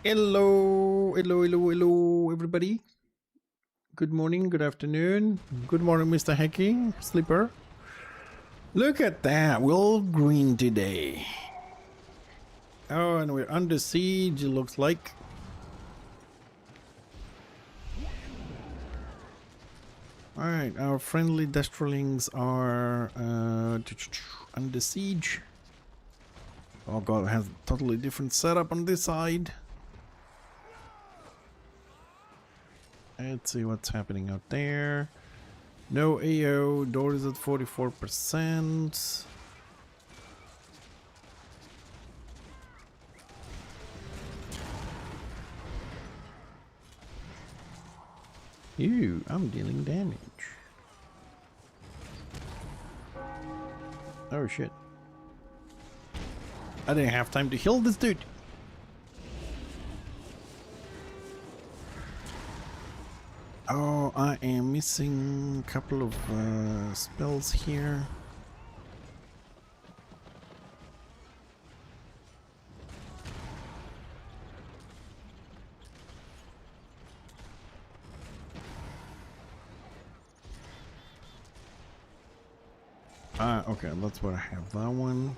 Hello, hello, hello, hello, everybody. Good morning, good afternoon. Good morning, Mr. Hacking Sleeper. Look at that, we're all green today. Oh, and we're under siege, it looks like. Alright, our friendly Destrolings are under siege. Oh god, it has a totally different setup on this side. Let's see what's happening out there. No AO, door is at 44%. Ew, I'm dealing damage. Oh shit. I didn't have time to heal this dude. Oh, I am missing a couple of spells here. Okay, that's what I have. That one.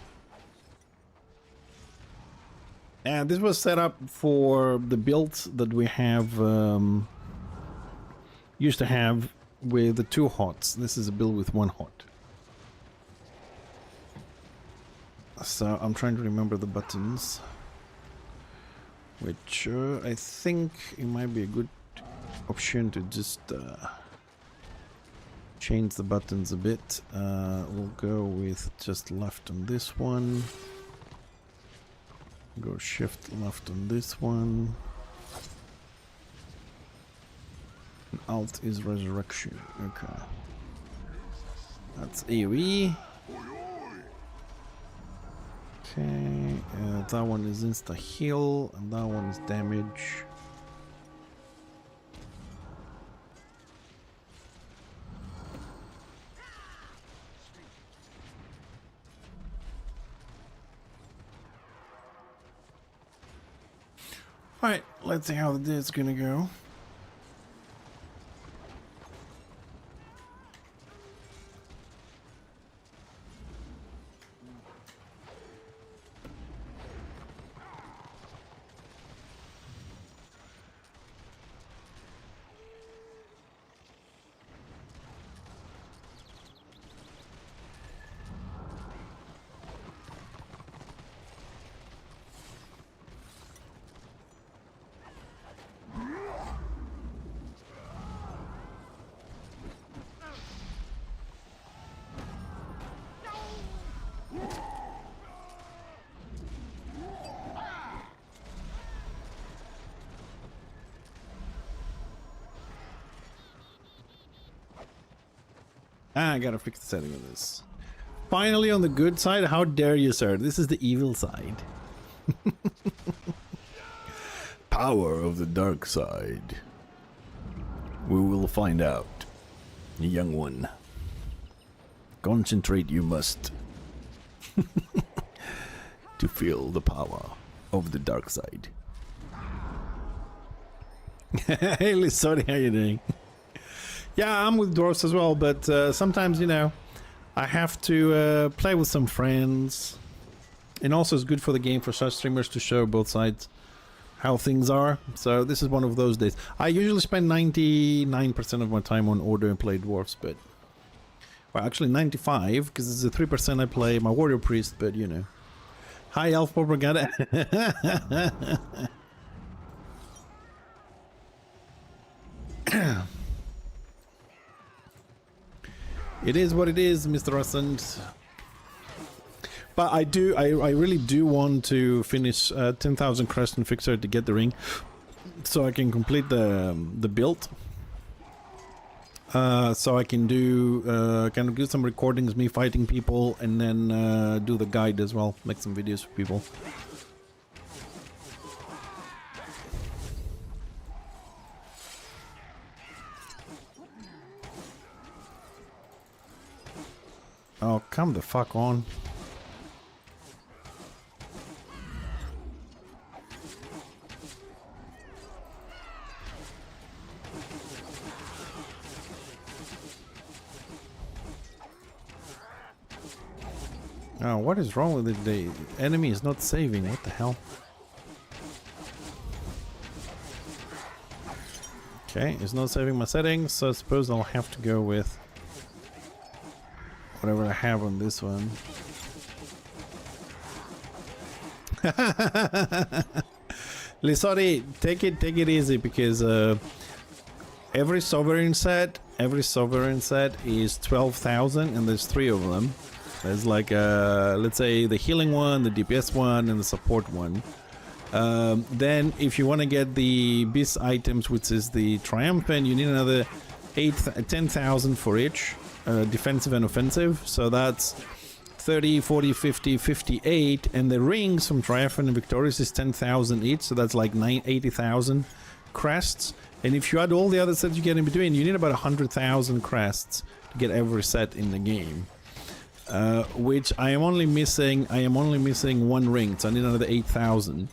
And this was set up for the builds that we have used to have with the 2 hots. This is a build with 1 hot. So I'm trying to remember the buttons, which I think it might be a good option to just change the buttons a bit. We'll go with just left on this one. Go shift left on this one. And alt is resurrection. Okay. That's AoE. Okay, that one is insta heal, and that one is damage. Alright, let's see how this is gonna go. I gotta fix the setting of this. Finally on the good side, how dare you, sir? This is the evil side. Power of the dark side. We will find out, young one. Concentrate you must. To feel the power of the dark side. Hey, Lissoni, how you doing? Yeah, I'm with dwarves as well, but sometimes, you know, I have to play with some friends. And also it's good for the game for such streamers to show both sides how things are. So this is one of those days. I usually spend 99% of my time on order and play dwarves, but... Well, actually 95, because it's the 3% I play my warrior priest, but you know. Hi, Elf Propaganda. It is what it is, Mr. Russand. But I really do want to finish 10,000 crest and fixer to get the ring, so I can complete the build. So I can do kind of do some recordings, me fighting people, and then do the guide as well, make some videos for people. Oh, come the fuck on. Oh, what is wrong with it? The enemy is not saving. What the hell? Okay, it's not saving my settings, so I suppose I'll have to go with whatever I have on this one. Lisori, take it easy, because every sovereign set is 12,000, and there's 3 of them. There's like let's say the healing one, the DPS one, and the support one. Then if you want to get the beast items, which is the triumphant, you need another 10,000 for each, defensive and offensive. So that's 30, 40, 50, 58, and the rings from triumphant and victorious is 10,000 each, so that's like 80,000 crests. And if you add all the other sets you get in between, you need about 100,000 crests to get every set in the game. Which I am only missing 1 ring, so I need another 8,000.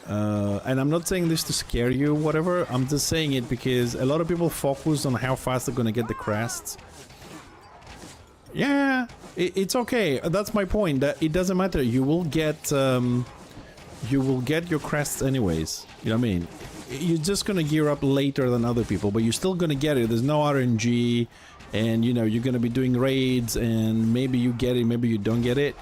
And I'm not saying this to scare you, whatever. I'm just saying it because a lot of people focus on how fast they're gonna get the crests. Yeah, it's okay. That's my point. That it doesn't matter. You will get your crests anyways. You know what I mean? You're just gonna gear up later than other people, but you're still gonna get it. There's no RNG, and you know you're gonna be doing raids, and maybe you get it, maybe you don't get it.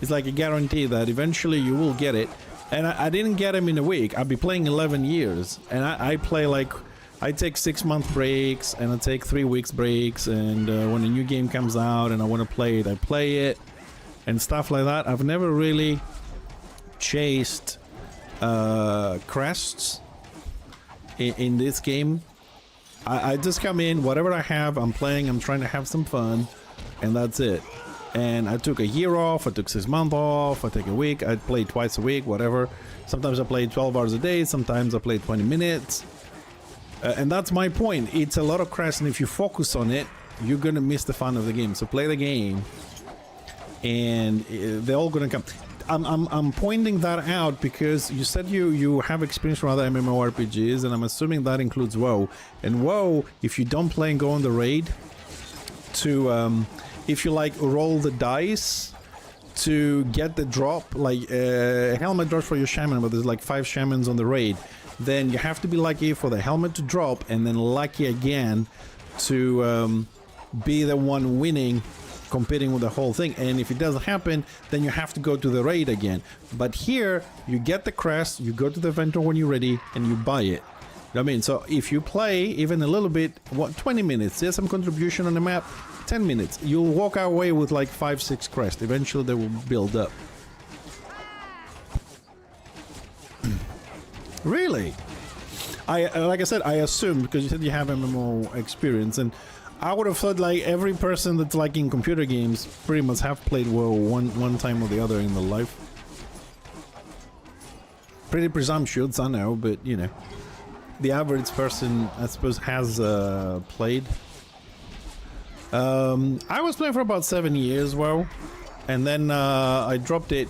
It's like a guarantee that eventually you will get it. And I didn't get him in a week. I've been playing 11 years, and I play like, I take 6-month breaks, and I take 3 weeks breaks, and when a new game comes out and I want to play it, I play it, and stuff like that. I've never really chased crests in this game. I just come in, whatever I have, I'm playing, I'm trying to have some fun, and that's it. And I took a year off, I took 6 months off, I take a week, I play twice a week, whatever. Sometimes I play 12 hours a day, sometimes I play 20 minutes. And that's my point. It's a lot of crests, and if you focus on it, you're gonna miss the fun of the game. So play the game, and they're all gonna come. I'm pointing that out because you said you have experience from other MMORPGs, and I'm assuming that includes WoW. And WoW, if you don't play and go on the raid to if you like roll the dice to get the drop, like helmet drops for your shaman, but there's like 5 shamans on the raid, then you have to be lucky for the helmet to drop, and then lucky again to be the one winning, competing with the whole thing. And if it doesn't happen, then you have to go to the raid again. But here you get the crest, you go to the vendor when you're ready, and you buy it. You know what I mean? So if you play even a little bit, 20 minutes, there's some contribution on the map, 10 minutes, you'll walk away with like 5-6 crests. Eventually they will build up. Really? Like I said, I assumed, because you said you have MMO experience, and I would have thought like every person that's like in computer games pretty much have played WoW one time or the other in their life. Pretty presumptuous, I know, but you know, the average person, I suppose, has played. I was playing for about 7 years, WoW, and then I dropped it,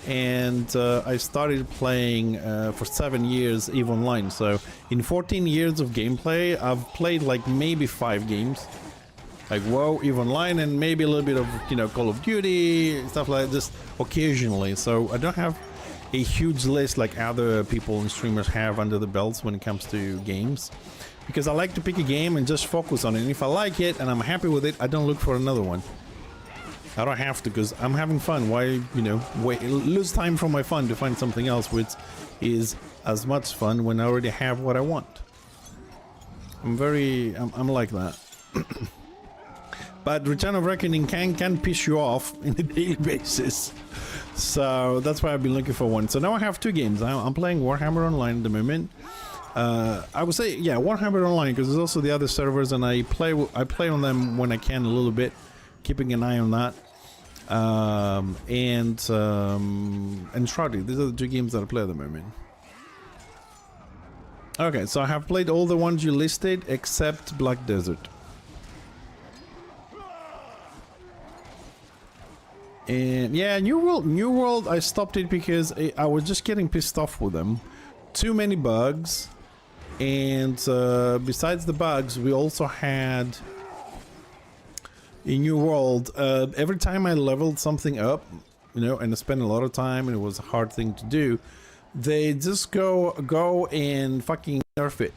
and I started playing for 7 years EVE Online. So in 14 years of gameplay, I've played like maybe 5 games, like WoW, EVE Online, and maybe a little bit of, you know, Call of Duty, stuff like that, just occasionally. So I don't have a huge list like other people and streamers have under the belts when it comes to games, because I like to pick a game and just focus on it. And if I like it and I'm happy with it, I don't look for another one. I don't have to, because I'm having fun. Why, you know, lose time from my fun to find something else which is as much fun when I already have what I want. I'm like that. But Return of Reckoning can piss you off on a daily basis. So that's why I've been looking for one. So now I have 2 games. I'm playing Warhammer Online at the moment. I would say, yeah, Warhammer Online, because there's also the other servers, and I play on them when I can a little bit, keeping an eye on that. And Shrouded. These are the 2 games that I play at the moment. Okay, so I have played all the ones you listed except Black Desert. And yeah, New World, I stopped it because I was just getting pissed off with them. Too many bugs. And besides the bugs, we also had in New World, every time I leveled something up, you know, and spend a lot of time, and it was a hard thing to do. They just go and fucking nerf it,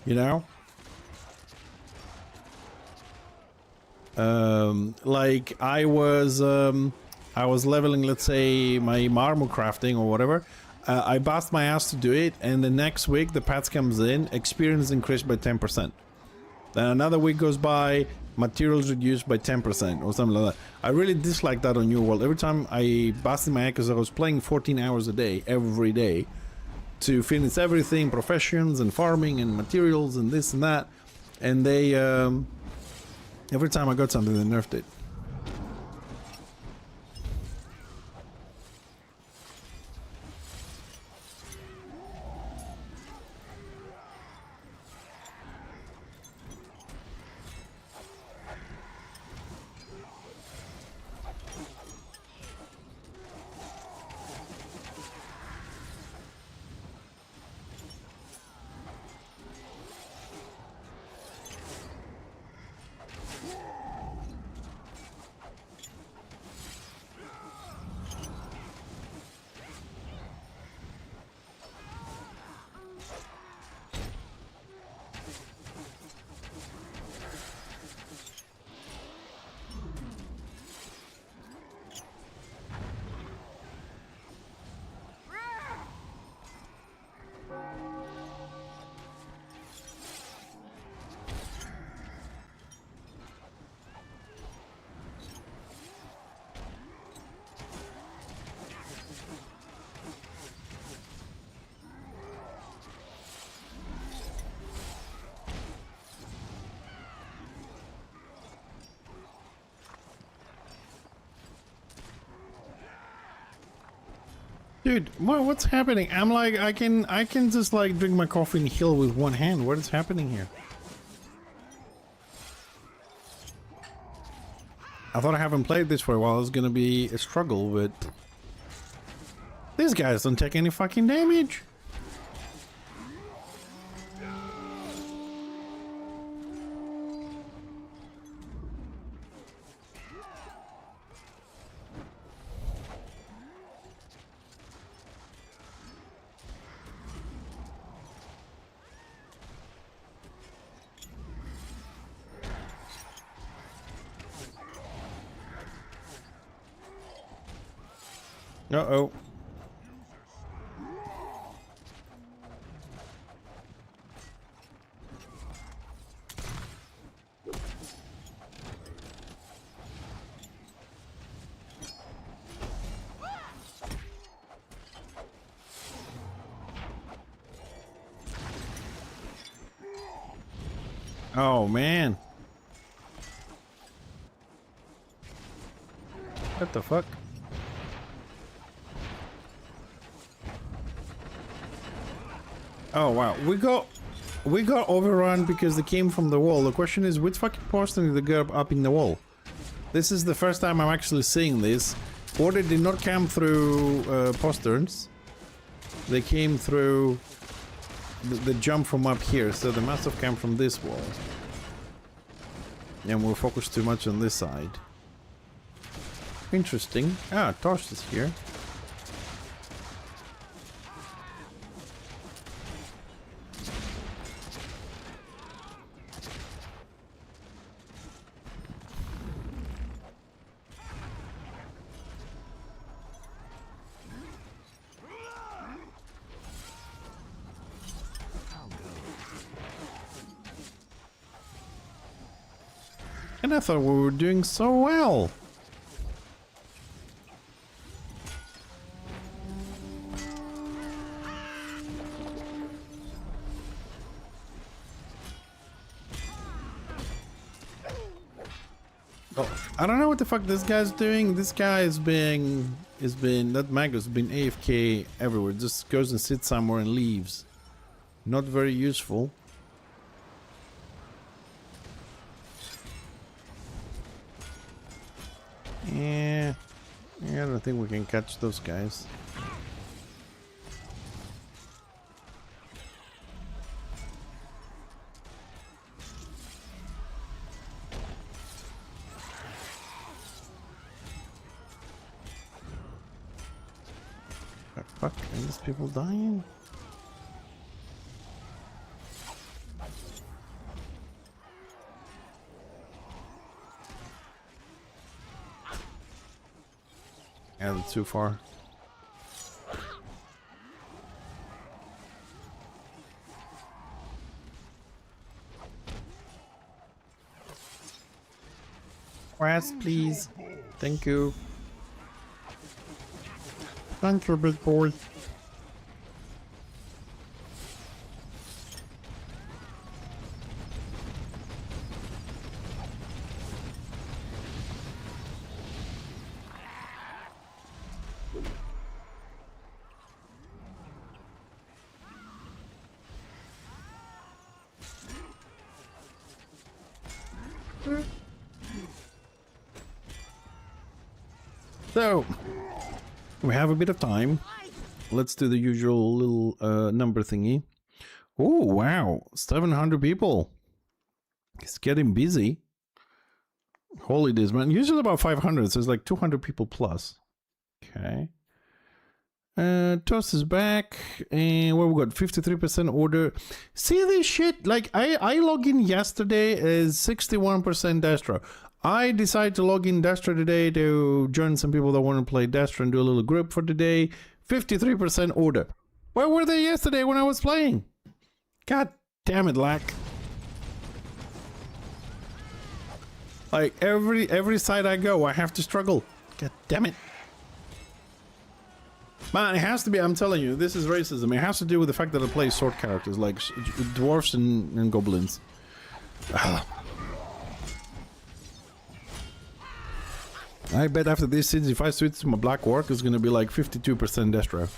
you know. Like I was leveling, let's say, my marble crafting or whatever. I bust my ass to do it, and the next week the patch comes in, experience increased by 10%. Then another week goes by, materials reduced by 10% or something like that. I really dislike that on New World. Every time I busted my ass, because I was playing 14 hours a day, every day, to finish everything, professions and farming and materials and this and that. And they, every time I got something, they nerfed it. Dude, what's happening? I'm like, I can just like drink my coffee and heal with one hand. What is happening here? I thought I haven't played this for a while. It's gonna be a struggle, but these guys don't take any fucking damage. Uh-oh. Oh, man. What the fuck? Oh wow, we got overrun because they came from the wall. The question is, which fucking postern did they get up in the wall? This is the first time I'm actually seeing this. Order did not come through posterns. They came through the jump from up here, so they must have come from this wall. And we're focused too much on this side. Interesting. Ah, Tosh is here. And I thought we were doing so well. Oh, I don't know what the fuck this guy's doing. This guy is that Magus has been AFK everywhere. Just goes and sits somewhere and leaves. Not very useful. Yeah, I don't think we can catch those guys. Fuck, are these people dying? Yeah, that's too far. Rest, please. Thank you. Thank you, big boy. So, we have a bit of time. Let's do the usual little number thingy. Oh, wow. 700 people. It's getting busy. Holidays, man. Usually about 500, so it's like 200 people plus. Okay. Toast is back. And what we got? 53% order. See this shit? Like, I logged in yesterday as 61% Destro. I decided to log in Destro today to join some people that want to play Destro and do a little group for today. 53% order. Where were they yesterday when I was playing? God damn it, Lack. Like every side I go, I have to struggle. God damn it. Man, it has to be, I'm telling you, this is racism. It has to do with the fact that I play sword characters like dwarfs and goblins. I bet after this season, if I switch to my black orc, it's gonna be like 52% Destro.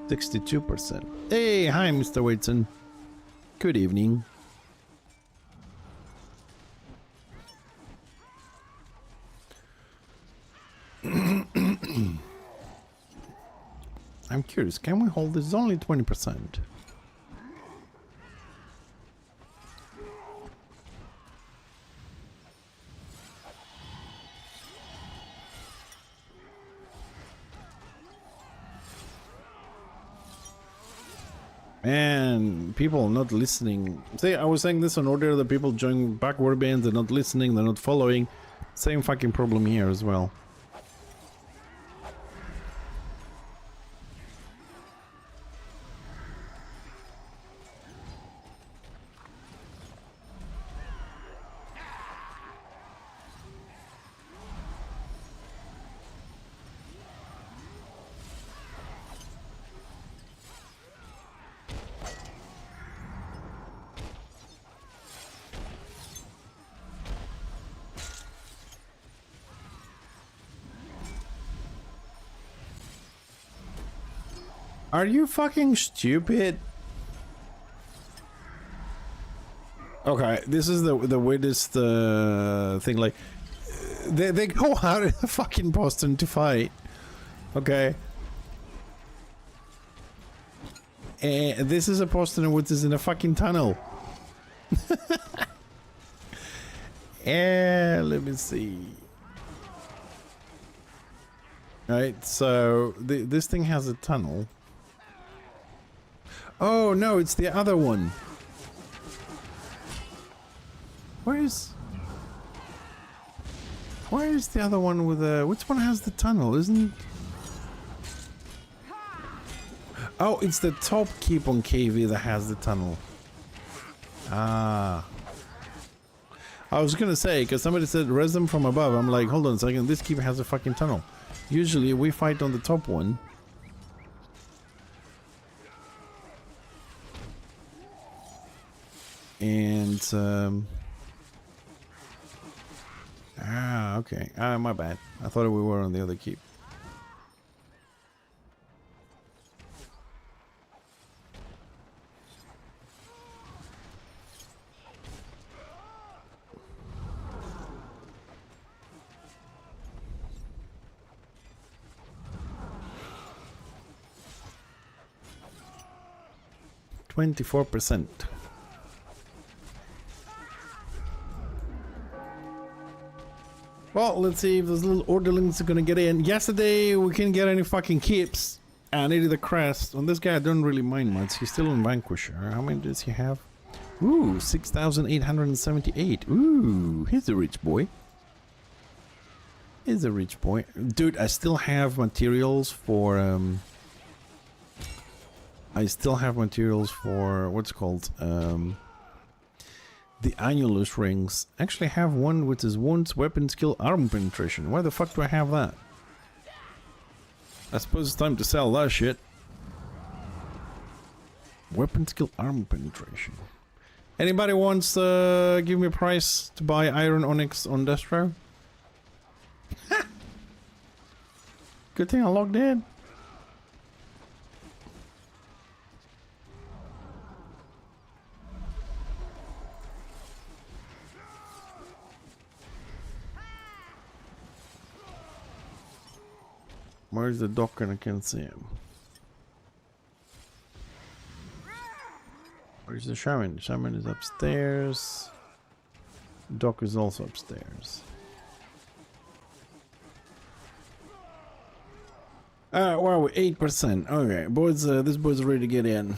%62%. Hey, hi, Mr. Waitson. Good evening. I'm curious, can we hold this? It's only 20%. And people not listening. See, I was saying this on order, the people join back warbands, they're not listening, they're not following. Same fucking problem here as well. Are you fucking stupid? Okay, this is the weirdest thing. Like, they go out in the fucking Boston to fight. Okay. And this is a Boston which is in a fucking tunnel. And let me see. Right, so this thing has a tunnel. Oh no, it's the other one. Where is the other one with the... Which one has the tunnel? Isn't... Oh, it's the top keep on KV that has the tunnel. Ah. I was gonna say, because somebody said res them from above. I'm like, hold on a second, this keeper has a fucking tunnel. Usually we fight on the top one. And, okay. My bad. I thought we were on the other keep. %. Well, let's see if those little orderlings are gonna get in. Yesterday, we couldn't get any fucking keeps. I needed the crest. On this guy, I don't really mind much. He's still on Vanquisher. How many does he have? Ooh, 6,878. Ooh, he's a rich boy. He's a rich boy. Dude, I still have materials for, what's it called? The Annulus rings. Actually have one which is wounds, weapon skill, armor penetration. Why the fuck do I have that? I suppose it's time to sell that shit. Weapon skill, armor penetration. Anybody wants to give me a price to buy Iron Onyx on Destro? Good thing I logged in. Where's the dock and I can't see him? Where's the shaman? The shaman is upstairs. Dock is also upstairs. Where are we? 8%. Okay, boys, this boy's ready to get in.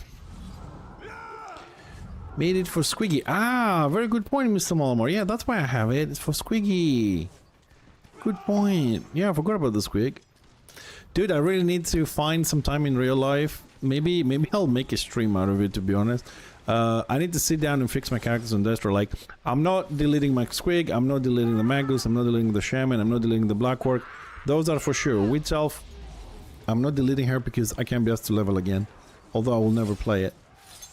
Made it for Squiggy. Ah, very good point, Mr. Malmore. Yeah, that's why I have it. It's for Squiggy. Good point. Yeah, I forgot about the Squig. Dude, I really need to find some time in real life. Maybe I'll make a stream out of it, to be honest. I need to sit down and fix my characters on Destro. Like, I'm not deleting my Squig, I'm not deleting the Magus, I'm not deleting the Shaman, I'm not deleting the Blackwork. Those are for sure. Witch Elf, I'm not deleting her because I can't be asked to level again. Although I will never play it.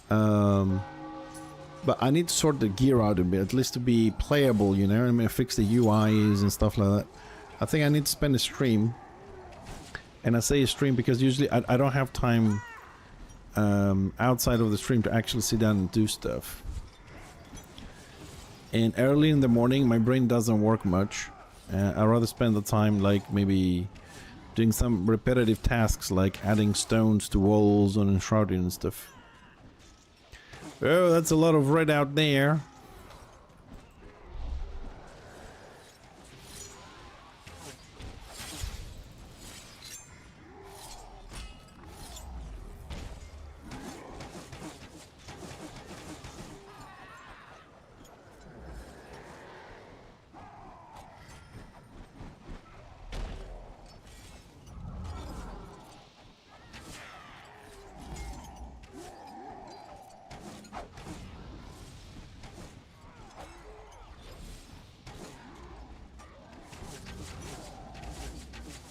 But I need to sort the gear out a bit, at least to be playable, you know? I mean, fix the UIs and stuff like that. I think I need to spend a stream. And I say a stream because usually I don't have time outside of the stream to actually sit down and do stuff. And early in the morning, my brain doesn't work much. I'd rather spend the time like maybe doing some repetitive tasks like adding stones to walls and enshrouding and stuff. Oh, that's a lot of red out there.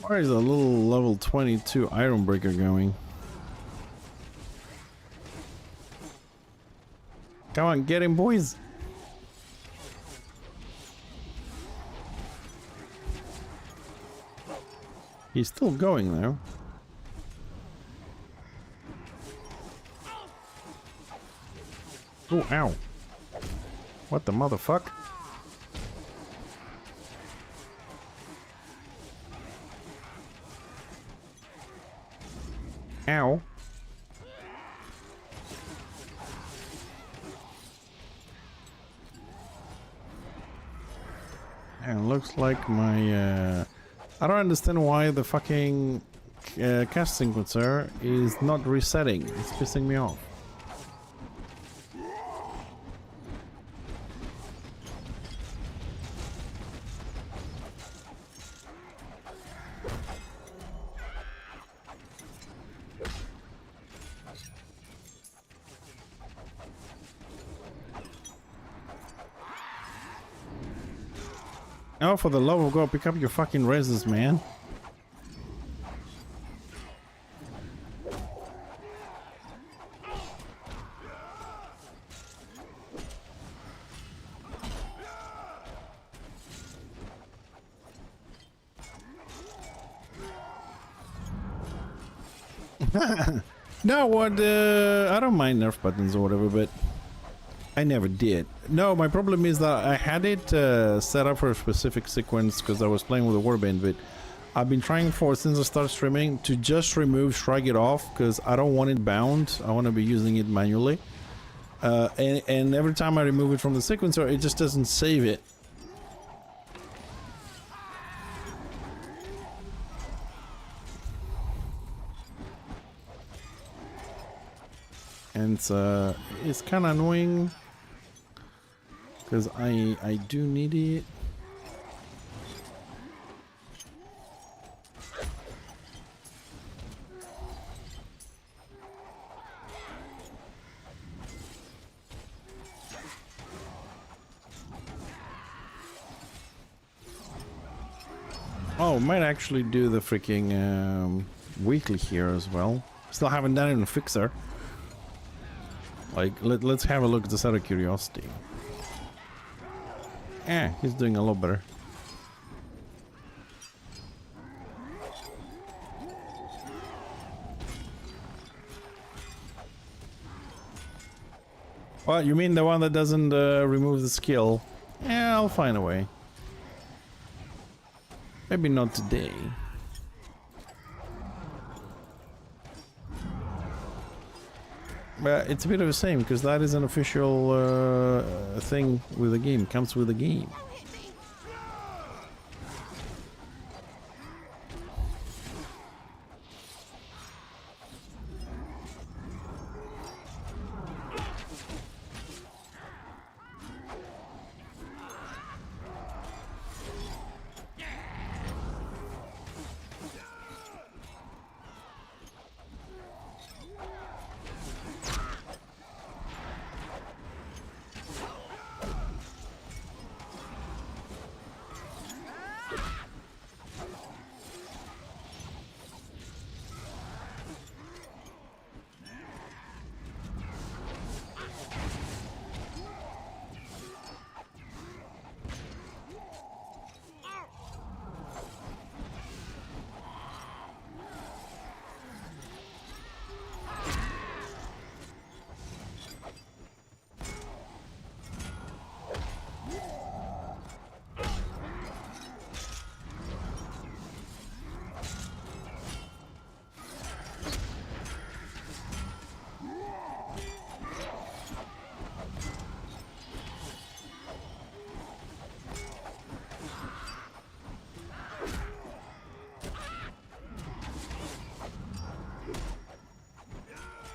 Where is a little level 22 Ironbreaker going? Come on, get him, boys! He's still going, though. Oh, ow. What the motherfuck? Ow. And looks like my I don't understand why the fucking cast sequencer is not resetting. It's pissing me off. Oh, for the love of God, pick up your fucking reses, man. No, what? I don't mind nerf buttons or whatever, but I never did. No, my problem is that I had it set up for a specific sequence because I was playing with a warband, but I've been trying for since I started streaming to just remove shrug it off because I don't want it bound. I want to be using it manually, and every time I remove it from the sequencer, it just doesn't save it. And it's kind of annoying because I do need it. Oh, might actually do the freaking weekly here as well. Still haven't done it in Fixer. Like, let's have a look at this out of curiosity. He's doing a lot better. What, you mean the one that doesn't remove the skill? Yeah, I'll find a way. Maybe not today. But it's a bit of a shame because that is an official thing with the game. Comes with the game.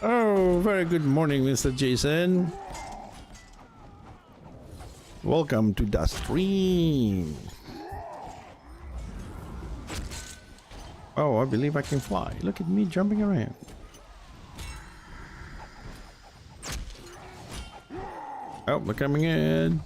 Oh, very good morning, Mr. Jason. Welcome to the stream. Oh, I believe I can fly. Look at me jumping around. Oh, they're coming in.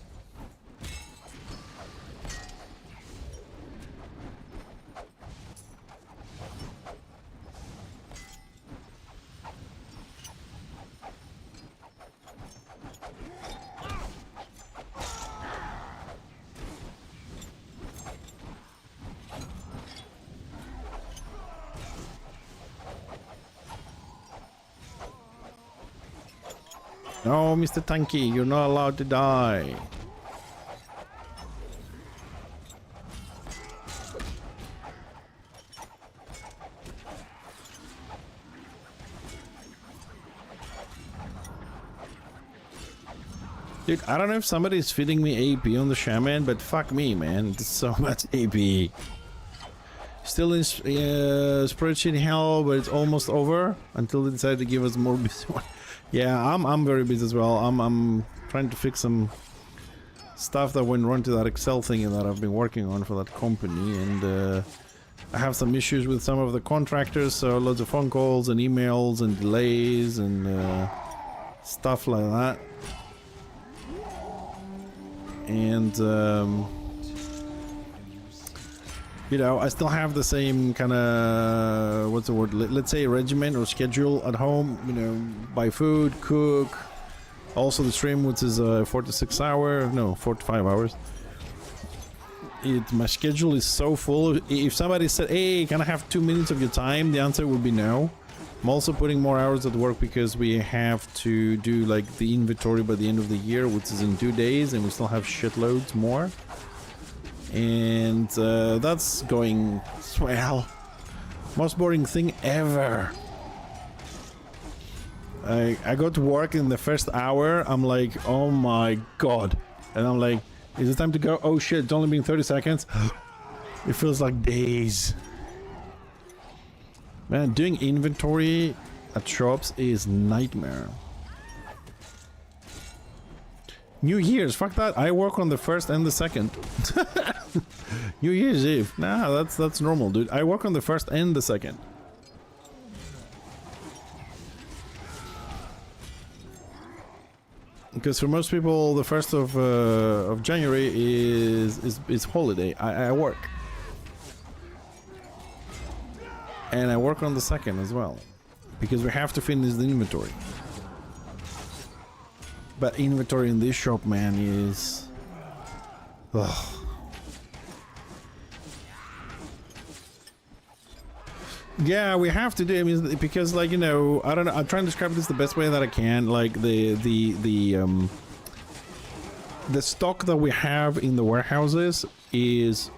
No, Mr. Tanky, you're not allowed to die. Dude, I don't know if somebody's feeding me AP on the shaman, but fuck me, man. There's so much AP. Still in spreadsheet hell, but it's almost over until they decide to give us more busy one. Yeah, I'm very busy as well. I'm trying to fix some stuff that went wrong to that Excel thing that I've been working on for that company, and I have some issues with some of the contractors, so loads of phone calls and emails and delays and stuff like that. And you know, I still have the same kind of, what's the word, let's say regimen or schedule at home, you know, buy food, cook, also the stream, which is 4 to 6 hour, no, 4 to 5 hours. My schedule is so full. If somebody said, hey, can I have 2 minutes of your time, the answer would be no. I'm also putting more hours at work because we have to do like the inventory by the end of the year, which is in 2 days, and we still have shitloads more. And that's going swell. Most boring thing ever. I go to work in the first hour, I'm like, oh my god. And I'm like, is it time to go? Oh shit, it's only been 30 seconds. It feels like days. Man, doing inventory at shops is nightmare. New Year's, fuck that. I work on the 1st and the 2nd. New Year's Eve. Nah, that's normal, dude. I work on the 1st and the 2nd. Because for most people, the 1st of January is holiday. I work. And I work on the 2nd as well. Because we have to finish the inventory. But inventory in this shop, man, is... Ugh. Yeah, we have to do. I mean, because, like, you know, I don't know. I'm trying to describe this the best way that I can. Like the stock that we have in the warehouses is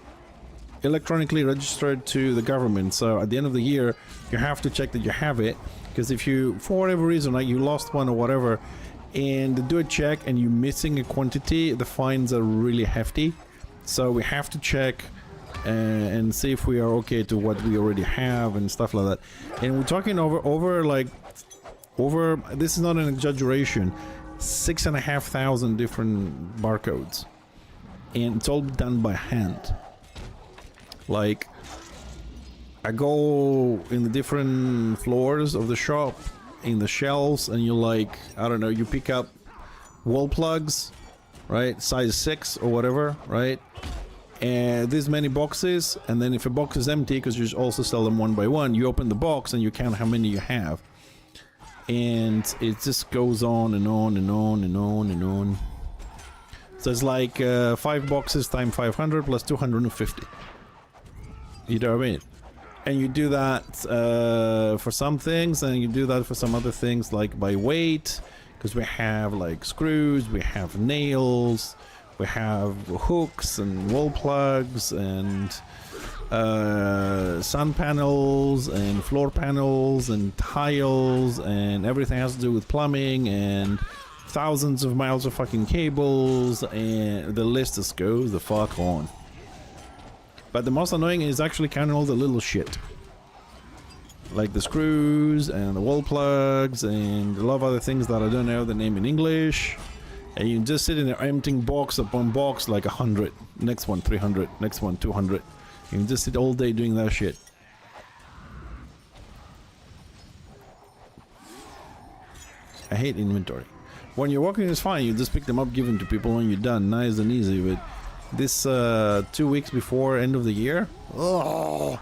electronically registered to the government. So at the end of the year, you have to check that you have it. Because if you, for whatever reason, like you lost one or whatever, and they do a check and you're missing a quantity, the fines are really hefty. So we have to check and see if we are okay to what we already have and stuff like that. And we're talking over this is not an exaggeration, 6,500 different barcodes, and it's all done by hand. Like, I go in the different floors of the shop, in the shelves, and you like, I don't know, you pick up wall plugs, right, size 6 or whatever, right, and this many boxes, and then if a box is empty, because you also sell them one by one, you open the box and you count how many you have, and it just goes on and on and on and on and on. So it's like 5 boxes times 500 plus 250. You know what I mean? And you do that for some things, and you do that for some other things, like by weight, because we have like screws, we have nails, we have hooks and wall plugs and sun panels and floor panels and tiles, and everything has to do with plumbing, and thousands of miles of fucking cables, and the list just goes the fuck on. But the most annoying is actually counting all the little shit. Like the screws and the wall plugs and a lot of other things that I don't know the name in English. And you just sit in there emptying box upon box like 100. Next one 300. Next one 200. You can just sit all day doing that shit. I hate inventory. When you're working it's fine. You just pick them up, give them to people, and you're done. Nice and easy. But this 2 weeks before end of the year, oh,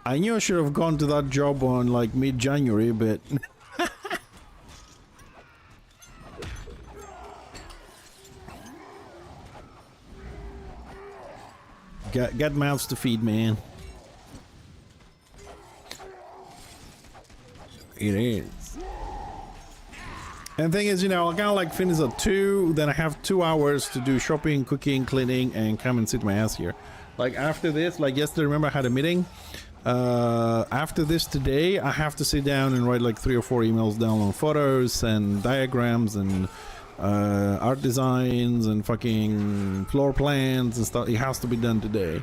I knew I should have gone to that job on like mid-January, but got mouths to feed, man. It is. And the thing is, you know, I kind of like finish at 2, then I have 2 hours to do shopping, cooking, cleaning, and come and sit my ass here. Like after this, like yesterday, remember I had a meeting? After this today, I have to sit down and write like 3 or 4 emails down on photos and diagrams and art designs and fucking floor plans and stuff. It has to be done today.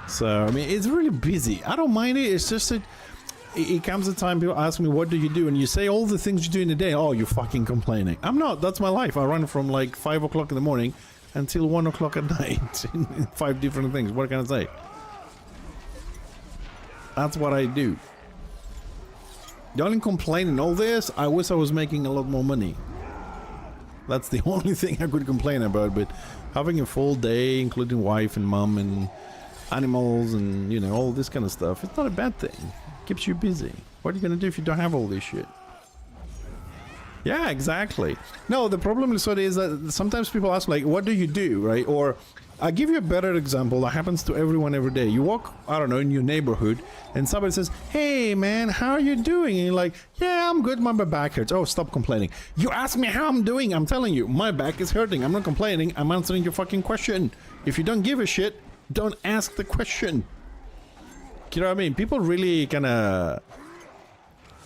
So, I mean, it's really busy. I don't mind it. It's just that it comes a time people ask me, what do you do? And you say all the things you do in a day. Oh, you're fucking complaining. I'm not. That's my life. I run from like 5 o'clock in the morning until 1 o'clock at night in 5 different things. What can I say? That's what I do. The only complaint in all this, I wish I was making a lot more money. That's the only thing I could complain about. But having a full day, including wife and mom and animals and, you know, all this kind of stuff, it's not a bad thing. It keeps you busy. What are you gonna do if you don't have all this shit? Yeah, exactly. No, the problem is that sometimes people ask, like, what do you do, right? Or I give you a better example that happens to everyone every day. You walk, I don't know, in your neighborhood, and somebody says, hey, man, how are you doing? And you're like, yeah, I'm good, my back hurts. Oh, stop complaining. You ask me how I'm doing. I'm telling you, my back is hurting. I'm not complaining. I'm answering your fucking question. If you don't give a shit, don't ask the question. You know what I mean? People really kind of...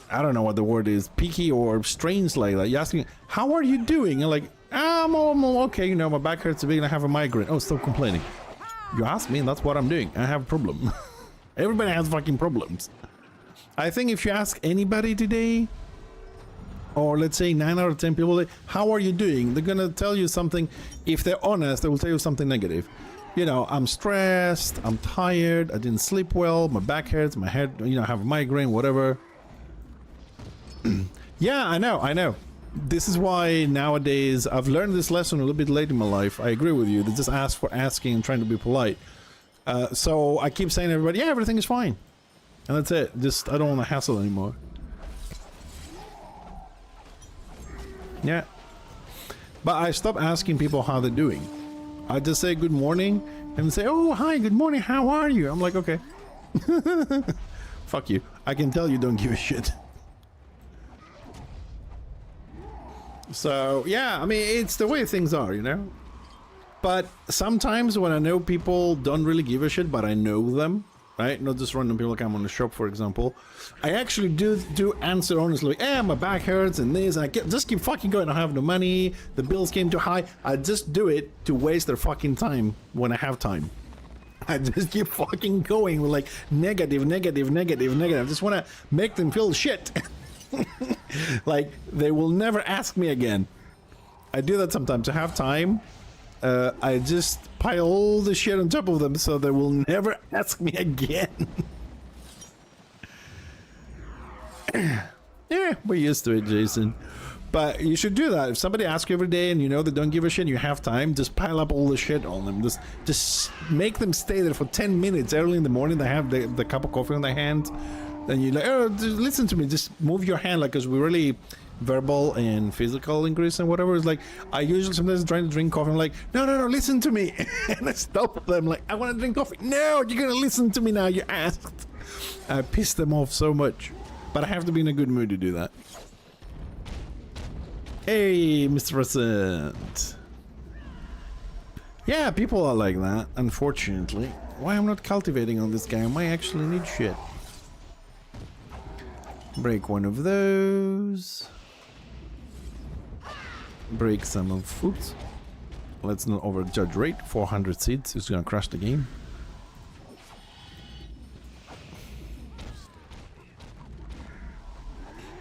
I don't know what the word is, picky or strange like that. You ask me, how are you doing? And like, I'm okay, you know, my back hurts a bit and I have a migraine. Oh, stop complaining. You ask me and that's what I'm doing. I have a problem. Everybody has fucking problems. I think if you ask anybody today, or let's say 9 out of 10 people, like, how are you doing? They're gonna tell you something. If they're honest, they will tell you something negative. You know, I'm stressed, I'm tired, I didn't sleep well, my back hurts, my head, you know, I have a migraine, whatever. Yeah, I know. This is why nowadays I've learned this lesson a little bit late in my life. I agree with you. They just ask for asking and trying to be polite. So I keep saying to everybody, yeah, everything is fine. And that's it. Just, I don't want to hassle anymore. Yeah. But I stop asking people how they're doing. I just say good morning and say, oh, hi, good morning, how are you? I'm like, okay. Fuck you. I can tell you don't give a shit. So, yeah, I mean, it's the way things are, you know? But sometimes when I know people don't really give a shit, but I know them, right? Not just random people come on the shop, for example. I actually do answer honestly, like, my back hurts and this, and I just keep fucking going. I have no money, the bills came too high. I just do it to waste their fucking time when I have time. I just keep fucking going with like negative. I just want to make them feel shit. Like they will never ask me again. I do that sometimes. I have time. I just pile all the shit on top of them so they will never ask me again. Yeah, we're used to it, Jason. But you should do that. If somebody asks you every day and you know they don't give a shit, you have time, just pile up all the shit on them. Just make them stay there for 10 minutes early in the morning. They have the cup of coffee in their hand. Then you're like, oh, just listen to me. Just move your hand, like, because we're really verbal and physical in Greece and whatever. It's like, I usually sometimes trying to drink coffee. I'm like, no, listen to me. And I stop them, like, I want to drink coffee. No, you're going to listen to me now. You asked. I piss them off so much. But I have to be in a good mood to do that. Hey, Mr. President. Yeah, people are like that, unfortunately. Why I'm not cultivating on this guy? I might actually need shit. Break one of those. Break some of food. Let's not overjudge rate. 400 seeds is gonna crash the game.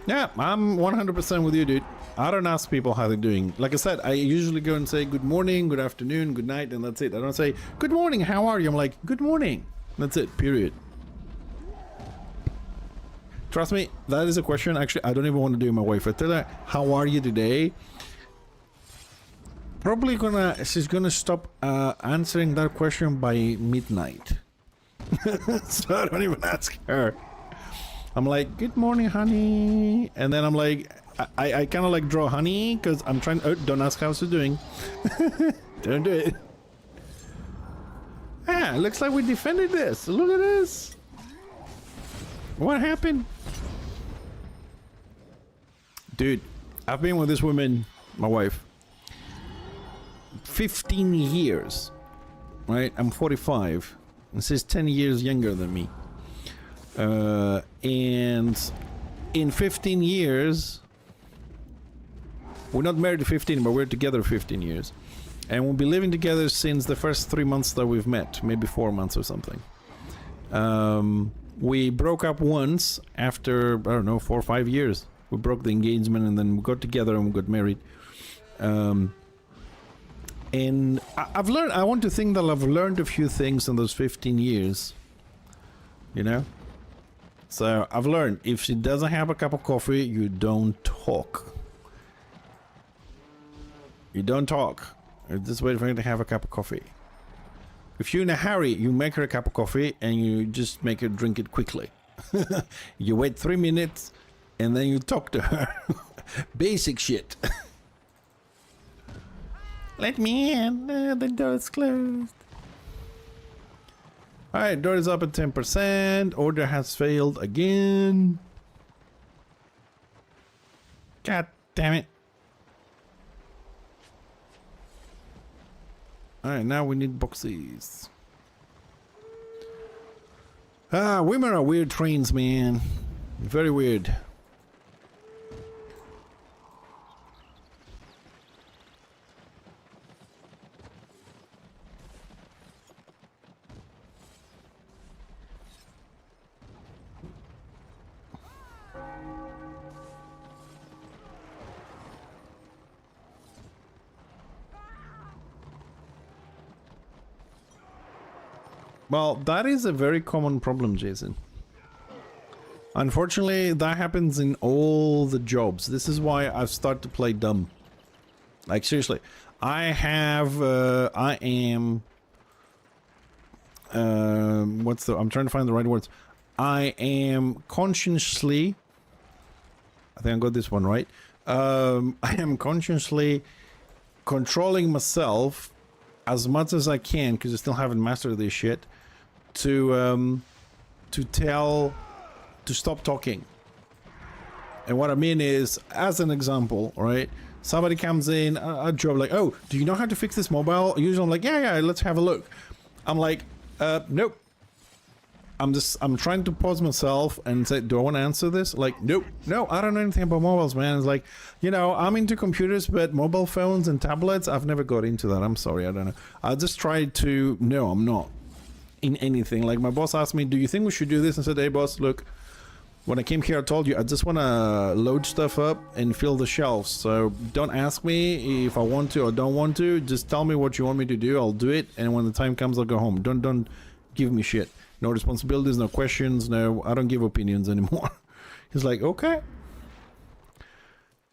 Yeah, I'm 100% with you, dude. I don't ask people how they're doing. Like I said, I usually go and say good morning, good afternoon, good night, and that's it. I don't say good morning, how are you? I'm like, good morning. That's it, period. Trust me, that is a question actually I don't even want to do my wife. I tell her, how are you today? Probably she's gonna stop answering that question by midnight. So I don't even ask her. I'm like, good morning, honey. And then I'm like, I kind of like draw honey because I'm trying. Oh, don't ask how she's doing. Don't do it. Ah, looks like we defended this. Look at this. What happened? Dude, I've been with this woman, my wife, 15 years, right? I'm 45, and she's 10 years younger than me. And in 15 years, we're not married to 15, but we're together 15 years. And we'll be living together since the first 3 months that we've met, maybe 4 months or something. We broke up once after, I don't know, 4 or 5 years. We broke the engagement and then we got together and we got married. And I want to think that I've learned a few things in those 15 years. You know? So I've learned, if she doesn't have a cup of coffee, you don't talk. You don't talk. You just wait for her to have a cup of coffee. If you're in a hurry, you make her a cup of coffee and you just make her drink it quickly. You wait 3 minutes and then you talk to her. Basic shit. Let me in. The door is closed. Alright, door is up at 10%. Order has failed again. God damn it. Alright, now we need boxes. Women are weird trains, man. Very weird. Well, that is a very common problem, Jason. Unfortunately, that happens in all the jobs. This is why I've started to play dumb. Like, seriously. I am... I'm trying to find the right words. I am consciously... I think I got this one right. I am consciously controlling myself as much as I can, because I still haven't mastered this shit, to stop talking. And what I mean is, as an example, right? Somebody comes in a job like, oh, do you know how to fix this mobile? Usually I'm like, yeah, let's have a look. I'm like, nope. I'm trying to pause myself and say, do I want to answer this? Like, nope. No, I don't know anything about mobiles, man. It's like, you know, I'm into computers, but mobile phones and tablets, I've never got into that. I'm sorry, I don't know. I just tried to, no, I'm not in anything. Like, my boss asked me, do you think we should do this? And I said, hey, boss, look, when I came here, I told you, I just want to load stuff up and fill the shelves. So don't ask me if I want to or don't want to. Just tell me what you want me to do. I'll do it. And when the time comes, I'll go home. Don't give me shit. No responsibilities, no questions, no, I don't give opinions anymore. He's like, okay.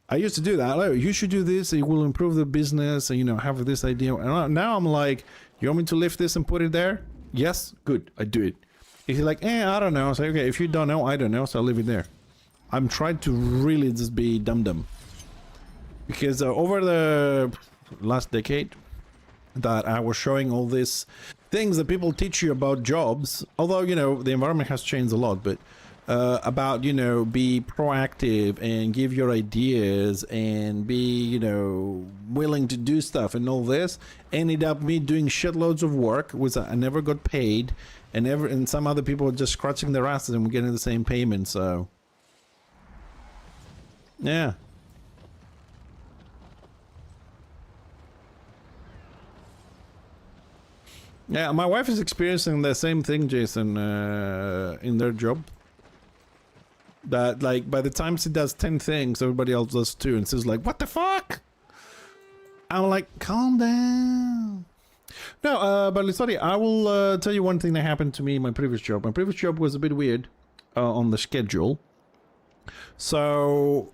I used to do that. Like, you should do this. It will improve the business and, you know, have this idea. And now I'm like, you want me to lift this and put it there? Yes? Good. I do it. He's like, I don't know. I say, okay, if you don't know, I don't know. So I'll leave it there. I'm trying to really just be dumb. Because over the last decade that I was showing all this things that people teach you about jobs, although, you know, the environment has changed a lot, but about, you know, be proactive and give your ideas and be, you know, willing to do stuff and all this, ended up me doing shitloads of work, which I never got paid, and some other people were just scratching their asses and we're getting the same payment, so yeah. Yeah, my wife is experiencing the same thing, Jason, in their job. That, like, by the time she does 10 things, everybody else does 2, and she's like, what the fuck? I'm like, calm down. No, but sorry, I will tell you one thing that happened to me in my previous job. My previous job was a bit weird on the schedule. So,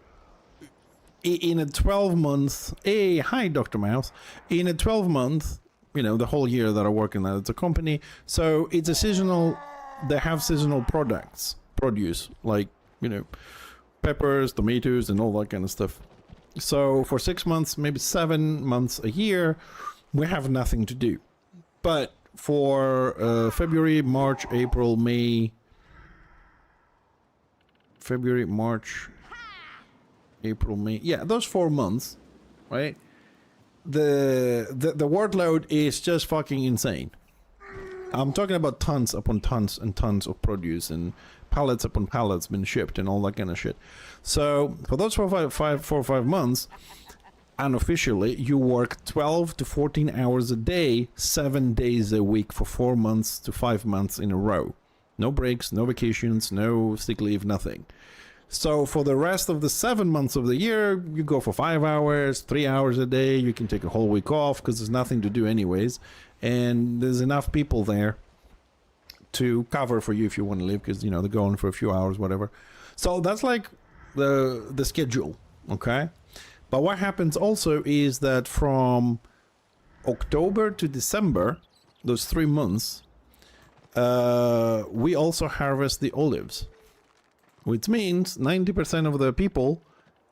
in a 12-month... Hey, hi, Dr. Mouse. In a 12-month... You know, the whole year that I work in that, it's a company. So it's a seasonal, they have seasonal produce, like, you know, peppers, tomatoes, and all that kind of stuff. So for 6 months, maybe 7 months a year, we have nothing to do. But for February, March, April, May, February, March, April, May, yeah, those 4 months, right? The workload is just fucking insane. I'm talking about tons upon tons and tons of produce and pallets upon pallets been shipped and all that kind of shit. So for those 4 or 5 months, unofficially, you work 12 to 14 hours a day, 7 days a week for 4 months to 5 months in a row. No breaks, no vacations, no sick leave, nothing. So for the rest of the 7 months of the year, you go for 5 hours, 3 hours a day. You can take a whole week off because there's nothing to do anyways. And there's enough people there to cover for you if you want to leave because, you know, they're going for a few hours, whatever. So that's like the schedule, okay? But what happens also is that from October to December, those 3 months, we also harvest the olives, which means 90% of the people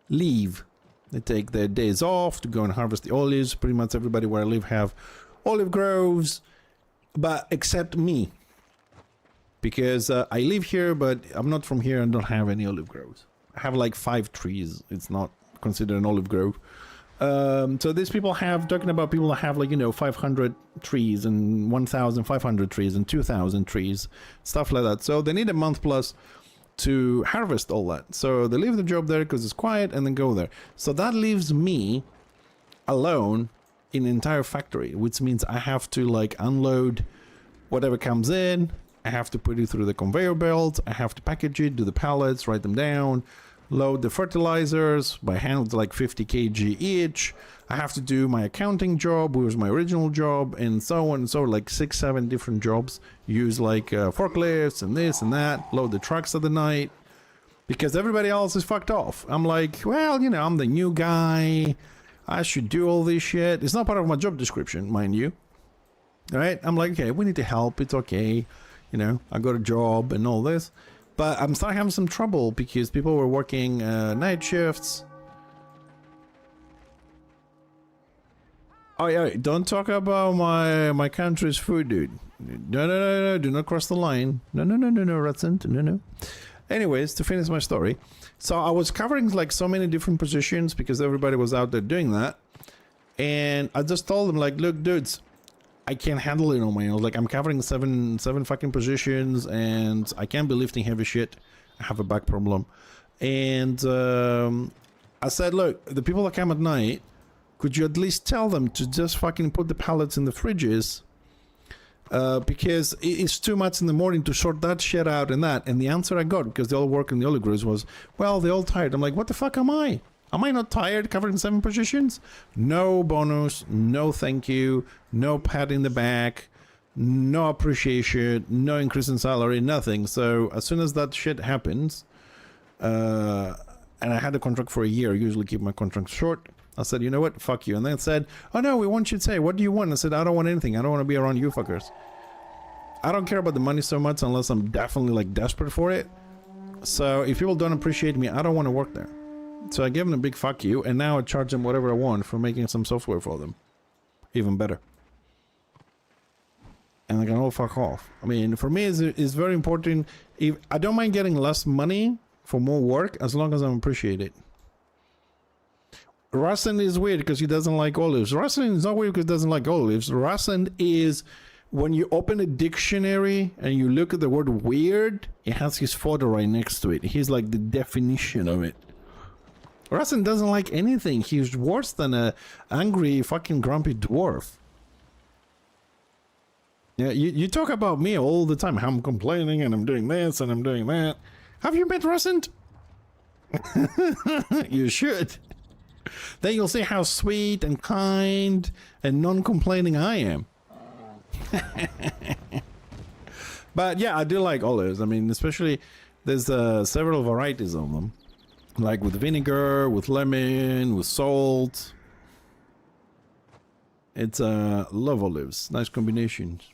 leave. They take their days off to go and harvest the olives. Pretty much everybody where I live have olive groves, but except me, because I live here, but I'm not from here and don't have any olive groves. I have like 5 trees. It's not considered an olive grove. So these people have, talking about people that have like, 500 trees and 1,500 trees and 2,000 trees, stuff like that. So they need a month plus to harvest all that. So they leave the job there because it's quiet and then go there. So that leaves me alone in the entire factory, which means I have to like unload whatever comes in. I have to put it through the conveyor belt. I have to package it, do the pallets, write them down, load the fertilizers by hand, like 50 kg each. I have to do my accounting job, which was my original job, and so on and so, like 6-7 different jobs. Use like forklifts and this and that, load the trucks at the night, because everybody else is fucked off. I'm like, well, I'm the new guy. I should do all this shit. It's not part of my job description, mind you. All right? I'm like, okay, we need to help. It's okay. I got a job and all this. But I'm starting having some trouble because people were working night shifts. Oh yeah, don't talk about my country's food, dude. No, do not cross the line. No, Ratson, no. Anyways, to finish my story. So I was covering like so many different positions because everybody was out there doing that. And I just told them like, look, dudes, I can't handle it on my own. Like, I'm covering seven fucking positions and I can't be lifting heavy shit. I have a back problem. And I said, look, the people that come at night, could you at least tell them to just fucking put the pallets in the fridges? Because it's too much in the morning to sort that shit out and that. And the answer I got, because they all work in the olive groves, was, well, they're all tired. I'm like, what the fuck am I? Am I not tired covering 7 positions? No bonus, no thank you, no pat in the back, no appreciation, no increase in salary, nothing. So as soon as that shit happens, and I had a contract for a year, I usually keep my contract short. I said, you know what, fuck you. And then it said, oh no, we want you to say, what do you want? I said, I don't want anything. I don't want to be around you fuckers. I don't care about the money so much unless I'm definitely like desperate for it. So if people don't appreciate me, I don't want to work there. So I gave them a big fuck you, and now I charge them whatever I want for making some software for them. Even better. And they can all fuck off. I mean, for me, it's very important. If I don't mind getting less money for more work, as long as I'm appreciated. Russen is weird because he doesn't like olives. Russen is not weird because he doesn't like olives. Russen is when you open a dictionary and you look at the word weird, it has his photo right next to it. He's like the definition of it. Russen doesn't like anything. He's worse than a angry fucking grumpy dwarf. Yeah, you talk about me all the time. How I'm complaining and I'm doing this and I'm doing that. Have you met Russen? You should. Then you'll see how sweet and kind and non-complaining I am. But yeah, I do like olives. I mean, especially there's several varieties of them. Like with vinegar, with lemon, with salt. It's love olives. Nice combinations.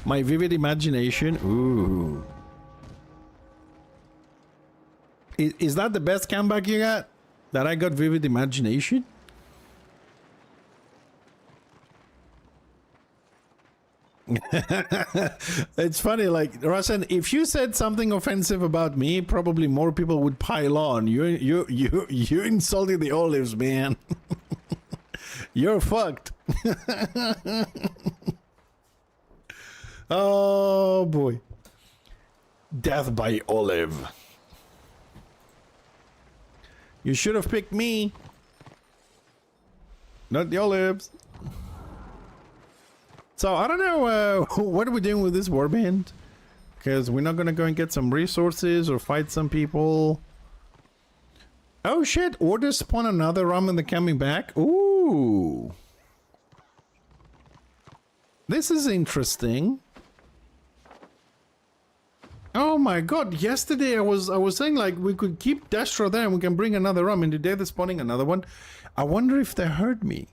My vivid imagination. Ooh. Is that the best comeback you got? That I got vivid imagination? It's funny, like Russian, if you said something offensive about me, probably more people would pile on. You insulted the olives, man. You're fucked. Oh boy. Death by olive. You should have picked me. Not the olives. So, I don't know, what are we doing with this warband? Because we're not going to go and get some resources or fight some people. Oh shit, orders spawn another rum and they're coming back? Ooh. This is interesting. Oh my god, yesterday I was saying like we could keep Destro there and we can bring another rum, and today they're spawning another one. I wonder if they heard me.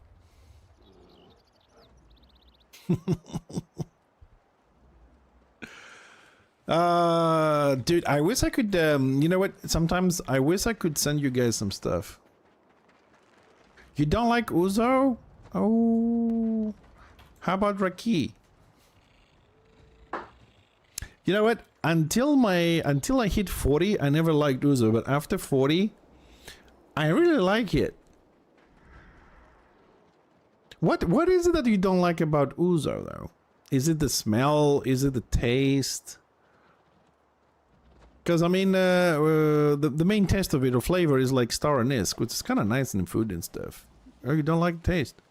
Dude, I wish I could, you know what? Sometimes I wish I could send you guys some stuff. You don't like Uzo? Oh, how about Raki? You know what? Until I hit 40, I never liked Uzo, but after 40, I really like it. What is it that you don't like about Uzo though? Is it the smell? Is it the taste? Because I mean, the main taste of it or flavor is like star anise, which is kind of nice in food and stuff. Or you don't like the taste?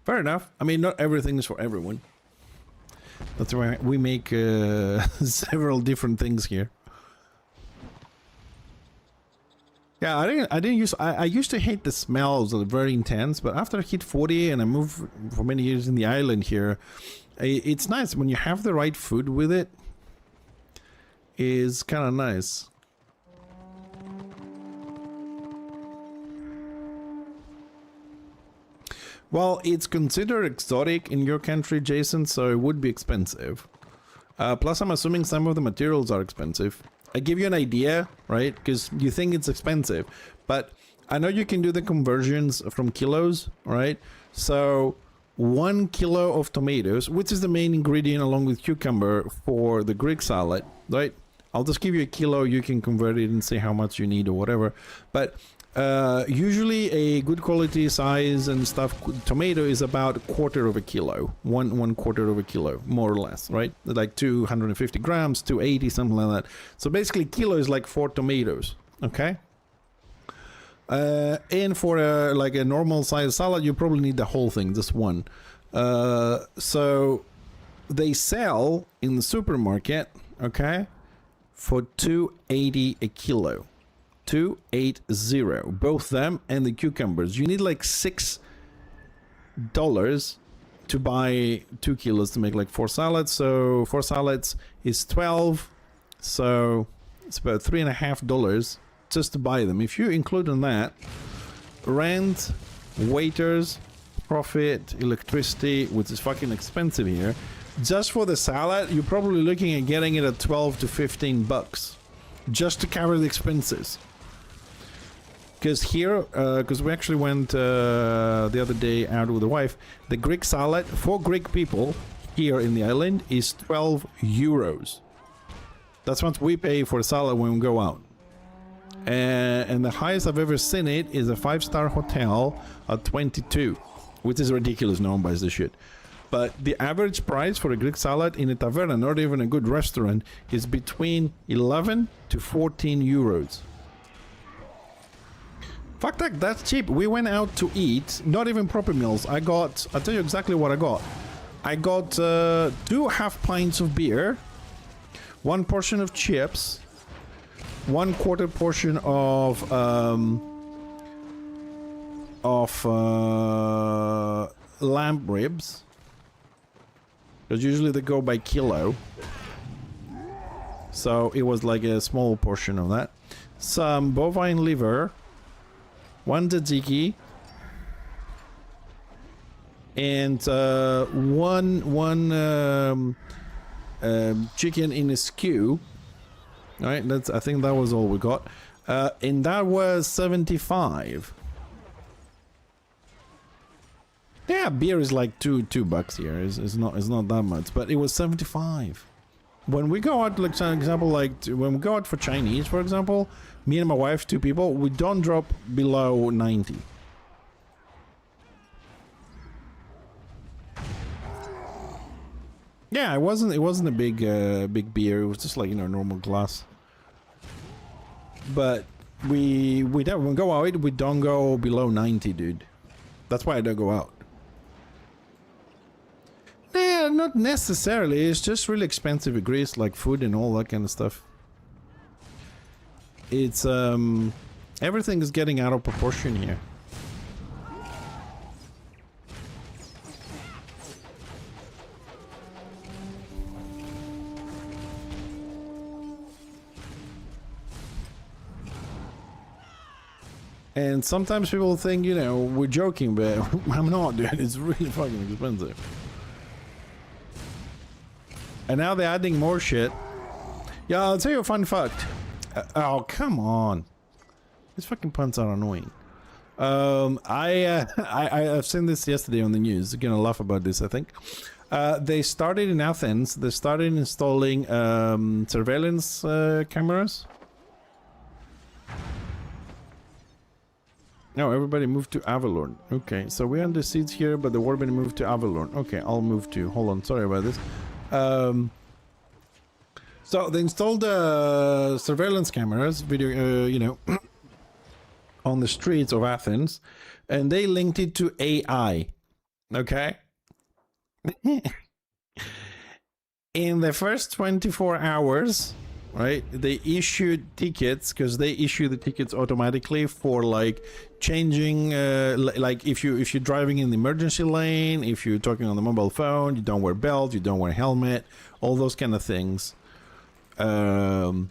Fair enough. I mean, not everything is for everyone. That's why we make several different things here. Yeah, I used to hate the smells that are very intense, but after I hit 40 and I moved for many years in the island here, it's nice when you have the right food with it. Is kind of nice. Well, it's considered exotic in your country, Jason, so it would be expensive. Plus, I'm assuming some of the materials are expensive. I give you an idea, right? Because you think it's expensive, but I know you can do the conversions from kilos, right? So 1 kilo of tomatoes, which is the main ingredient along with cucumber for the Greek salad, right? I'll just give you a kilo, you can convert it and see how much you need or whatever. But usually a good quality size and stuff, tomato is about 1/4 of a kilo. One quarter of a kilo, more or less, right? Like 250 grams, 280, something like that. So basically kilo is like 4 tomatoes, okay? And for like a normal size salad, you probably need the whole thing, just one. So they sell in the supermarket, okay, for $2.80 a kilo. $2.80, both them and the cucumbers. You need like $6 to buy 2 kilos to make like 4 salads. So 4 salads is 12, so it's about $3.50 just to buy them. If you include in that rent, waiters, profit, electricity, which is fucking expensive here, just for the salad you're probably looking at getting it at 12 to 15 bucks just to cover the expenses. Because here, because we actually went the other day out with the wife, the Greek salad for Greek people here in the island is 12 euros. That's what we pay for a salad when we go out. And the highest I've ever seen it is a 5-star hotel at 22, which is ridiculous. No one buys this shit. But the average price for a Greek salad in a taverna, not even a good restaurant, is between 11 to 14 euros. Fuck that, that's cheap. We went out to eat, not even proper meals. I'll tell you exactly what I got. I got 2 half pints of beer, 1 portion of chips, 1/4 portion of lamb ribs, because usually they go by kilo, so it was like a small portion of that, some bovine liver, 1 tzatziki, and one chicken in a skew. All right, I think that was all we got, and that was 75. Yeah, beer is like two bucks here. It's not that much, but it was 75. When we go out, like for example, like when we go out for Chinese, for example, me and my wife, 2 people, we don't drop below 90. Yeah, it wasn't a big beer. It was just like, you know, normal glass. But we don't, when we go out, we don't go below 90, dude. That's why I don't go out. Yeah, not necessarily. It's just really expensive in Greece, like food and all that kind of stuff. It's everything is getting out of proportion here. And sometimes people think, you know, we're joking, but I'm not, dude. It's really fucking expensive. And now they're adding more shit. Yeah, I'll tell you a fun fact. Oh, come on. These fucking puns are annoying. I've seen this yesterday on the news. You're gonna laugh about this, I think. They started in Athens. They started installing surveillance cameras. No, everybody moved to Avalon. Okay, so we're under siege here, but the warband moved to Avalon. Okay, I'll move to. Hold on, sorry about this. So they installed surveillance cameras, video, you know, on the streets of Athens, and they linked it to AI. Okay. In the first 24 hours, right, they issued tickets, because they issue the tickets automatically for like changing, like if you're driving in the emergency lane, if you're talking on the mobile phone, you don't wear belt, you don't wear helmet, all those kind of things. In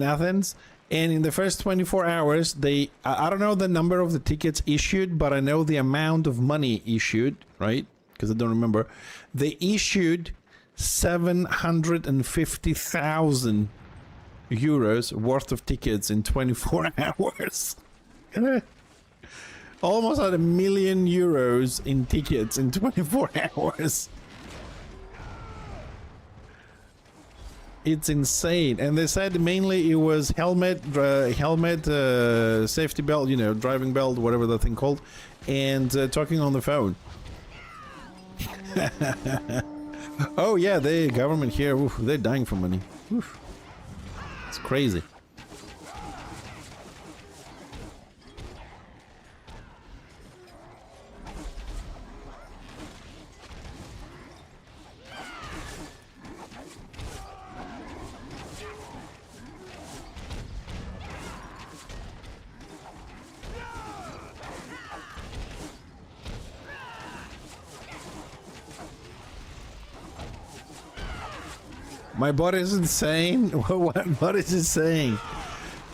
Athens, and in the first 24 hours, they, I don't know the number of the tickets issued, but I know the amount of money issued, right? Because I don't remember. They issued 750,000 euros worth of tickets in 24 hours. Almost at €1 million in tickets in 24 hours. It's insane. And they said mainly it was helmet, safety belt, you know, driving belt, whatever that thing called, and talking on the phone. Oh yeah, the government here, oof, they're dying for money. Oof. It's crazy. My bot is insane. What is it saying?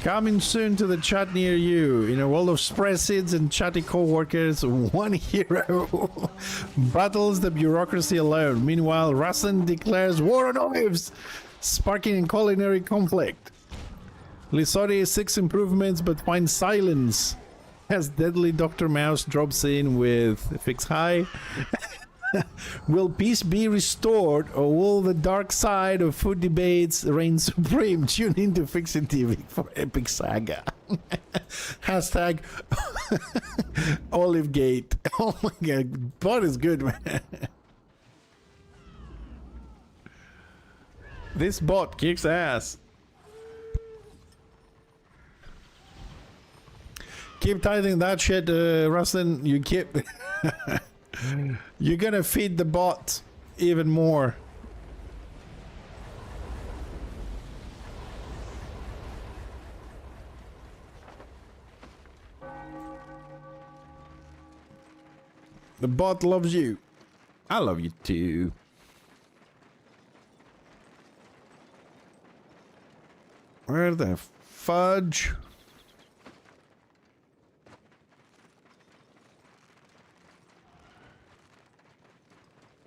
Coming soon to the chat near you. In a world of spreadsheets and chatty co-workers, one hero battles the bureaucracy alone. Meanwhile, Rasen declares war on olives, sparking a culinary conflict. Lisori 6 improvements but finds silence as deadly Dr. Mouse drops in with fix high. Will peace be restored, or will the dark side of food debates reign supreme? Tune in to Fixin' TV for epic saga. Hashtag Olivegate. Oh my god, bot is good, man. This bot kicks ass. Keep typing that shit, Rustin. You keep... You're gonna feed the bot even more. The bot loves you. I love you too. Where the fudge?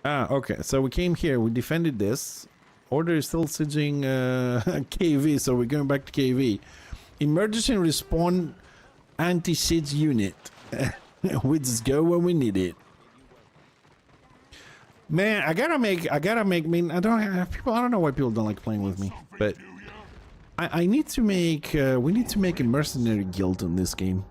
Ah, okay. So we came here. We defended this. Order is still sieging KV, so we're going back to KV. Emergency respawn anti-siege unit. We just go when we need it. Man, I gotta make, I mean, I don't know why people don't like playing with me, but I need to make, we need to make a mercenary guild in this game.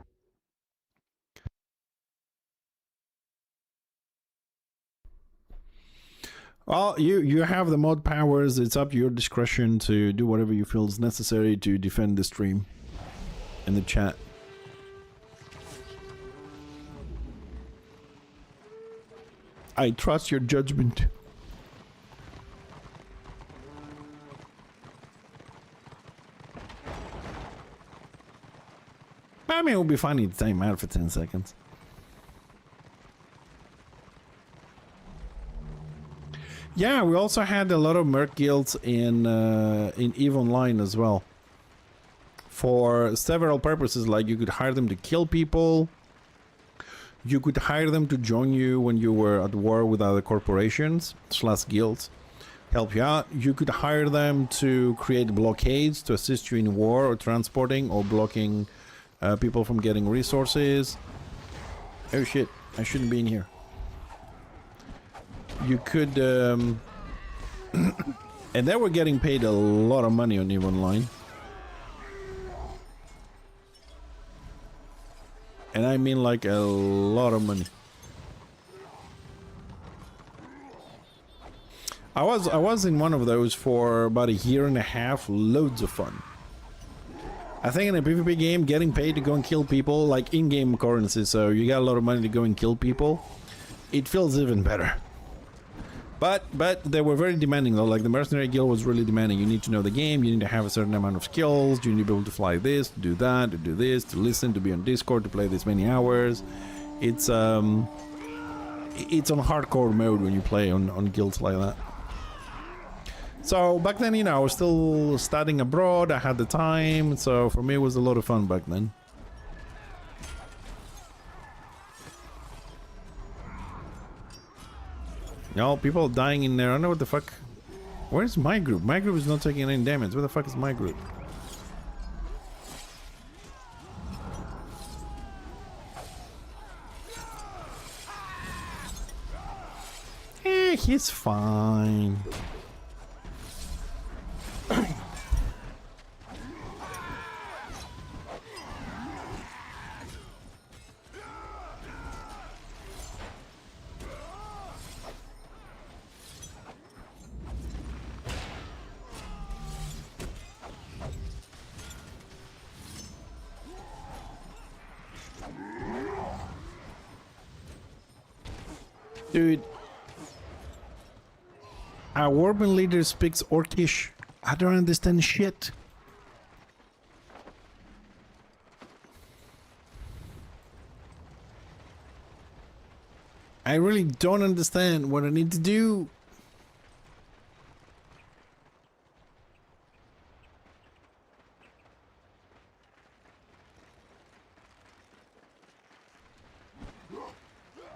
Well, you have the mod powers. It's up to your discretion to do whatever you feel is necessary to defend the stream and the chat. I trust your judgment. I mean, it will be funny to time out for 10 seconds. Yeah, we also had a lot of merc guilds in EVE Online as well. for several purposes. Like you could hire them to kill people. You could hire them to join you when you were at war with other corporations / guilds, help you out. You could hire them to create blockades to assist you in war or transporting or blocking people from getting resources. Oh shit, I shouldn't be in here. You could and they were getting paid a lot of money on EVE Online. And I mean like a lot of money. I was in one of those for about a year and a half, loads of fun. I think in a PvP game, getting paid to go and kill people, like in-game currency, so you got a lot of money to go and kill people, it feels even better. But they were very demanding though, like the Mercenary Guild was really demanding. You need to know the game, you need to have a certain amount of skills, you need to be able to fly this, to do that, to do this, to listen, to be on Discord, to play this many hours. It's on hardcore mode when you play on guilds like that. So back then, you know, I was still studying abroad, I had the time, so for me it was a lot of fun back then. No, people dying in there. I don't know what the fuck. Where's my group? My group is not taking any damage. Where the fuck is my group? He's fine. Dude, our urban leader speaks Orcish. I don't understand shit. I really don't understand what I need to do.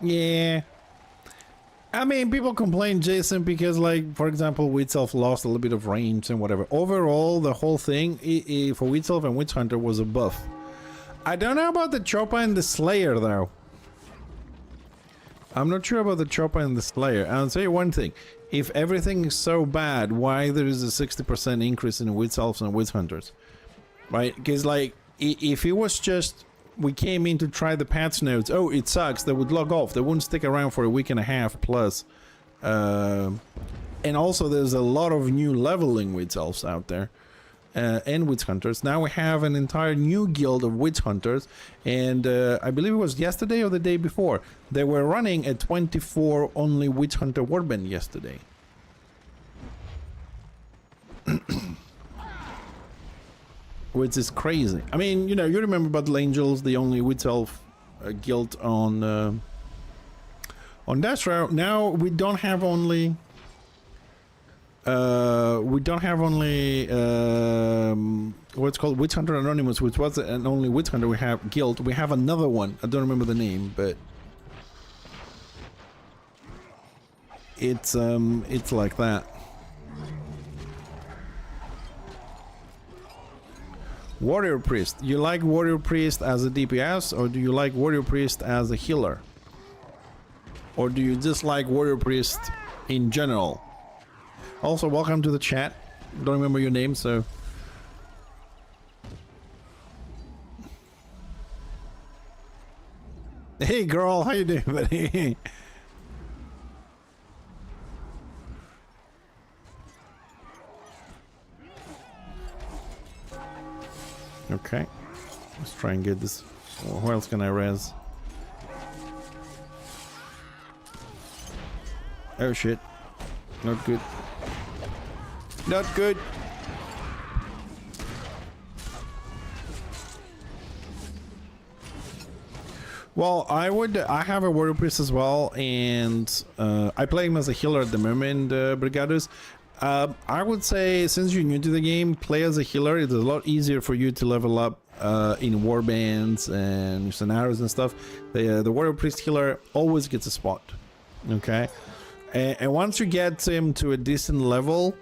Yeah. I mean, people complain, Jason, because, like, for example, Witself lost a little bit of range and whatever. Overall, the whole thing for Witself and Witch Hunter was a buff. I don't know about the Chopper and the Slayer, though. I'm not sure about the Chopper and the Slayer. I'll tell you one thing. If everything is so bad, why there is a 60% increase in Witselfs and Witch Hunters? Right? Because, like, if it was just... we came in to try the patch notes. Oh, it sucks. They would log off. They wouldn't stick around for a week and a half plus. And also, there's a lot of new leveling witch elves out there and witch hunters. Now we have an entire new guild of witch hunters, and I believe it was yesterday or the day before. They were running a 24 only witch hunter warband yesterday. Which is crazy. I mean, you know, you remember Battle Angels, the only witch elf guild on Dashra. Now we don't have only what's called Witch Hunter Anonymous, which was an only witch hunter we have guild. We have another one. I don't remember the name, but it's like that. Warrior Priest. You like Warrior Priest as a DPS, or do you like Warrior Priest as a healer? Or do you just like Warrior Priest in general? Also, welcome to the chat. Don't remember your name, so... Hey girl, how you doing, buddy? Okay, let's try and get this. Who else can I res? Oh shit. Not good. Not good. Well, I have a warrior priest as well, and I play him as a healer at the moment, Brigados. I would say since you're new to the game, play as a healer. It's a lot easier for you to level up in warbands and scenarios and stuff. The warrior priest healer always gets a spot. Okay, and once you get him to a decent level,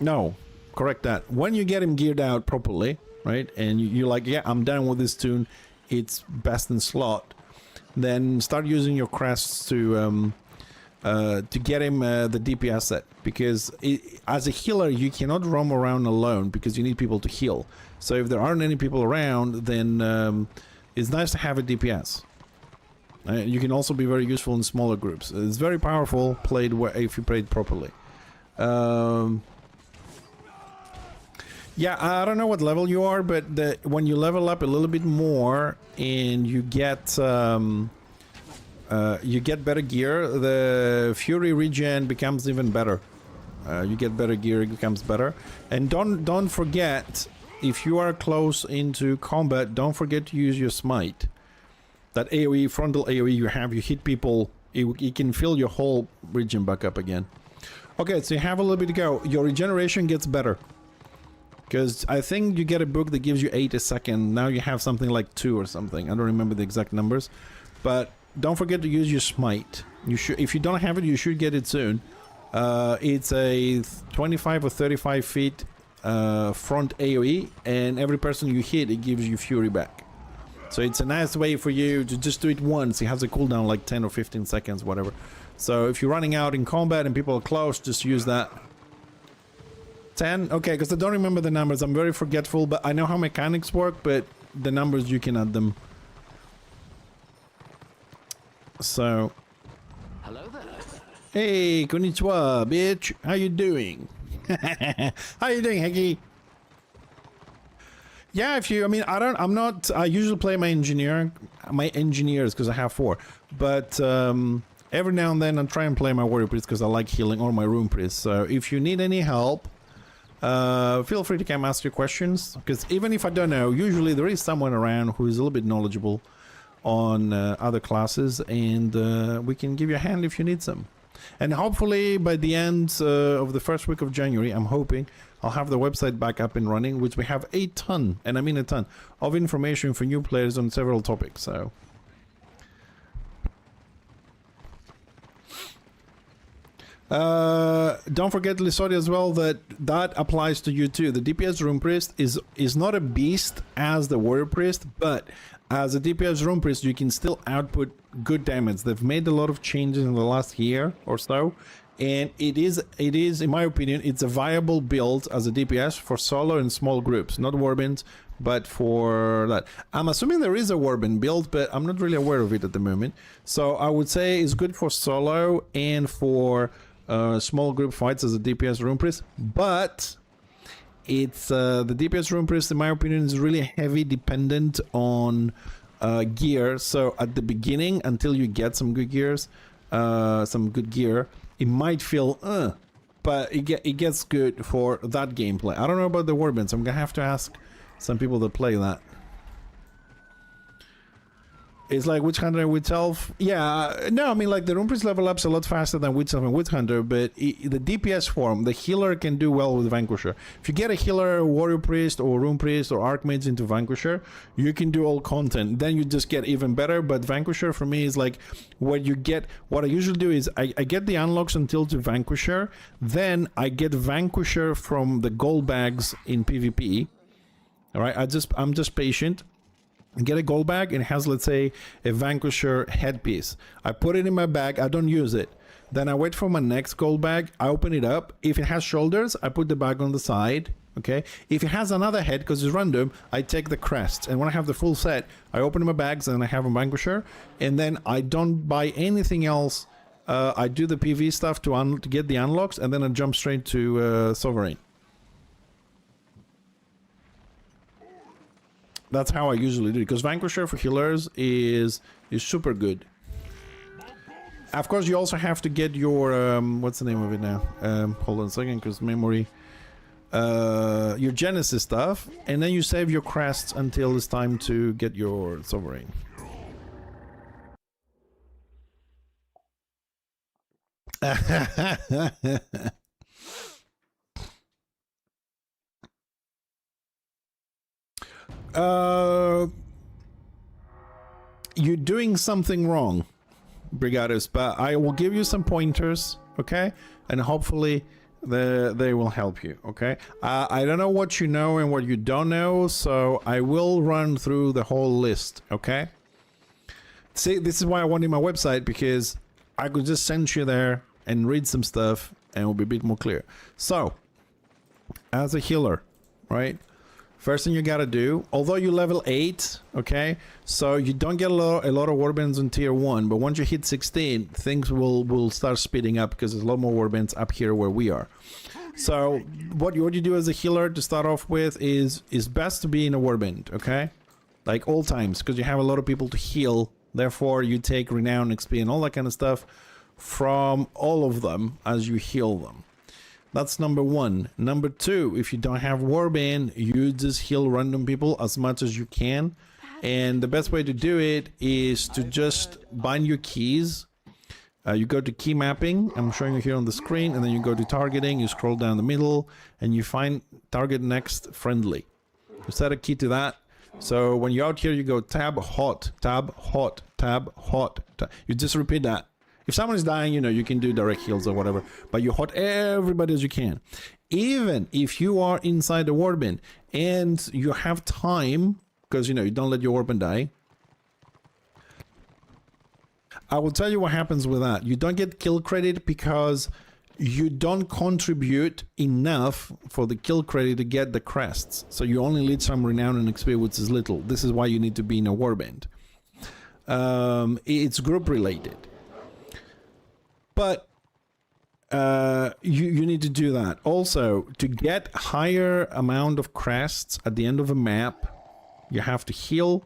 no, correct that. When you get him geared out properly, right, and you're like, yeah, I'm done with this tune, it's best in slot. Then start using your crests to get him the DPS set, because as a healer you cannot roam around alone because you need people to heal. So if there aren't any people around, then it's nice to have a DPS. You can also be very useful in smaller groups. It's very powerful played if you play it properly. Yeah, I don't know what level you are, but when you level up a little bit more and you get better gear, the Fury regen becomes even better. You get better gear, it becomes better. And don't forget, if you are close into combat, don't forget to use your smite. That AoE, frontal AoE you have, you hit people, it can fill your whole regen back up again. Okay, so you have a little bit to go. Your regeneration gets better. Because I think you get a book that gives you 8 a second. Now you have something like 2 or something. I don't remember the exact numbers. But don't forget to use your smite. You should, if you don't have it, you should get it soon. It's a 25 or 35 feet front AoE, and every person you hit, it gives you fury back. So it's a nice way for you to just do it once. It has a cooldown like 10 or 15 seconds, whatever. So if you're running out in combat and people are close, just use that. 10? Okay, because I don't remember the numbers. I'm very forgetful, but I know how mechanics work, but the numbers, you can add them. So... Hello there. Hey, konnichiwa, bitch. How you doing? How you doing, Heggy? Yeah, if you, I mean, I usually play my engineers, because I have 4. But every now and then I try and play my warrior priest because I like healing, or my rune priest. So if you need any help, feel free to come ask your questions, because even if I don't know, usually there is someone around who is a little bit knowledgeable on other classes, and we can give you a hand if you need some. And hopefully by the end of the first week of January, I'm hoping I'll have the website back up and running, which we have a ton, and I mean a ton, of information for new players on several topics. So don't forget, Lisodi, as well, that applies to you too. The DPS Rune Priest is not a beast as the Warrior Priest, but as a DPS Rune Priest, you can still output good damage. They've made a lot of changes in the last year or so, and it is, in my opinion, it's a viable build as a DPS for solo and small groups, not warbands, but for that. I'm assuming there is a warband build, but I'm not really aware of it at the moment. So I would say it's good for solo and for small group fights as a DPS Rune Priest, but it's the DPS Rune Priest, in my opinion, is really heavy dependent on gear. So at the beginning, until you get some good gears, some good gear, it might feel but it gets good for that gameplay. I don't know about the warbands. I'm gonna have to ask some people that play that. It's like Witch Hunter and Witch Elf. Yeah, no, I mean, like, the Rune Priest level up's a lot faster than Witch Elf and Witch Hunter, but the DPS form, the healer can do well with Vanquisher. If you get a healer, Warrior Priest, or Rune Priest, or Archmage into Vanquisher, you can do all content. Then you just get even better, but Vanquisher for me is like what you get. What I usually do is I get the unlocks until to Vanquisher, then I get Vanquisher from the gold bags in PvP. All right, I'm just patient. Get a gold bag, and it has, let's say, a Vanquisher headpiece. I put it in my bag, I don't use it. Then I wait for my next gold bag, I open it up. If it has shoulders, I put the bag on the side, okay? If it has another head, because it's random, I take the crest. And when I have the full set, I open my bags and I have a Vanquisher. And then I don't buy anything else. I do the PV stuff to get the unlocks, and then I jump straight to Sovereign. That's how I usually do it, because Vanquisher for healers is super good. Of course, you also have to get your what's the name of it now? Hold on a second, because memory. Your Genesis stuff, and then you save your crests until it's time to get your Sovereign. You're doing something wrong, Brigados, but I will give you some pointers, okay? And hopefully they will help you, okay? I don't know what you know and what you don't know, so I will run through the whole list, okay? See, this is why I wanted my website, because I could just send you there and read some stuff and it will be a bit more clear. So, as a healer, right? First thing you gotta do, although you level 8, okay, so you don't get a lot of warbands on tier 1, but once you hit 16, things will start speeding up because there's a lot more warbands up here where we are. So what you do as a healer to start off with is best to be in a warband, okay? Like all times, because you have a lot of people to heal, therefore you take renown, XP and all that kind of stuff from all of them as you heal them. That's number 1. Number 2, if you don't have warband, you just heal random people as much as you can. And the best way to do it is to just bind your keys. You go to key mapping, I'm showing you here on the screen, and then you go to targeting, you scroll down the middle, and you find target next friendly. You set a key to that. So when you're out here, you go tab hot, tab hot, tab hot. You just repeat that. If someone is dying, you know, you can do direct heals or whatever, but you hot everybody as you can. Even if you are inside the warband and you have time, because, you know, you don't let your warband die. I will tell you what happens with that. You don't get kill credit because you don't contribute enough for the kill credit to get the crests. So you only lead some renown and XP, which is little. This is why you need to be in a warband. It's group related. But you need to do that. Also, to get higher amount of crests at the end of a map, you have to heal.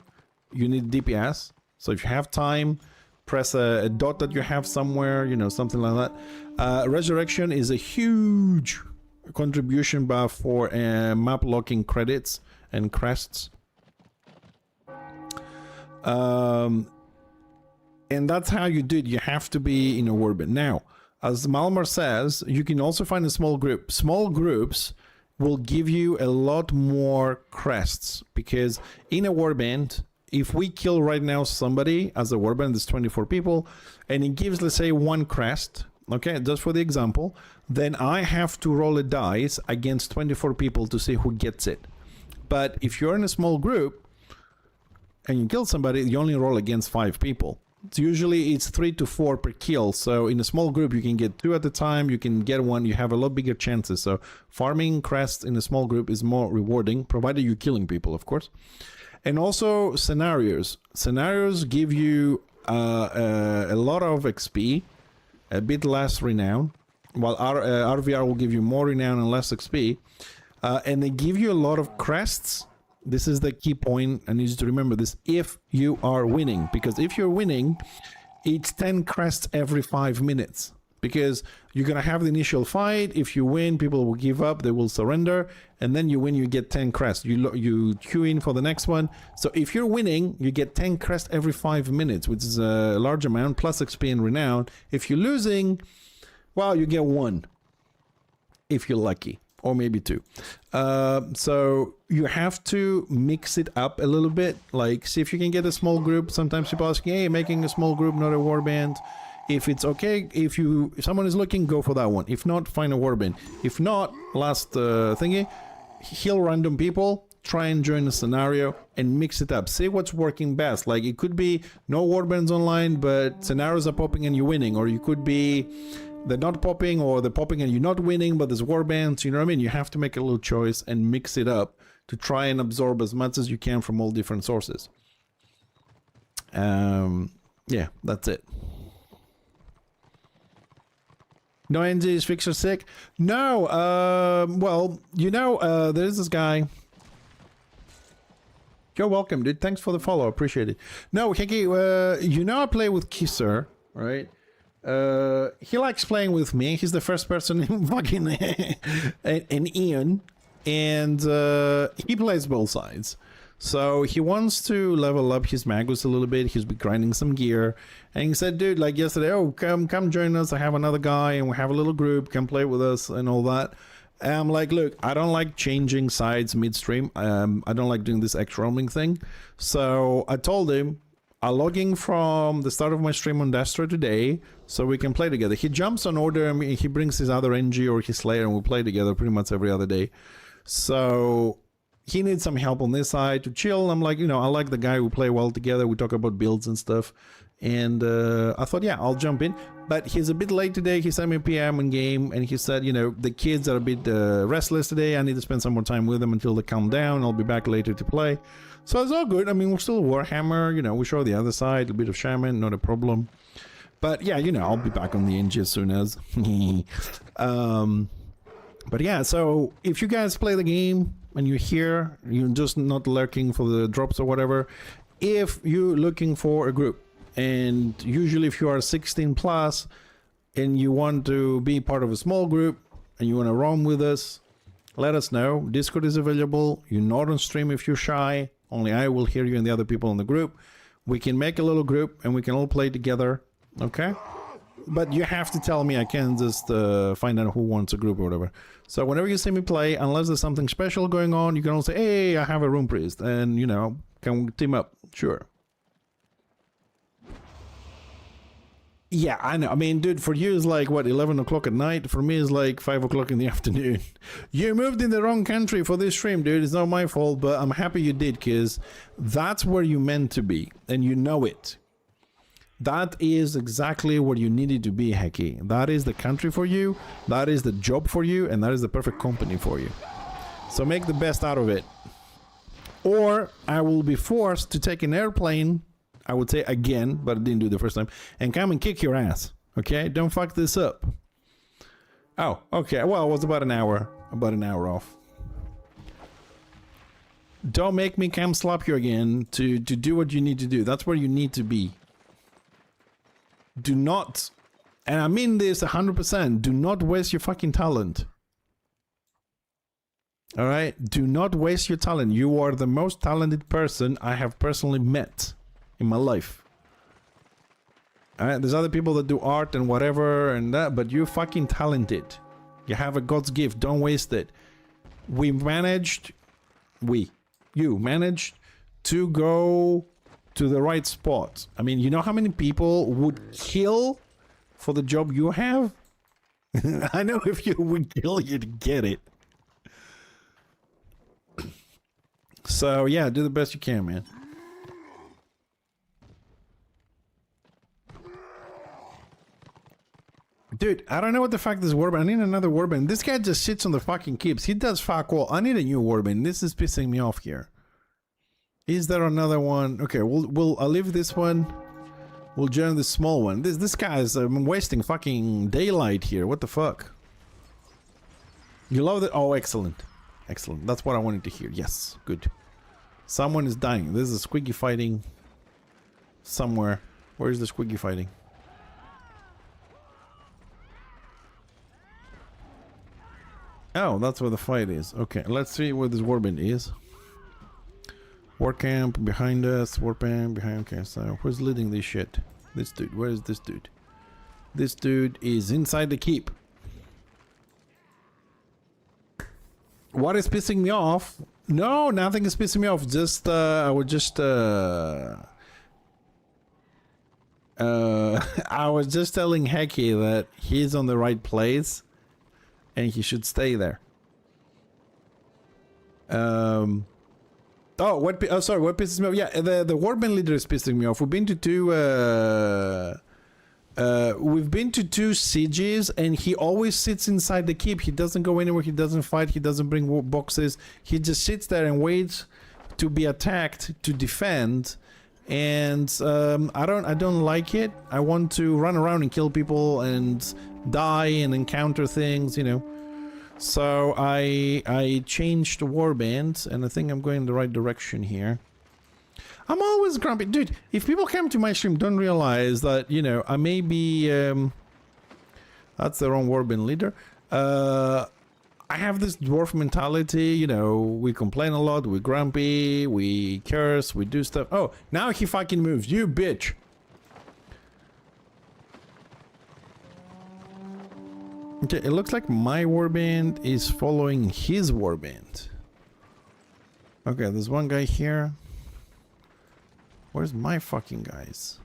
You need DPS. So if you have time, press a dot that you have somewhere, you know, something like that. Resurrection is a huge contribution buff for map locking credits and crests. And that's how you do it. You have to be in a warband. Now, as Malmar says, you can also find a small group. Small groups will give you a lot more crests, because in a warband, if we kill right now somebody as a warband, there's 24 people, and it gives, let's say, 1 crest, okay, just for the example, then I have to roll a dice against 24 people to see who gets it. But if you're in a small group and you kill somebody, you only roll against 5 people. Usually it's 3 to 4 per kill, so in a small group you can get 2 at a time, you can get 1, you have a lot bigger chances. So farming crests in a small group is more rewarding, provided you're killing people, of course. And also scenarios give you a lot of XP, a bit less renown, while RVR will give you more renown and less XP, and they give you a lot of crests. This is the key point. I need you to remember this. If you are winning, because if you're winning, it's 10 crests every 5 minutes, because you're going to have the initial fight. If you win, people will give up, they will surrender, and then you win, you get 10 crests. You queue in for the next one. So if you're winning, you get 10 crests every 5 minutes, which is a large amount, plus XP and renown. If you're losing, well, you get 1, if you're lucky. Or maybe 2. So you have to mix it up a little bit. Like, see if you can get a small group. Sometimes people ask, hey, making a small group, not a warband. If it's okay, if someone is looking, go for that one. If not, find a warband. If not, last thingy, heal random people, try and join a scenario and mix it up. See what's working best. Like, it could be no warbands online, but scenarios are popping and you're winning. Or you could be they're not popping, or they're popping and you're not winning, but there's warbands, you know what I mean? You have to make a little choice and mix it up to try and absorb as much as you can from all different sources. Yeah, that's it. No NG's fixer sick? No, well, you know, there's this guy. You're welcome, dude. Thanks for the follow. Appreciate it. No, Hiki, you know I play with Kisser, right? He likes playing with me. He's the first person in fucking in Ian, and he plays both sides. So he wants to level up his Magus a little bit. He's been grinding some gear, and he said, "Dude, like yesterday, oh, come join us. I have another guy, and we have a little group. Come play with us and all that." And I'm like, look, I don't like changing sides midstream. I don't like doing this extra roaming thing. So I told him, I'm logging from the start of my stream on Destro today so we can play together. He jumps on order and he brings his other NG or his Slayer and we play together pretty much every other day. So he needs some help on this side to chill. I'm like, you know, I like the guy. We play well together. We talk about builds and stuff. And I thought, yeah, I'll jump in. But he's a bit late today. He sent me a PM in game and he said, you know, the kids are a bit restless today. I need to spend some more time with them until they calm down. I'll be back later to play. So it's all good. I mean, we're still Warhammer. You know, we show the other side, a bit of Shaman, not a problem. But yeah, you know, I'll be back on the NG as soon as. But yeah, so if you guys play the game and you're here, you're just not lurking for the drops or whatever, if you're looking for a group, and usually if you are 16 plus and you want to be part of a small group and you want to roam with us, let us know. Discord is available. You're not on stream if you're shy. Only I will hear you and the other people in the group. We can make a little group and we can all play together. Okay? But you have to tell me. I can't just find out who wants a group or whatever. So whenever you see me play, unless there's something special going on, you can all say, hey, I have a room priest. And, you know, can we team up? Sure. Yeah, I know. I mean, dude, for you it's like, what, 11 o'clock at night? For me it's like 5 o'clock in the afternoon. You moved in the wrong country for this stream, dude. It's not my fault, but I'm happy you did, because that's where you meant to be, and you know it. That is exactly where you needed to be, Heki. That is the country for you, that is the job for you, and that is the perfect company for you. So make the best out of it. Or I will be forced to take an airplane, I would say again, but I didn't do it the first time, and come and kick your ass. Okay? Don't fuck this up. Oh, okay. Well, it was about an hour off. Don't make me come slap you again to do what you need to do. That's where you need to be. Do not, and I mean this 100%, do not waste your fucking talent. All right? Do not waste your talent. You are the most talented person I have personally met in my life. All right? There's other people that do art and whatever and that, but you're fucking talented. You have a God's gift. Don't waste it. You managed to go to the right spot. I mean, you know how many people would kill for the job you have? I know if you would kill, you'd get it. So yeah, do the best you can, man. Dude, I don't know what the fuck this warband. I need another warband. This guy just sits on the fucking keeps. He does fuck all. I need a new warband. This is pissing me off here. Is there another one? Okay, I'll leave this one. We'll join the small one. This guy is wasting fucking daylight here. What the fuck? You love it? Oh, excellent. Excellent. That's what I wanted to hear. Yes, good. Someone is dying. There's a squiggy fighting somewhere. Where is the squiggy fighting? Oh, that's where the fight is. Okay, let's see where this warband is. War camp behind us. Warpamp behind. Okay, so who's leading this shit? This dude. Where is this dude? This dude is inside the keep. What is pissing me off? No, nothing is pissing me off. Just I was just I was just telling Heki that he's on the right place and he should stay there. Oh, what? Oh, sorry. What pisses me off? Yeah, the warband leader is pissing me off. We've been to two sieges, and he always sits inside the keep. He doesn't go anywhere. He doesn't fight. He doesn't bring boxes. He just sits there and waits to be attacked to defend. And I don't like it. I want to run around and kill people and die and encounter things, you know. So I changed warband, and I think I'm going in the right direction here. I'm always grumpy. Dude, if people come to my stream don't realize that, you know, I may be... that's the wrong warband leader. I have this dwarf mentality, you know, we complain a lot, we're grumpy, we curse, we do stuff. Oh, now he fucking moves. You bitch. Okay, it looks like my warband is following his warband. Okay, there's one guy here. Where's my fucking guys?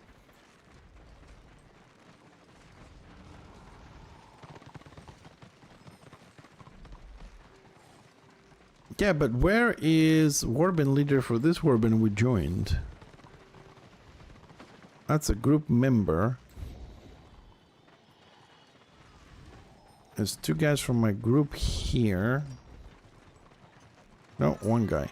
Yeah, but where is warband leader for this warband we joined? That's a group member. There's two guys from my group here. No, one guy.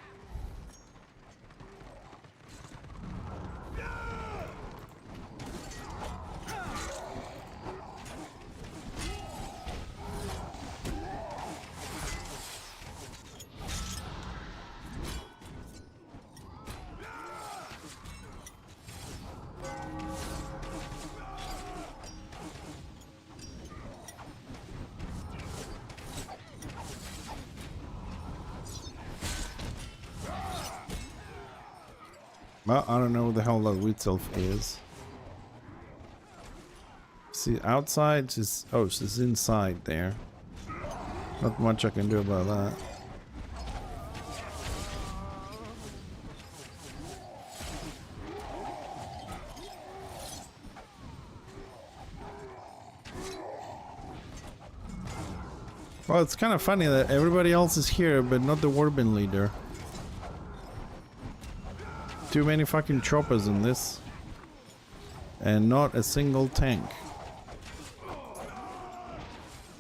Well, I don't know what the hell that wheat self is. See, outside, she's... Oh, she's inside there. Not much I can do about that. Well, it's kind of funny that everybody else is here, but not the warband leader. Too many fucking choppers in this. And not a single tank.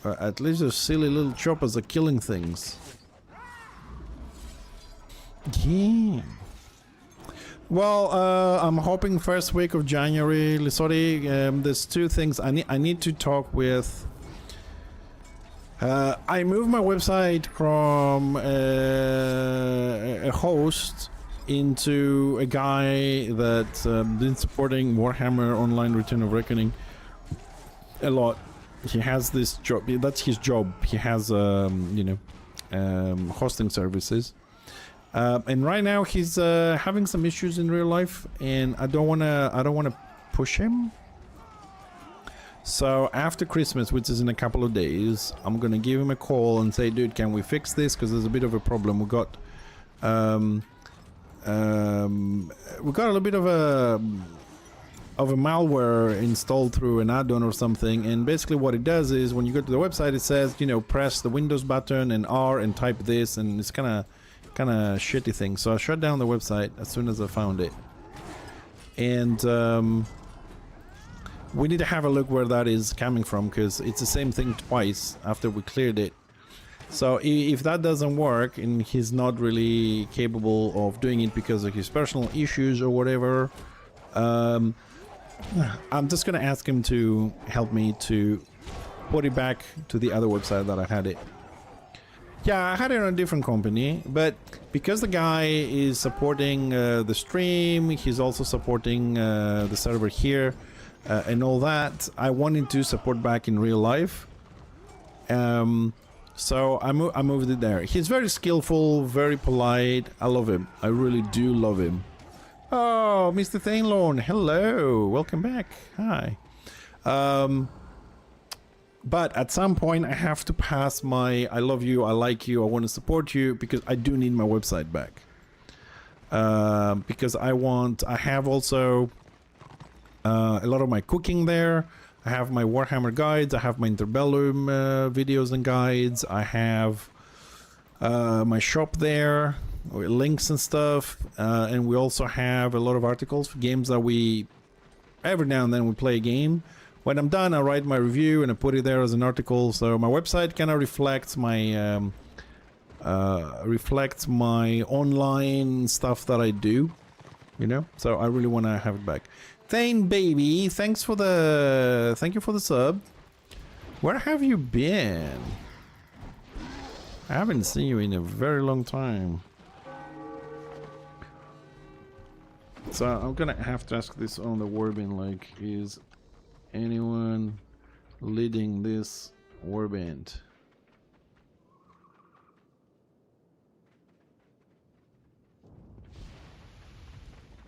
At least those silly little choppers are killing things. Yeah. Well, I'm hoping first week of January, Lisori. There's two things I need to talk with. I moved my website from a host into a guy that's been supporting Warhammer Online Return of Reckoning a lot. He has this job, that's his job. He has you know, hosting services, and right now he's having some issues in real life, and I don't wanna push him. So after Christmas, which is in a couple of days, I'm gonna give him a call and say, dude, can we fix this, because there's a bit of a problem. We got we got a little bit of a malware installed through an add-on or something, and basically what it does is when you go to the website, it says, you know, press the Windows button and R and type this, and it's kind of shitty thing. So I shut down the website as soon as I found it, and we need to have a look where that is coming from, because it's the same thing twice after we cleared it. So if that doesn't work and he's not really capable of doing it because of his personal issues or whatever, I'm just gonna ask him to help me to put it back to the other website that I had it. Yeah, I had it on a different company, but because the guy is supporting the stream, he's also supporting the server here and all that, I wanted to support back in real life. So I moved it there. He's very skillful, very polite. I love him. I really do love him. Oh, Mr. Thainlorn, hello. Welcome back. Hi. But at some point I have to pass my I love you, I like you, I want to support you, because I do need my website back. Because I have also a lot of my cooking there. I have my Warhammer guides, I have my Interbellum videos and guides, I have my shop there, with links and stuff, and we also have a lot of articles for games that we, every now and then we play a game. When I'm done, I write my review and I put it there as an article, so my website kind of reflects my online stuff that I do, you know, so I really want to have it back. Thane baby, thank you for the sub. Where have you been? I haven't seen you in a very long time. So I'm gonna have to ask this on the warband, like, is anyone leading this warband?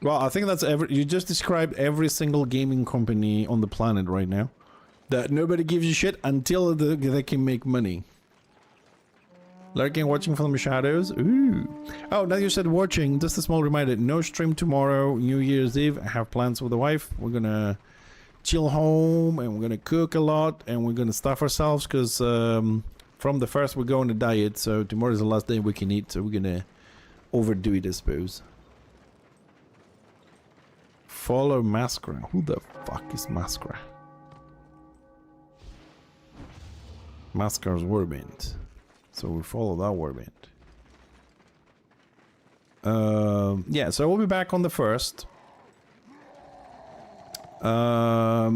Well, I think that's you just described every single gaming company on the planet right now. That nobody gives a shit until they can make money. Lurking, watching from the shadows. Ooh. Oh, now you said watching. Just a small reminder. No stream tomorrow, New Year's Eve. I have plans with the wife. We're gonna chill home and we're gonna cook a lot and we're gonna stuff ourselves because from the first we're going on a diet. So tomorrow's the last day we can eat. So we're gonna overdo it, I suppose. Follow Mascara. Who the fuck is Mascara? Mascara's warband. So we follow that warband. Yeah, so we'll be back on the 1st. I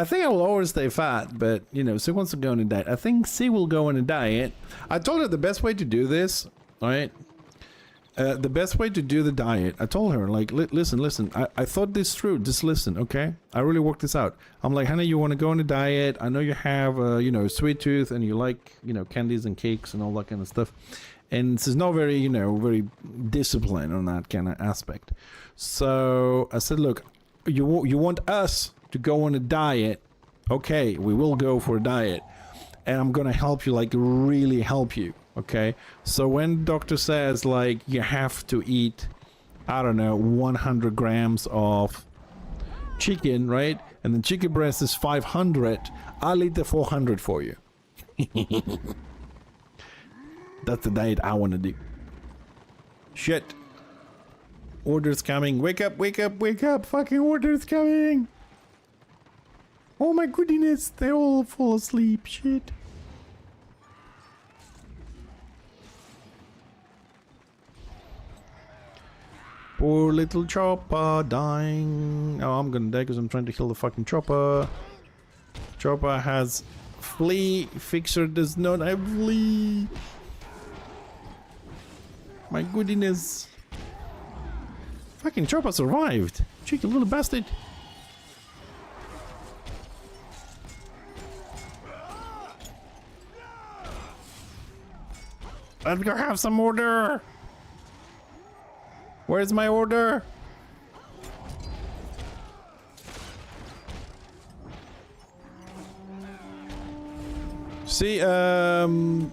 think I will always stay fat, but you know, C wants to go on a diet. I think C will go on a diet. I told her the best way to do this, alright? The best way to do the diet, I told her, like, listen, I thought this through, just listen, okay? I really worked this out. I'm like, honey, you want to go on a diet? I know you have, you know, sweet tooth and you like, you know, candies and cakes and all that kind of stuff. And she's not very, you know, very disciplined on that kind of aspect. So I said, look, you want us to go on a diet? Okay, we will go for a diet. And I'm going to help you, like, really help you. Okay, so when doctor says like you have to eat, I don't know, 100 grams of chicken, right? And the chicken breast is 500. I'll eat the 400 for you. That's the diet I want to do. Shit. Orders coming. Wake up, wake up, wake up. Fucking orders coming. Oh my goodness, they all fall asleep. Shit. Poor little chopper dying. Oh, I'm gonna die because I'm trying to kill the fucking chopper. Chopper has flea. Fixer does not have flea. My goodness. Fucking chopper survived. Cheeky little bastard. Let's go have some order. Where's my order? See, damn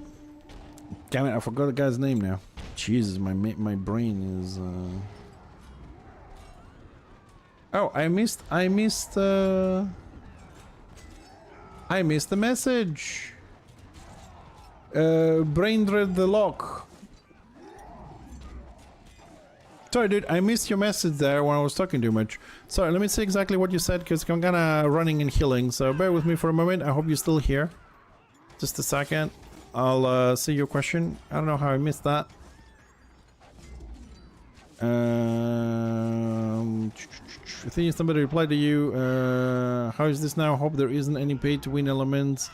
it, I forgot the guy's name now. Jesus, my brain is, Oh, I missed the message. Brain read the lock. Sorry, dude, I missed your message there when I was talking too much. Sorry, let me see exactly what you said, because I'm kinda running and healing, so bear with me for a moment. I hope you're still here. Just a second. I'll see your question. I don't know how I missed that. I think somebody replied to you. How is this now? Hope there isn't any pay-to-win elements.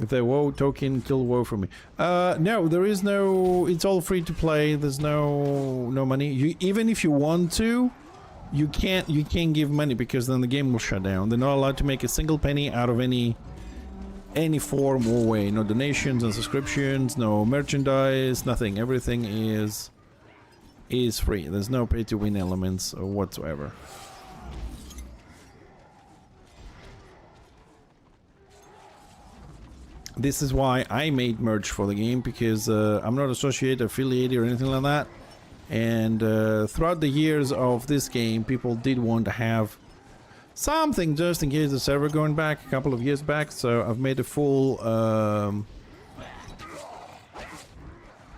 If they WoW token, kill WoW for me. No, there is no. It's all free to play. There's no money. You even if you want to, you can't give money because then the game will shut down. They're not allowed to make a single penny out of any form or way. No donations, no subscriptions, no merchandise, nothing. Everything is free. There's no pay to win elements whatsoever. This is why I made merch for the game, because I'm not associated, affiliated or anything like that. And throughout the years of this game, people did want to have something just in case the server going back a couple of years back. So I've made a full, I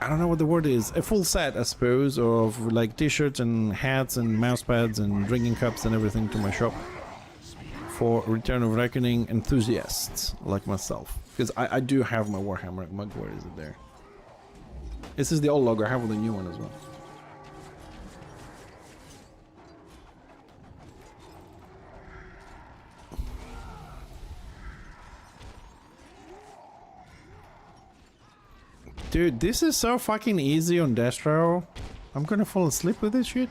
don't know what the word is, a full set, I suppose, of like t-shirts and hats and mouse pads and drinking cups and everything to my shop for Return of Reckoning enthusiasts like myself. Because I do have my Warhammer mug. Where is it there? This is the old logo. I have the new one as well. Dude, this is so fucking easy on Destro. I'm gonna fall asleep with this shit.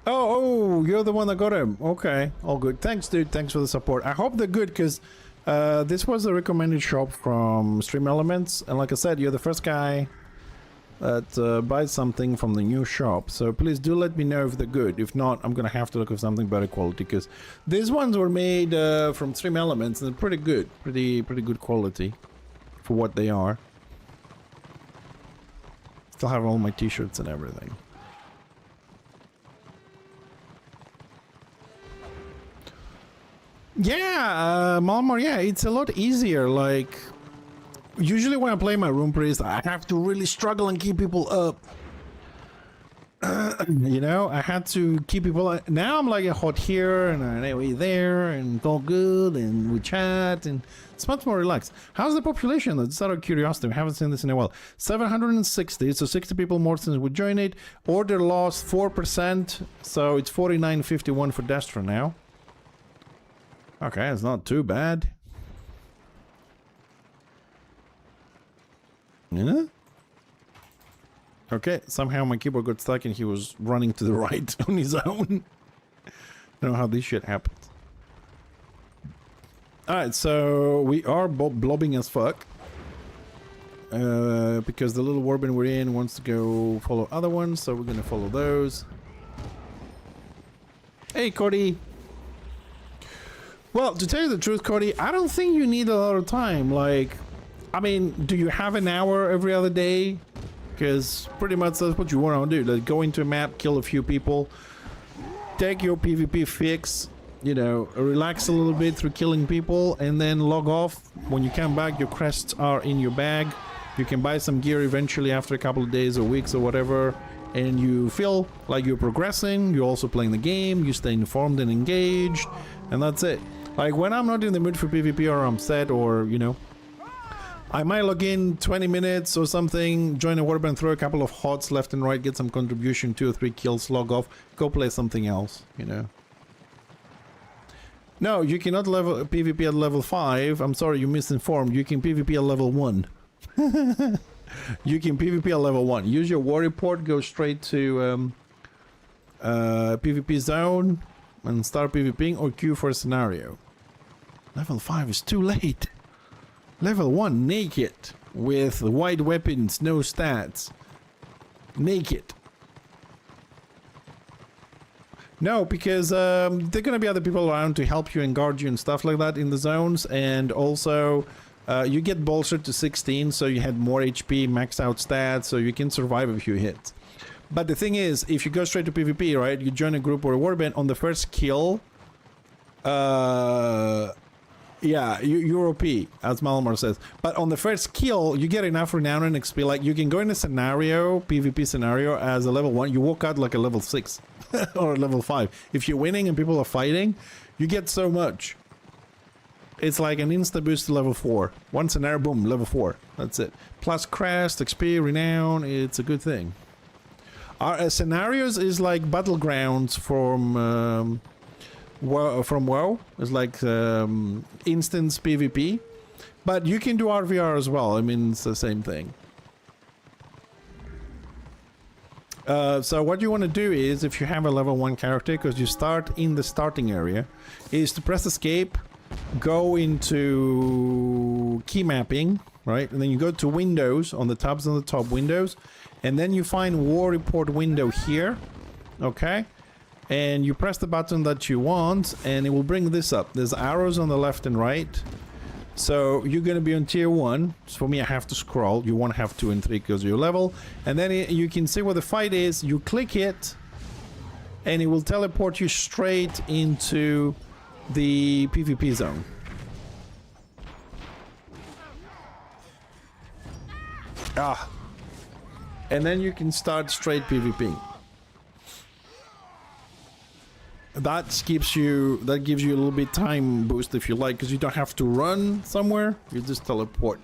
Oh, you're the one that got him. Okay, all good. Thanks, dude. Thanks for the support. I hope they're good, because this was a recommended shop from Stream Elements, and like I said, you're the first guy that buys something from the new shop. So please do let me know if they're good. If not, I'm gonna have to look for something better quality, because these ones were made from Stream Elements, and they're pretty good, pretty good quality for what they are. Still have all my t-shirts and everything. Yeah, Malmar, yeah, it's a lot easier. Like, usually when I play my Rune Priest, I have to really struggle and keep people up. You know, I had to keep people. Now I'm like a hot here and anyway there, and it's all good, and we chat, and it's much more relaxed. How's the population? Just out of curiosity, we haven't seen this in a while. 760, so 60 people more since we joined it. Order lost 4%, so it's 49.51 for Destra now. Okay, it's not too bad. Yeah. Okay, somehow my keyboard got stuck and he was running to the right on his own. I don't know how this shit happens. Alright, so we are blobbing as fuck. Because the little warband we're in wants to go follow other ones, so we're gonna follow those. Hey, Cody! Well, to tell you the truth, Cody, I don't think you need a lot of time. Like, I mean, do you have an hour every other day? Because pretty much that's what you want to do. Like, go into a map, kill a few people, take your PvP fix, you know, relax a little bit through killing people, and then log off. When you come back, your crests are in your bag. You can buy some gear eventually after a couple of days or weeks or whatever, and you feel like you're progressing. You're also playing the game, you stay informed and engaged, and that's it. Like, when I'm not in the mood for PvP, or I'm sad, or, you know, I might log in 20 minutes or something, join a warband, throw a couple of hots left and right, get some contribution, 2 or 3 kills, log off, go play something else, you know. No, you cannot level PvP at level 5. I'm sorry, you misinformed. You can PvP at level 1. You can PvP at level 1. Use your war report, go straight to PvP zone and start PvPing, or queue for a scenario. Level 5 is too late. Level 1, naked, with wide weapons, no stats. Naked. No, because there are gonna be other people around to help you and guard you and stuff like that in the zones, and also you get bolstered to 16, so you had more HP, maxed out stats, so you can survive a few hits. But the thing is, if you go straight to PvP, right, you join a group or a warband, on the first kill, yeah, you're OP, as Malmar says. But on the first kill, you get enough renown and XP. Like, you can go in a scenario, PvP scenario, as a level 1. You walk out like a level 6 or a level 5. If you're winning and people are fighting, you get so much. It's like an insta boost to level 4. One scenario, boom, level 4. That's it. Plus crest, XP, renown. It's a good thing. Our scenarios is like battlegrounds from WoW. It's like instance PvP, but you can do RVR as well. I mean, it's the same thing. So what you want to do is, if you have a level 1 character, because you start in the starting area, is to press escape, go into key mapping, right, and then you go to windows, on the tabs on the top, windows, and then you find war report window here, okay, and you press the button that you want, and it will bring this up. There's arrows on the left and right, so you're going to be on tier 1. So for me, I have to scroll. You won't have 2 and 3 because of your level, and then you can see where the fight is. You click it, and it will teleport you straight into the PvP zone. And then you can start straight PvP. That gives you a little bit time boost if you like, because you don't have to run somewhere, you just teleport.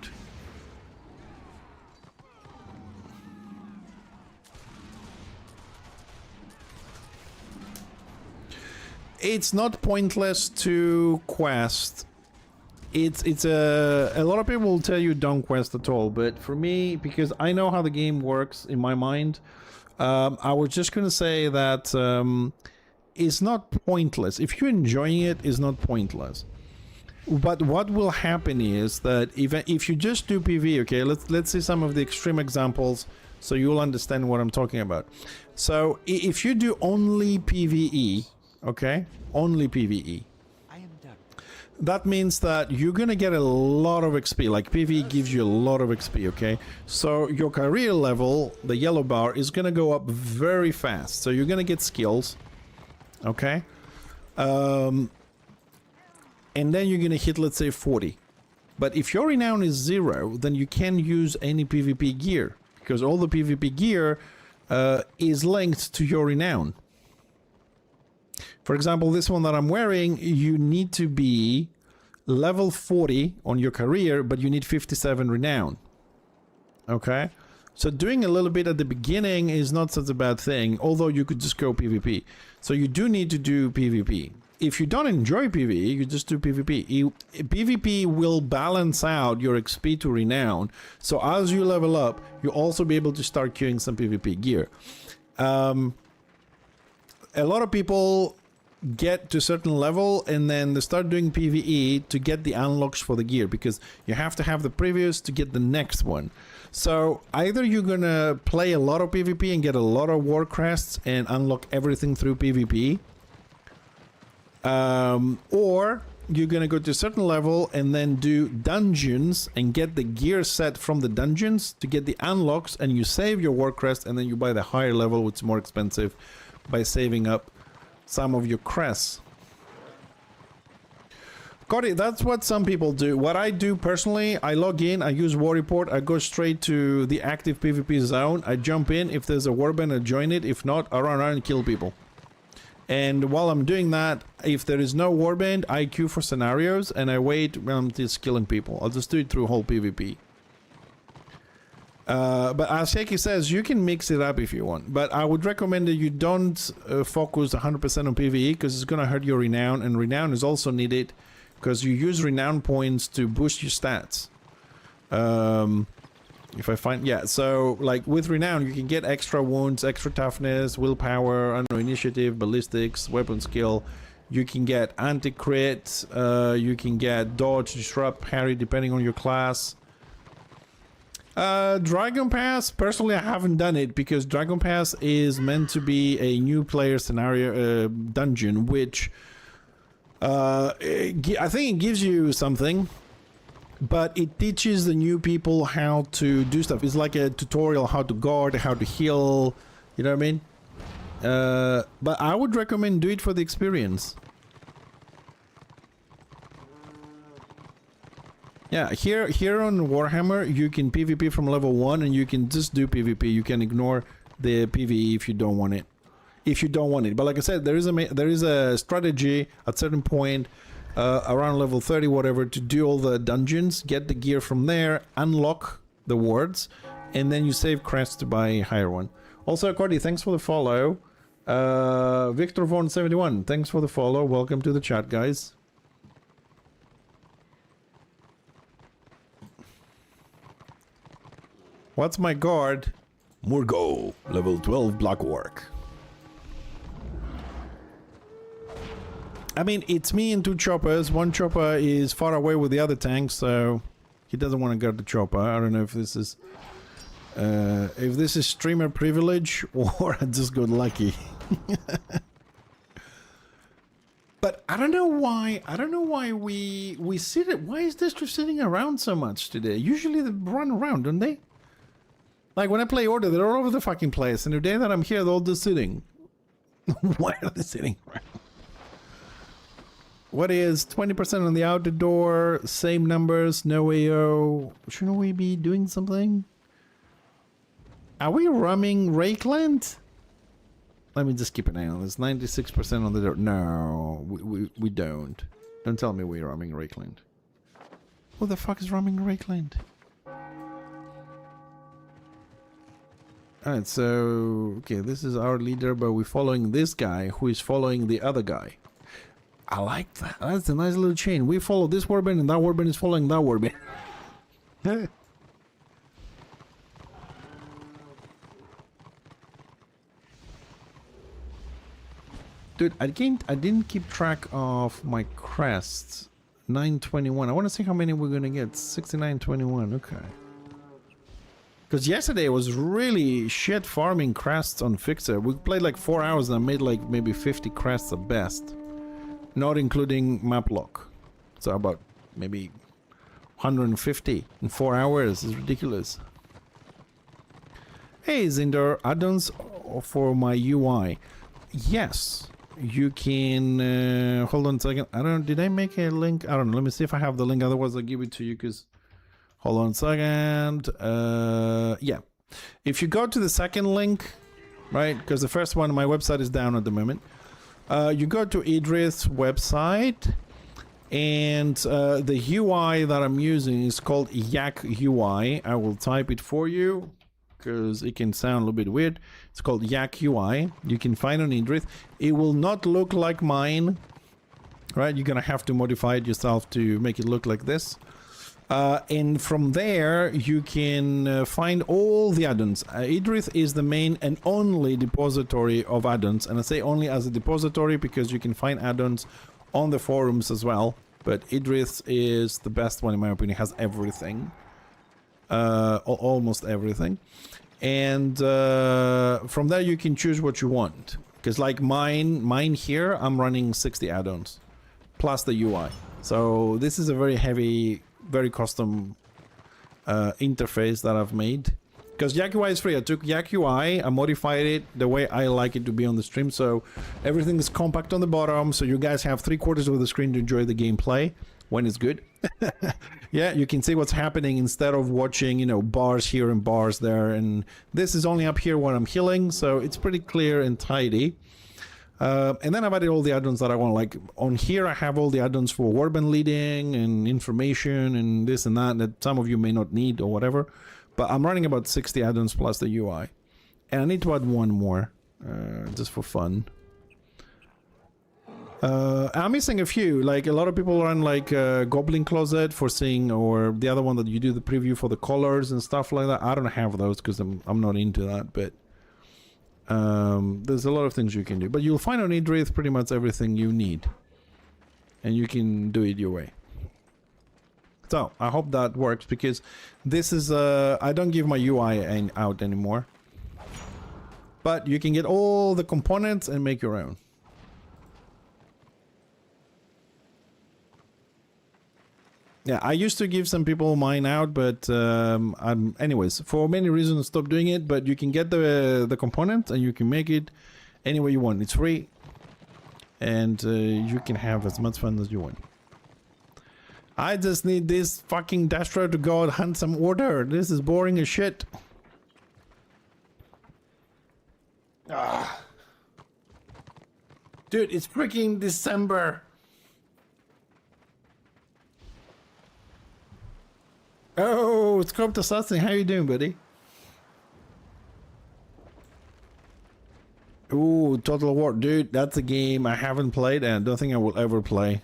It's not pointless to quest. It's a lot of people will tell you don't quest at all, but for me, because I know how the game works in my mind, I was just going to say that it's not pointless. If you're enjoying it, it's not pointless. But what will happen is that if you just do PvE, okay, let's see some of the extreme examples so you'll understand what I'm talking about. So if you do only PvE, okay, only PvE, that means that you're gonna get a lot of XP. Like PvE gives you a lot of XP, okay? So your career level, the yellow bar, is gonna go up very fast. So you're gonna get skills, okay? And then you're gonna hit, let's say, 40. But if your renown is 0, then you can't use any PvP gear, because all the PvP gear is linked to your renown. For example, this one that I'm wearing, you need to be level 40 on your career, but you need 57 renown. Okay? So doing a little bit at the beginning is not such a bad thing, although you could just go PvP. So you do need to do PvP. If you don't enjoy PvE, you just do PvP. PvP will balance out your XP to renown. So as you level up, you'll also be able to start queuing some PvP gear. A lot of people get to a certain level and then they start doing PvE to get the unlocks for the gear, because you have to have the previous to get the next one. So either you're gonna play a lot of PvP and get a lot of war crests and unlock everything through PvP, or you're gonna go to a certain level and then do dungeons and get the gear set from the dungeons to get the unlocks, and you save your war crest and then you buy the higher level, which is more expensive, by saving up some of your crests. Got it. That's what some people do. What I do personally, I log in, I use War Report, I go straight to the active PvP zone, I jump in. If there's a warband, I join it. If not, I run around and kill people. And while I'm doing that, if there is no warband, I queue for scenarios and I wait until it's killing people. I'll just do it through whole PvP. But as Shaky says, you can mix it up if you want. But I would recommend that you don't focus 100% on PvE, because it's going to hurt your renown. And renown is also needed because you use renown points to boost your stats. If I find, yeah, so like with renown, you can get extra wounds, extra toughness, willpower, I don't know, initiative, ballistics, weapon skill. You can get anti-crit, you can get dodge, disrupt, parry, depending on your class. Dragon Pass, personally I haven't done it, because Dragon Pass is meant to be a new player scenario dungeon, which I think it gives you something, but it teaches the new people how to do stuff. It's like a tutorial, how to guard, how to heal, you know what I mean? But I would recommend do it for the experience. Yeah, here on Warhammer, you can PvP from level 1 and you can just do PvP. You can ignore the PvE if you don't want it. But like I said, there is a strategy at certain point around level 30, whatever, to do all the dungeons, get the gear from there, unlock the wards, and then you save crests to buy a higher one. Also, Cordy, thanks for the follow. Victor Von 71, thanks for the follow. Welcome to the chat, guys. What's my guard? Murgo, level 12 blockwork. I mean, it's me and two choppers. One chopper is far away with the other tank, so he doesn't want to guard the chopper. I don't know if this is streamer privilege or I just got lucky. But I don't know why. I don't know why we sit it. Why is Destro sitting around so much today? Usually they run around, don't they? Like when I play Order, they're all over the fucking place, and the day that I'm here, they're all just sitting. Why are they sitting around? What is 20% on the outer door? Same numbers, no AO. Shouldn't we be doing something? Are we roaming Rakeland? Let me just keep an eye on this. 96% on the door. No, we don't. Don't tell me we're roaming Rakeland. Who the fuck is roaming Rakeland? Alright, so... Okay, this is our leader, but we're following this guy who is following the other guy. I like that. That's a nice little chain. We follow this warband and that warband is following that warband. Dude, I didn't keep track of my crests. 921. I want to see how many we're gonna get. 6921. Okay. Because yesterday was really shit farming crests on Fixer. We played like 4 hours and I made like maybe 50 crests at best. Not including map lock. So about maybe 150 in 4 hours. It's ridiculous. Hey, Zinder, add-ons for my UI. Yes, you can. Hold on a second. I don't. Did I make a link? I don't know. Let me see if I have the link. Otherwise, I'll give it to you. Because hold on a second. Yeah, if you go to the second link, right? Because the first one, my website is down at the moment. You go to Idris' website, and the UI that I'm using is called Yak UI. I will type it for you, because it can sound a little bit weird. It's called Yak UI. You can find on Idris. It will not look like mine, right? You're gonna have to modify it yourself to make it look like this. And from there, you can find all the add-ons. Idris is the main and only depository of add-ons. And I say only as a depository because you can find add-ons on the forums as well. But Idris is the best one in my opinion. It has everything. Almost everything. And from there you can choose what you want, because like mine here I'm running 60 add-ons plus the UI, so this is a very heavy, very custom interface that I've made. Because Yak UI is free. I took Yak UI, I modified it the way I like it to be on the stream, so everything is compact on the bottom, so you guys have 3/4 of the screen to enjoy the gameplay when it's good. Yeah, you can see what's happening instead of watching, you know, bars here and bars there. And this is only up here when I'm healing, so it's pretty clear and tidy. And then I've added all the add-ons that I want. Like on here, I have all the add-ons for warband leading and information and this and that some of you may not need or whatever. But I'm running about 60 add-ons plus the UI. And I need to add one more, just for fun. I'm missing a few. Like a lot of people run like Goblin Closet for seeing, or the other one that you do the preview for the colors and stuff like that. I don't have those because I'm not into that, but there's a lot of things you can do. But you'll find on Idris pretty much everything you need, and you can do it your way. So I hope that works, because this is I don't give my UI out anymore, but you can get all the components and make your own. Yeah, I used to give some people mine out, but anyways, for many reasons, stopped doing it. But you can get the component and you can make it any way you want. It's free, and you can have as much fun as you want. I just need this fucking Dastro to go and hunt some order. This is boring as shit. Ah. Dude, it's freaking December. Oh, it's Corrupt Assassin. How you doing, buddy? Ooh, Total War. Dude, that's a game I haven't played and I don't think I will ever play.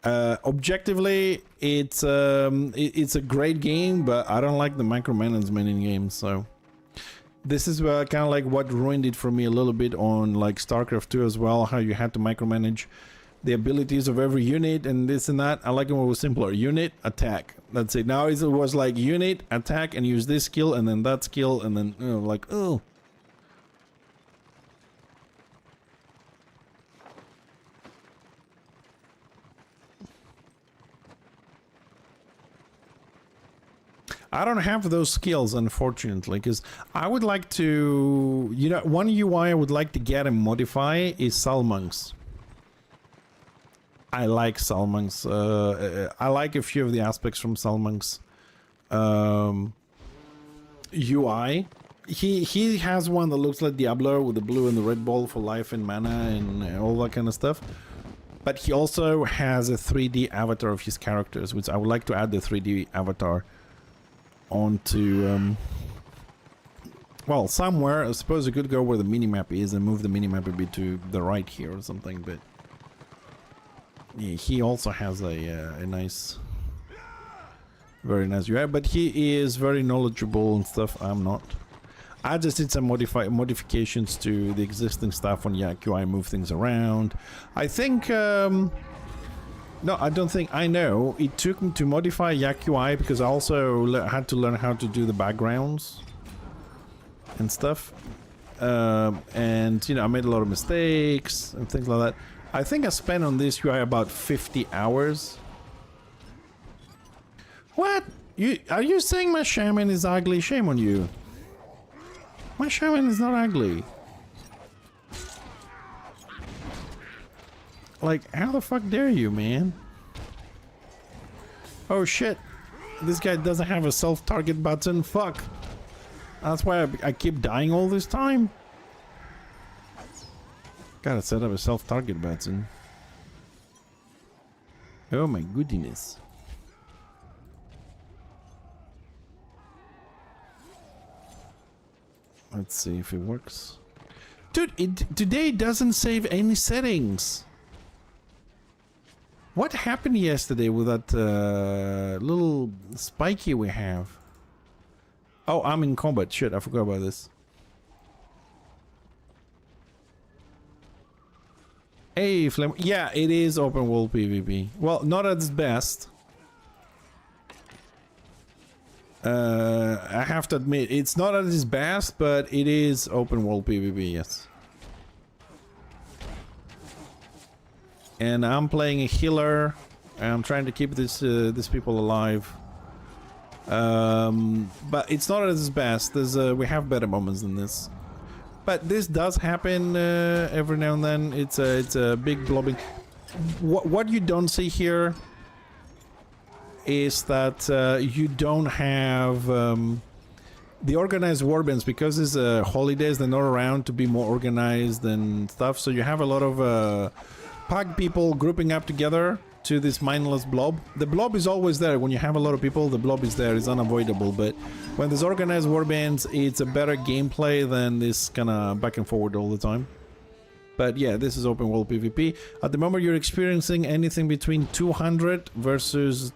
Objectively, it's a great game, but I don't like the micromanagement in games, so... This is kind of like what ruined it for me a little bit on like StarCraft 2 as well, how you had to micromanage the abilities of every unit and this and that. I like it when it was simpler. Unit, attack. That's it. Now it was like unit, attack, and use this skill, and then that skill, and then, like, oh. I don't have those skills, unfortunately, because I would like to... You know, one UI I would like to get and modify is Salmonks. I like Salmonks. I like a few of the aspects from Salmonks. UI. He has one that looks like Diablo with the blue and the red ball for life and mana and all that kind of stuff. But he also has a 3D avatar of his characters, which I would like to add the 3D avatar onto... well, somewhere. I suppose you could go where the minimap is and move the minimap a bit to the right here or something, but... Yeah, he also has a nice, very nice UI, but he is very knowledgeable and stuff. I'm not. I just did some modifications to the existing stuff on Yak UI, move things around. I think, no, I don't think, I know. It took me to modify Yak UI because I also had to learn how to do the backgrounds and stuff. And, you know, I made a lot of mistakes and things like that. I think I spent on this UI about 50 hours. What? Are you saying my shaman is ugly? Shame on you. My shaman is not ugly. Like, how the fuck dare you, man? Oh shit. This guy doesn't have a self-target button. Fuck. That's why I keep dying all this time. Gotta set up a self-target button. Oh my goodness. Let's see if it works. Dude, today it doesn't save any settings. What happened yesterday with that little spiky we have? Oh, I'm in combat. Shit, I forgot about this. Hey, Flame. Yeah, it is open world PvP. Well, not at its best. I have to admit, it's not at its best, but it is open world PvP, yes. And I'm playing a healer. I'm trying to keep these people alive. But it's not at its best. We have better moments than this. But this does happen every now and then. It's a big blobbing. What you don't see here is that you don't have the organized warbands, because it's holidays. They're not around to be more organized and stuff. So you have a lot of pug people grouping up together to this mindless blob. The blob is always there. When you have a lot of people, the blob is there. It's unavoidable. But when there's organized warbands, it's a better gameplay than this kind of back and forward all the time. But yeah, this is open world PvP. At the moment, you're experiencing anything between 200 versus...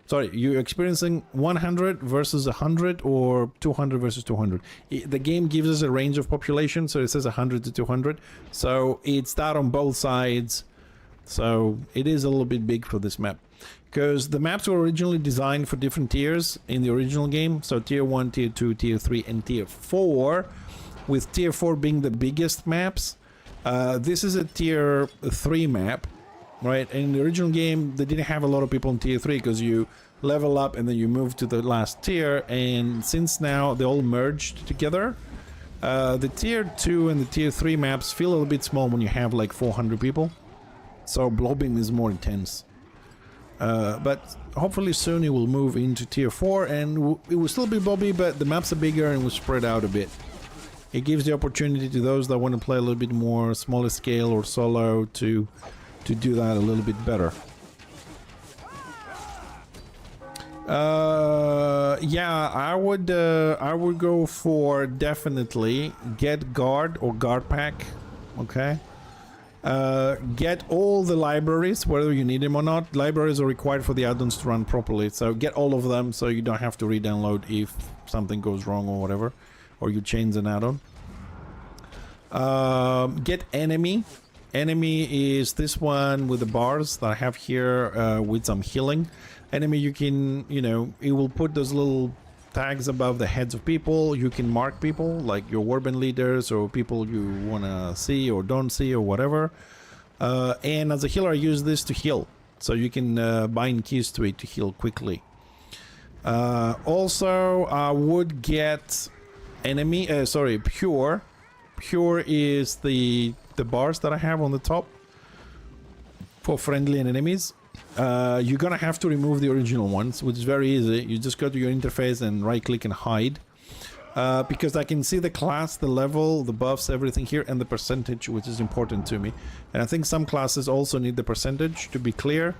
sorry, you're experiencing 100 versus 100 or 200 versus 200. The game gives us a range of population, so it says 100 to 200. So it's that on both sides. So it is a little bit big for this map. Because the maps were originally designed for different tiers in the original game. So tier 1, tier 2, tier 3, and tier 4. With tier 4 being the biggest maps. This is a tier 3 map, right? And in the original game, they didn't have a lot of people in tier 3 because you level up and then you move to the last tier. And since now they all merged together, the tier 2 and the tier 3 maps feel a little bit small when you have like 400 people. So blobbing is more intense. But hopefully soon it will move into tier 4 and it will still be blobby, but the maps are bigger and will spread out a bit. It gives the opportunity to those that want to play a little bit more smaller scale or solo to do that a little bit better. Yeah, I would go for definitely get guard or guard pack. Okay. Get all the libraries, whether you need them or not. Libraries are required for the add-ons to run properly, so get all of them so you don't have to re-download if something goes wrong or whatever, or you change an add-on. Get enemy. Enemy is this one with the bars that I have here with some healing. Enemy, you can, you know, it will put those little tags above the heads of people. You can mark people like your warband leaders or people you want to see or don't see or whatever. And as a healer, I use this to heal. So you can bind keys to it to heal quickly. Also, I would get enemy, pure. Pure is the bars that I have on the top for friendly and enemies. You're gonna have to remove the original ones, which is very easy. You just go to your interface and right click and hide, because I can see the class, the level, the buffs, everything here, and the percentage, which is important to me. And I think some classes also need the percentage to be clear,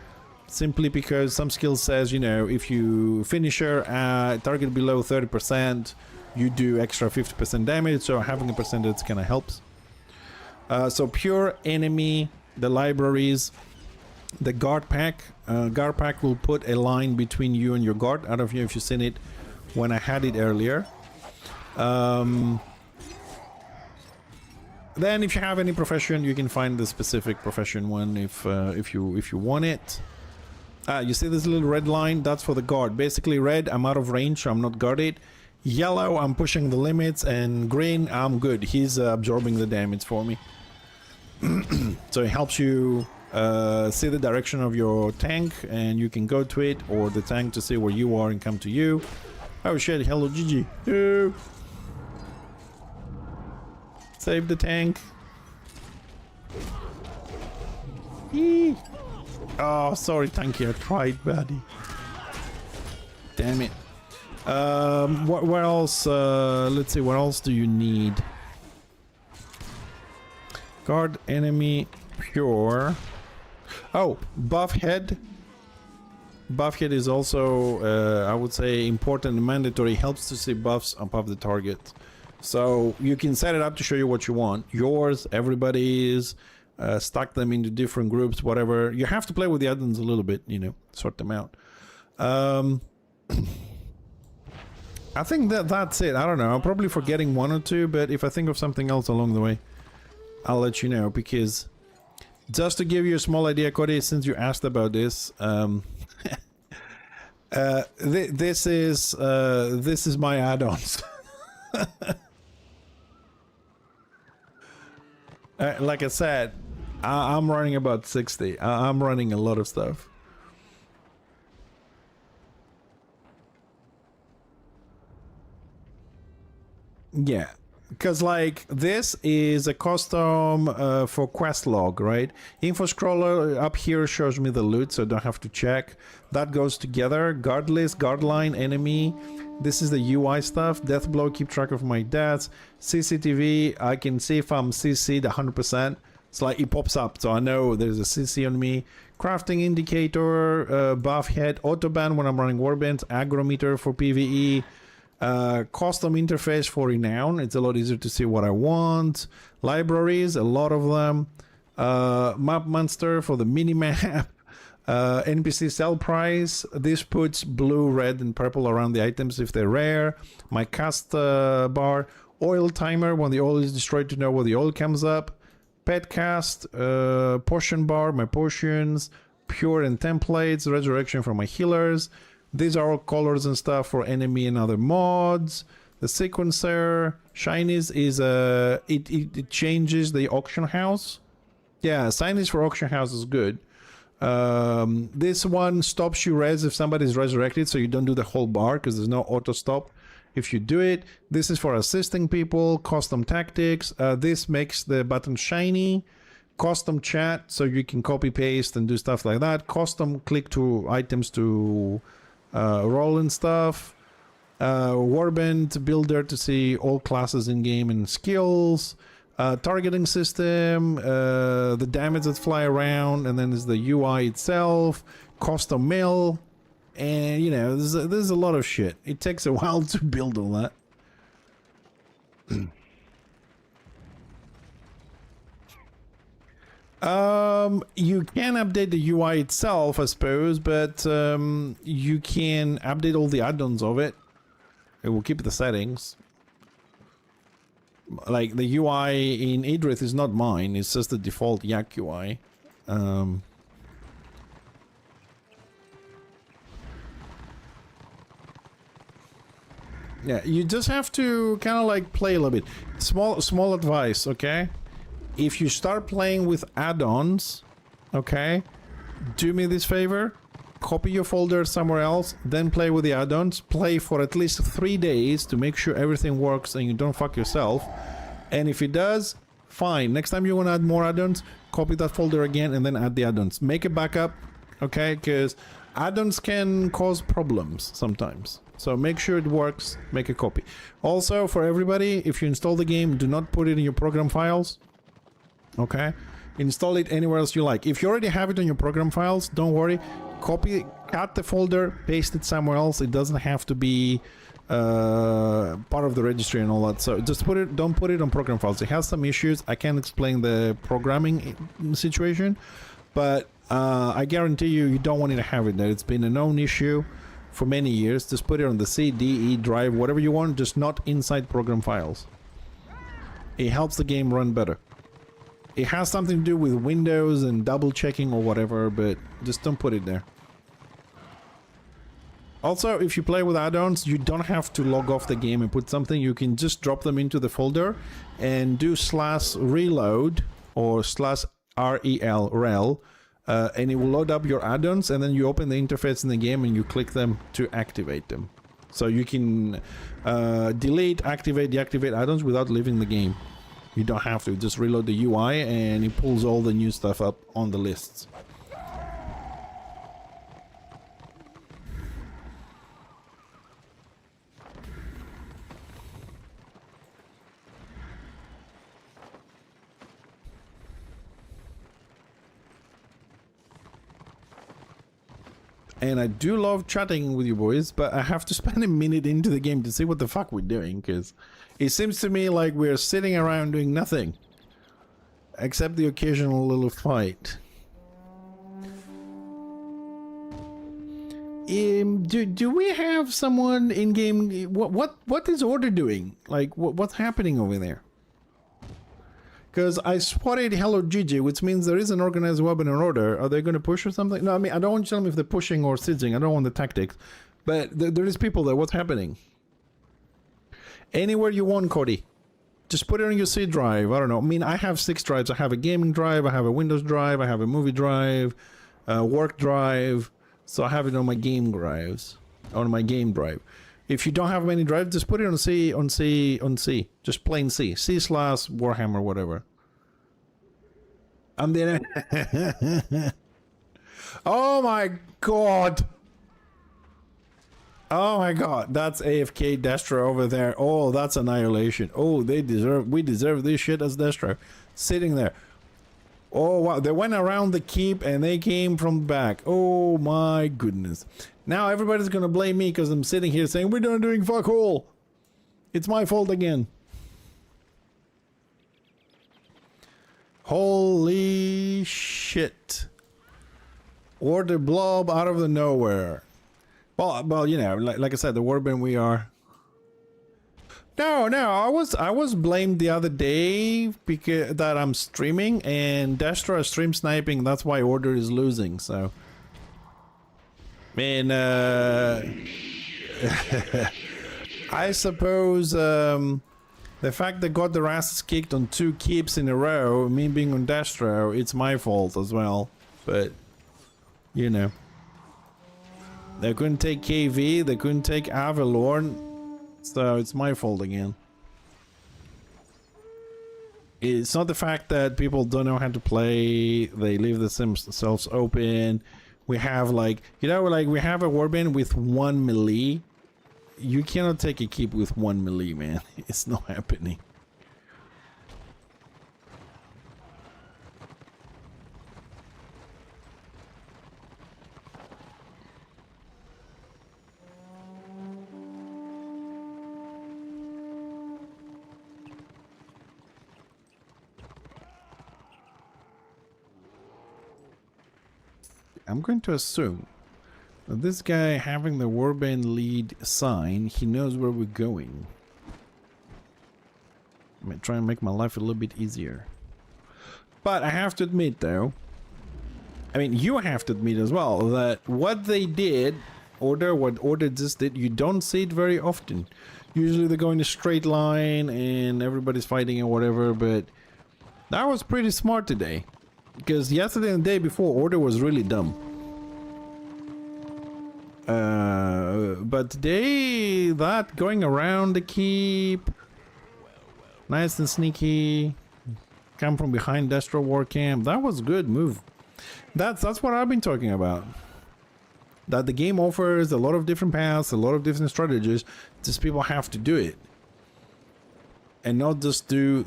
simply because some skill says, you know, if you finisher target below 30%, you do extra 50% damage, so having a percentage kind of helps. So pure, enemy, the libraries, the guard pack. Guard pack will put a line between you and your guard. I don't know if you've seen it when I had it earlier. Then if you have any profession, you can find the specific profession one if you want it. You see this little red line? That's for the guard. Basically red, I'm out of range, so I'm not guarded. Yellow, I'm pushing the limits, and green, I'm good. He's absorbing the damage for me. So it helps you see the direction of your tank, and you can go to it, or the tank to see where you are and come to you. Oh shit, hello GG. No. Save the tank. Eee. Oh, sorry, tanky, I tried, buddy. Damn it. What else? Let's see, what else do you need? Guard enemy pure. Oh, buff head. Buff head is also, I would say, important and mandatory. Helps to see buffs above the target. So you can set it up to show you what you want. Yours, everybody's, stack them into different groups, whatever. You have to play with the add-ons a little bit, you know, sort them out. I think that's it. I don't know. I'm probably forgetting one or two, but if I think of something else along the way, I'll let you know. Because just to give you a small idea, Cody, since you asked about this, this is my add-ons. Like I said, I'm running about 60. I'm running a lot of stuff. Yeah, because like this is a custom for quest log, right? Info scroller up here shows me the loot, so I don't have to check. That goes together. Guard list, guard line, enemy. This is the UI stuff. Death blow, keep track of my deaths. CCTV, I can see if I'm CC'd 100%. It's like it pops up, so I know there's a CC on me. Crafting indicator, buff head, autoban when I'm running warbands, agrometer for PvE. Custom interface for renown, it's a lot easier to see what I want. Libraries, a lot of them. Map monster for the mini map. NPC sell price, this puts blue, red and purple around the items if they're rare. My cast bar, oil timer when the oil is destroyed to know where the oil comes up. Pet cast, potion bar, my potions, pure and templates, resurrection for my healers. These are all colors and stuff for enemy and other mods. The sequencer, shinies is it changes the auction house. Yeah, shinies for auction house is good. This one stops you res if somebody's resurrected, so you don't do the whole bar because there's no auto stop if you do it. This is for assisting people. Custom tactics, this makes the button shiny. Custom chat, so you can copy paste and do stuff like that. Custom click to items to roll and stuff. Warband builder to see all classes in game and skills. Targeting system, the damage that fly around, and then there's the UI itself. Custom mill, and you know there's a lot of shit. It takes a while to build all that. You can update the UI itself, I suppose, but you can update all the add-ons of it. It will keep the settings. Like the UI in Idrith is not mine, it's just the default Yak UI. Yeah, you just have to kind of like play a little bit. Small advice, okay? If you start playing with add-ons, okay, do me this favor, copy your folder somewhere else, then play with the add-ons. Play for at least 3 days to make sure everything works and you don't fuck yourself. And if it does, fine. Next time you want to add more add-ons, copy that folder again and then add the add-ons. Make a backup, okay, because add-ons can cause problems sometimes. So make sure it works, make a copy. Also, for everybody, if you install the game, do not put it in your program files. Okay, install it anywhere else you like. If you already have it on your program files, don't worry, copy, cut the folder, paste it somewhere else. It doesn't have to be part of the registry and all that. So just don't put it on program files. It has some issues. I can't explain the programming situation, but I guarantee you don't want it to have it there. It's been a known issue. for many years. Just put it on the C, D, E drive, whatever you want, just not inside program files. It helps the game run better. It has something to do with Windows and double checking or whatever, but just don't put it there. Also, if you play with add-ons, you don't have to log off the game and put something. You can just drop them into the folder and do /reload or /rel, and it will load up your add-ons, and then you open the interface in the game and you click them to activate them. So you can delete, activate, deactivate add-ons without leaving the game. You don't have to. Just reload the UI and it pulls all the new stuff up on the lists. And I do love chatting with you boys, but I have to spend a minute into the game to see what the fuck we're doing, because it seems to me like we're sitting around doing nothing. Except the occasional little fight. Do we have someone in game? What is Order doing? Like what's happening over there? Because I spotted Hello GG, which means there is an organized web and an order. Are they going to push or something? No, I mean, I don't want to tell them if they're pushing or sieging. I don't want the tactics. But there is people there. What's happening? Anywhere you want, Cody. Just put it on your C drive. I don't know. I mean, I have 6 drives. I have a gaming drive. I have a Windows drive. I have a movie drive. Work drive. So I have it on my game drives. On my game drive. If you don't have many drives, just put it on C. Just plain C. C/Warhammer, whatever. I'm there. Oh my god. Oh my god. That's AFK Destro over there. Oh, that's annihilation. Oh, we deserve this shit as Destro. Sitting there. Oh wow, they went around the keep and they came from the back. Oh my goodness. Now everybody's gonna blame me because I'm sitting here saying we're not doing fuck all. It's my fault again. Holy shit. Order blob out of the nowhere. Well, you know, like I said, the warband we are. No, I was blamed the other day because that I'm streaming and Destra is stream sniping. That's why Order is losing. So, man, I suppose the fact they got their asses kicked on 2 keeps in a row, me being on Destro, it's my fault as well. But you know, they couldn't take KV, they couldn't take Avalorn. So it's my fault again. It's not the fact that people don't know how to play, they leave themselves open. We have like, you know, like we have a warband with 1 melee. You cannot take a keep with 1 melee, man. It's not happening. I'm going to assume that this guy having the warband lead sign, he knows where we're going. I'm gonna try and make my life a little bit easier. But I have to admit though, I mean you have to admit as well, that what they did, what Order just did, you don't see it very often. Usually they go in a straight line and everybody's fighting and whatever, but that was pretty smart today. Because yesterday and the day before, Order was really dumb. But today, that going around the keep, nice and sneaky, come from behind Destro War Camp, that was a good move. That's what I've been talking about. That the game offers a lot of different paths, a lot of different strategies, just people have to do it. And not just do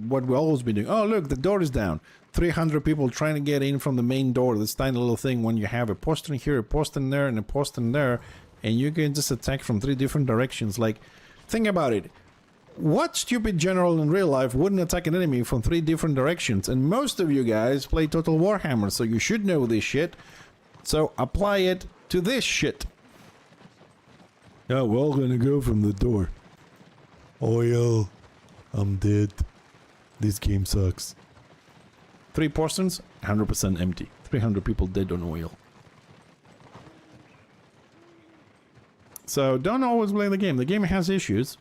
what we always been doing. Oh look, the door is down. 300 people trying to get in from the main door. This tiny little thing when you have a post in here, a post in there, and a post in there, and you can just attack from 3 different directions. Like, think about it. What stupid general in real life wouldn't attack an enemy from 3 different directions? And most of you guys play Total Warhammer, so you should know this shit. So apply it to this shit. Yeah, we're all gonna go from the door. Oil. I'm dead. This game sucks. 3 portions, 100% empty. 300 people dead on oil. So don't always blame the game. The game has issues.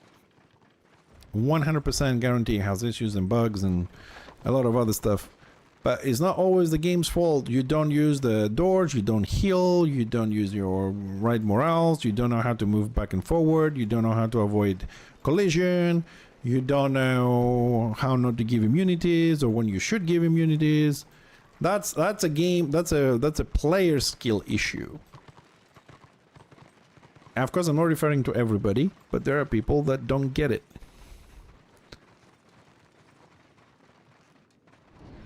100% guarantee it has issues and bugs and a lot of other stuff. But it's not always the game's fault. You don't use the doors, you don't heal, you don't use your right morals, you don't know how to move back and forward, you don't know how to avoid collision, you don't know how not to give immunities or when you should give immunities. That's a game, that's a player skill issue. Of course, I'm not referring to everybody, but there are people that don't get it.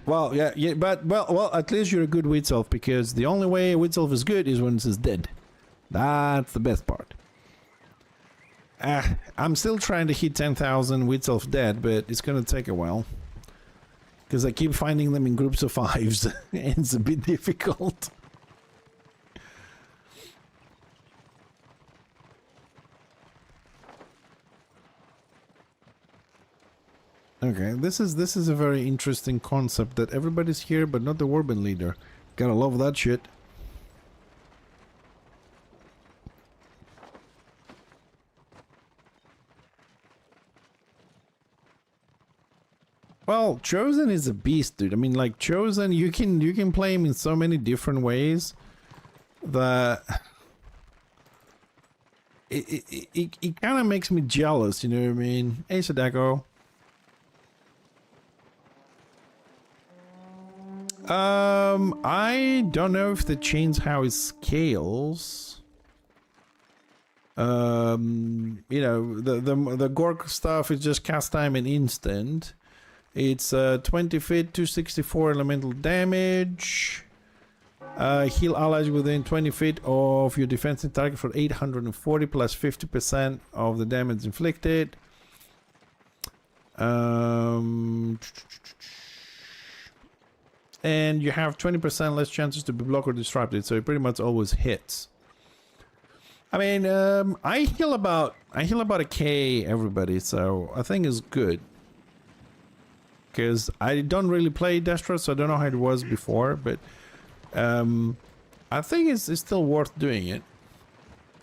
Well, yeah, but well, at least you're a good wheat self, because the only way wheat self is good is when it's dead. That's the best part. I'm still trying to hit 10,000 wheat self dead, but it's gonna take a while. Because I keep finding them in groups of 5s, and it's a bit difficult. Okay, this is a very interesting concept that everybody's here but not the Warband leader. Gotta love that shit. Well, Chosen is a beast, dude. I mean, like, Chosen, you can play him in so many different ways that it kind of makes me jealous, you know what I mean? Hey, Sadako. I don't know if it changes how it scales. You know, the Gork stuff is just cast time and instant. It's 20 feet, 264 elemental damage. Heal allies within 20 feet of your defensive target for 840 plus 50% of the damage inflicted. And you have 20% less chances to be blocked or disrupted, so it pretty much always hits. I mean, I heal about a K everybody, so I think it's good. Because I don't really play Destra, so I don't know how it was before, but I think it's still worth doing it.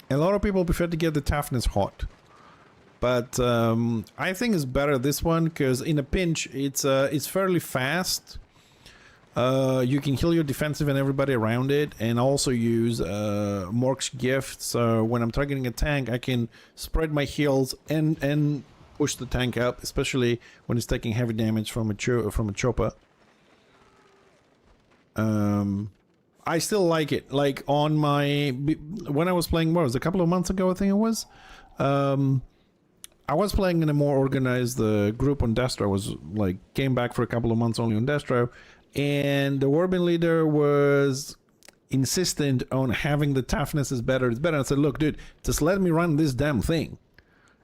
A lot of people prefer to get the toughness hot, but I think it's better this one because in a pinch it's fairly fast. You can heal your defensive and everybody around it, and also use Mork's gift. So when I'm targeting a tank, I can spread my heals and push the tank up, especially when it's taking heavy damage from a chopper. I still like it. Like on my when I was playing, what was it, a couple of months ago, I think it was. I was playing in a more organized group on Destro. I was like came back for a couple of months only on Destro. And the Warband leader was insistent on having the toughness is better. It's better. I said, look, dude, just let me run this damn thing.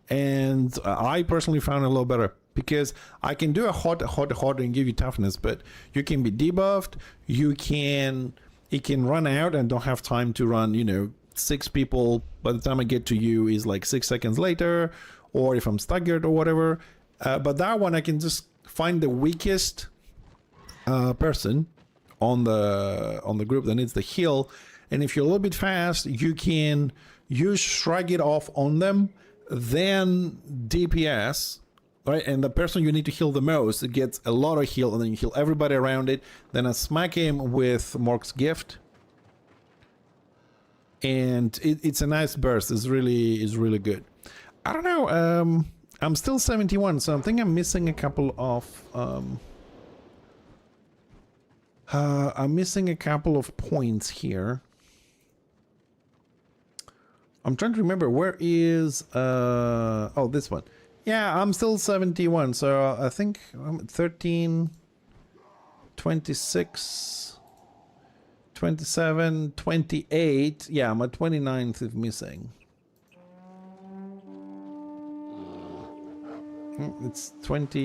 And I personally found it a little better because I can do a hot and give you toughness, but you can be debuffed. It can run out and don't have time to run, you know, 6 people. By the time I get to you is like 6 seconds later, or if I'm staggered or whatever. But that one, I can just find the weakest person on the group that needs the heal, and if you're a little bit fast, you can shrug it off on them, then DPS, right? And the person you need to heal the most gets a lot of heal, and then you heal everybody around it. Then I smack him with Mork's gift, and it's a nice burst. It's really good. I don't know. I'm still 71, so I think I'm missing a couple of I'm missing a couple of points here. I'm trying to remember where is oh, this one. Yeah, I'm still 71, so I think I'm at 13, 26, 27, 28. Yeah, my 29th is missing. It's 20,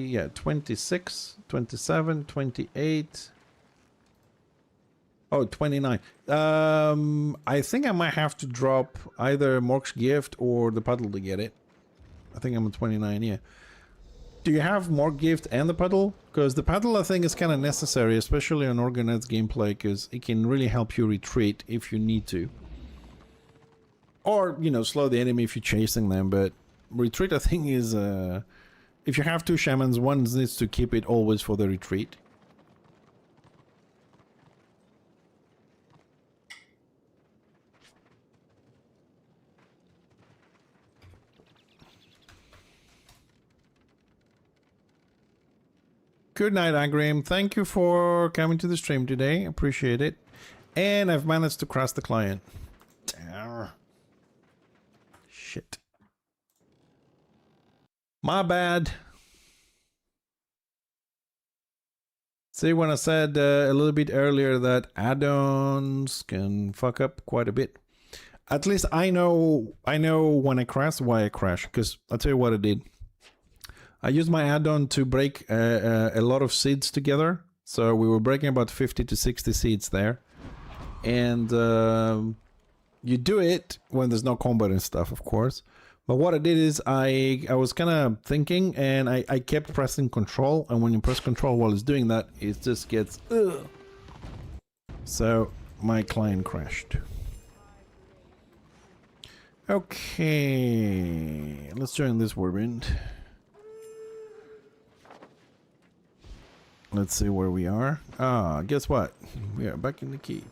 yeah, 26, 27, 28. Oh, 29. I think I might have to drop either Mork's gift or the puddle to get it. I think I'm at 29, yeah. Do you have Mork gift and the puddle? Because the puddle I think is kind of necessary, especially on organized gameplay, because it can really help you retreat if you need to. Or, you know, slow the enemy if you're chasing them, but retreat I think is, if you have two shamans, one needs to keep it always for the retreat. Good night, Agrim. Thank you for coming to the stream today. Appreciate it. And I've managed to cross the client. Shit. My bad. See, when I said a little bit earlier that add-ons can fuck up quite a bit. At least I know when I crash why I crash. Because I'll tell you what I did. I used my add-on to break a lot of seeds together. So we were breaking about 50 to 60 seeds there. And you do it when there's no combat and stuff, of course. But what I did is I was kind of thinking and I kept pressing control. And when you press control while it's doing that, it just gets... Ugh. So my client crashed. Okay, let's join this warband. Let's see where we are. Ah, guess what? We are back in the cave.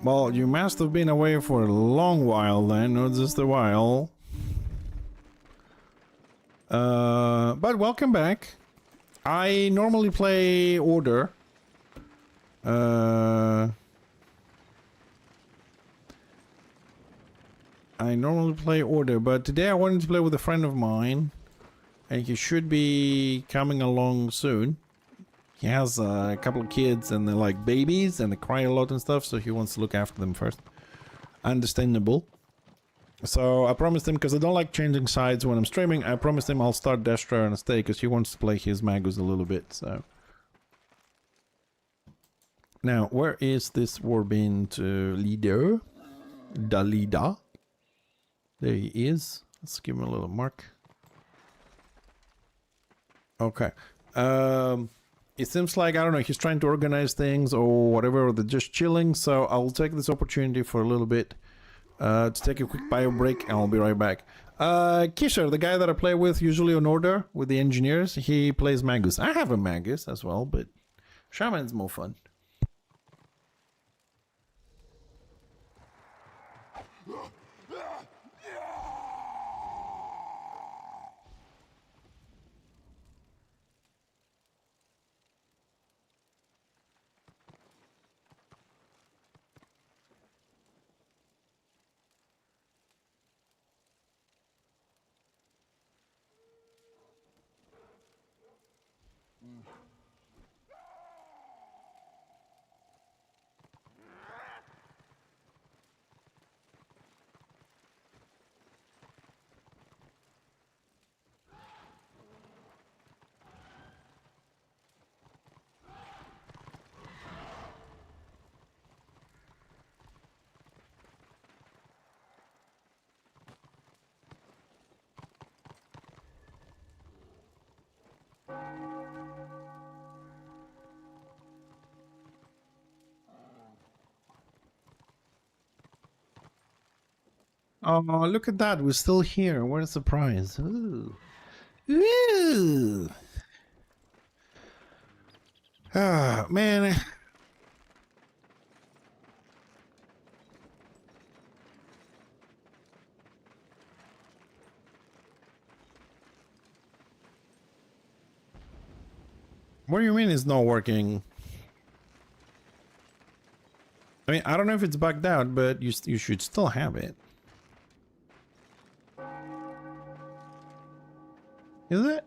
Well, you must have been away for a long while then, not just a while. But welcome back. I normally play Order. But today I wanted to play with a friend of mine. And he should be coming along soon. He has a couple of kids and they're like babies and they cry a lot and stuff, so he wants to look after them first. Understandable. So I promised him, because I don't like changing sides when I'm streaming, I promised him I'll start Destra and stay because he wants to play his Magus a little bit, so. Now, where is this warband leader? The leader. There he is. Let's give him a little mark. Okay. It seems like, I don't know, he's trying to organize things or whatever, or they're just chilling, so I'll take this opportunity for a little bit to take a quick bio break, and I'll be right back. Kisher, the guy that I play with, usually on Order, with the engineers, he plays Magus. I have a Magus as well, but Shaman's more fun. Oh, look at that. We're still here. What a surprise. Ooh. Ooh. Ah, man. What do you mean it's not working? I mean, I don't know if it's bugged out, but you should still have it. Is it?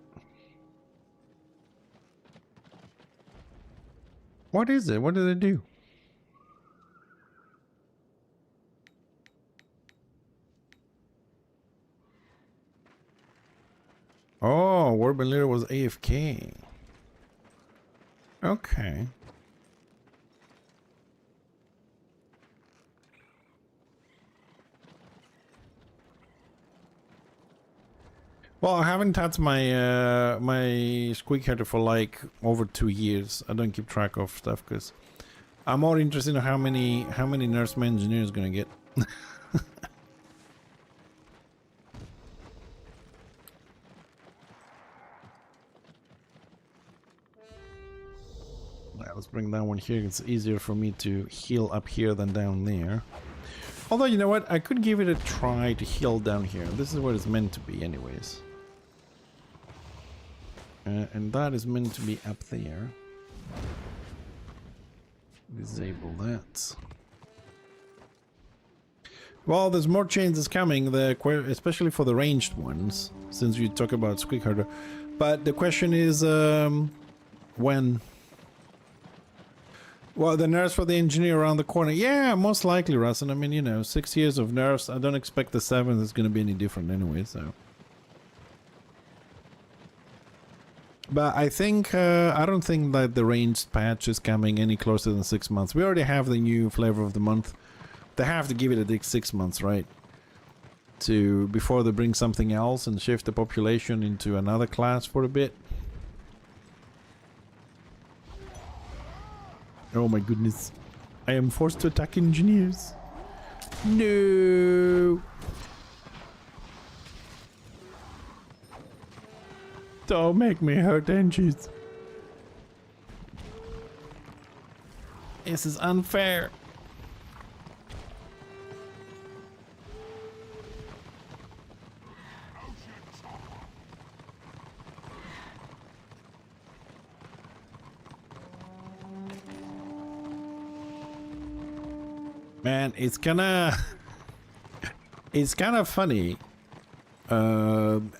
What is it? What did it do? AFK. Okay. Well, I haven't touched my my squeak header for like over 2 years. I don't keep track of stuff because I'm more interested in how many nurse my engineer is gonna get. Let's bring that one here. It's easier for me to heal up here than down there. Although, you know what? I could give it a try to heal down here. This is what it's meant to be anyways. And that is meant to be up there. Disable that. Well, there's more changes coming, especially for the ranged ones, since we talk about squeak harder. But the question is, when? Well, the nerfs for the engineer around the corner. Yeah, most likely, Russ. And I mean, you know, 6 years of nerfs. I don't expect the 7th is going to be any different anyway, so. But I think, I don't think that the ranged patch is coming any closer than 6 months. We already have the new flavor of the month. They have to give it a 6 months, right? Before they bring something else and shift the population into another class for a bit. Oh my goodness. I am forced to attack engineers. No. Don't make me hurt engines. This is unfair. Man, it's kind of funny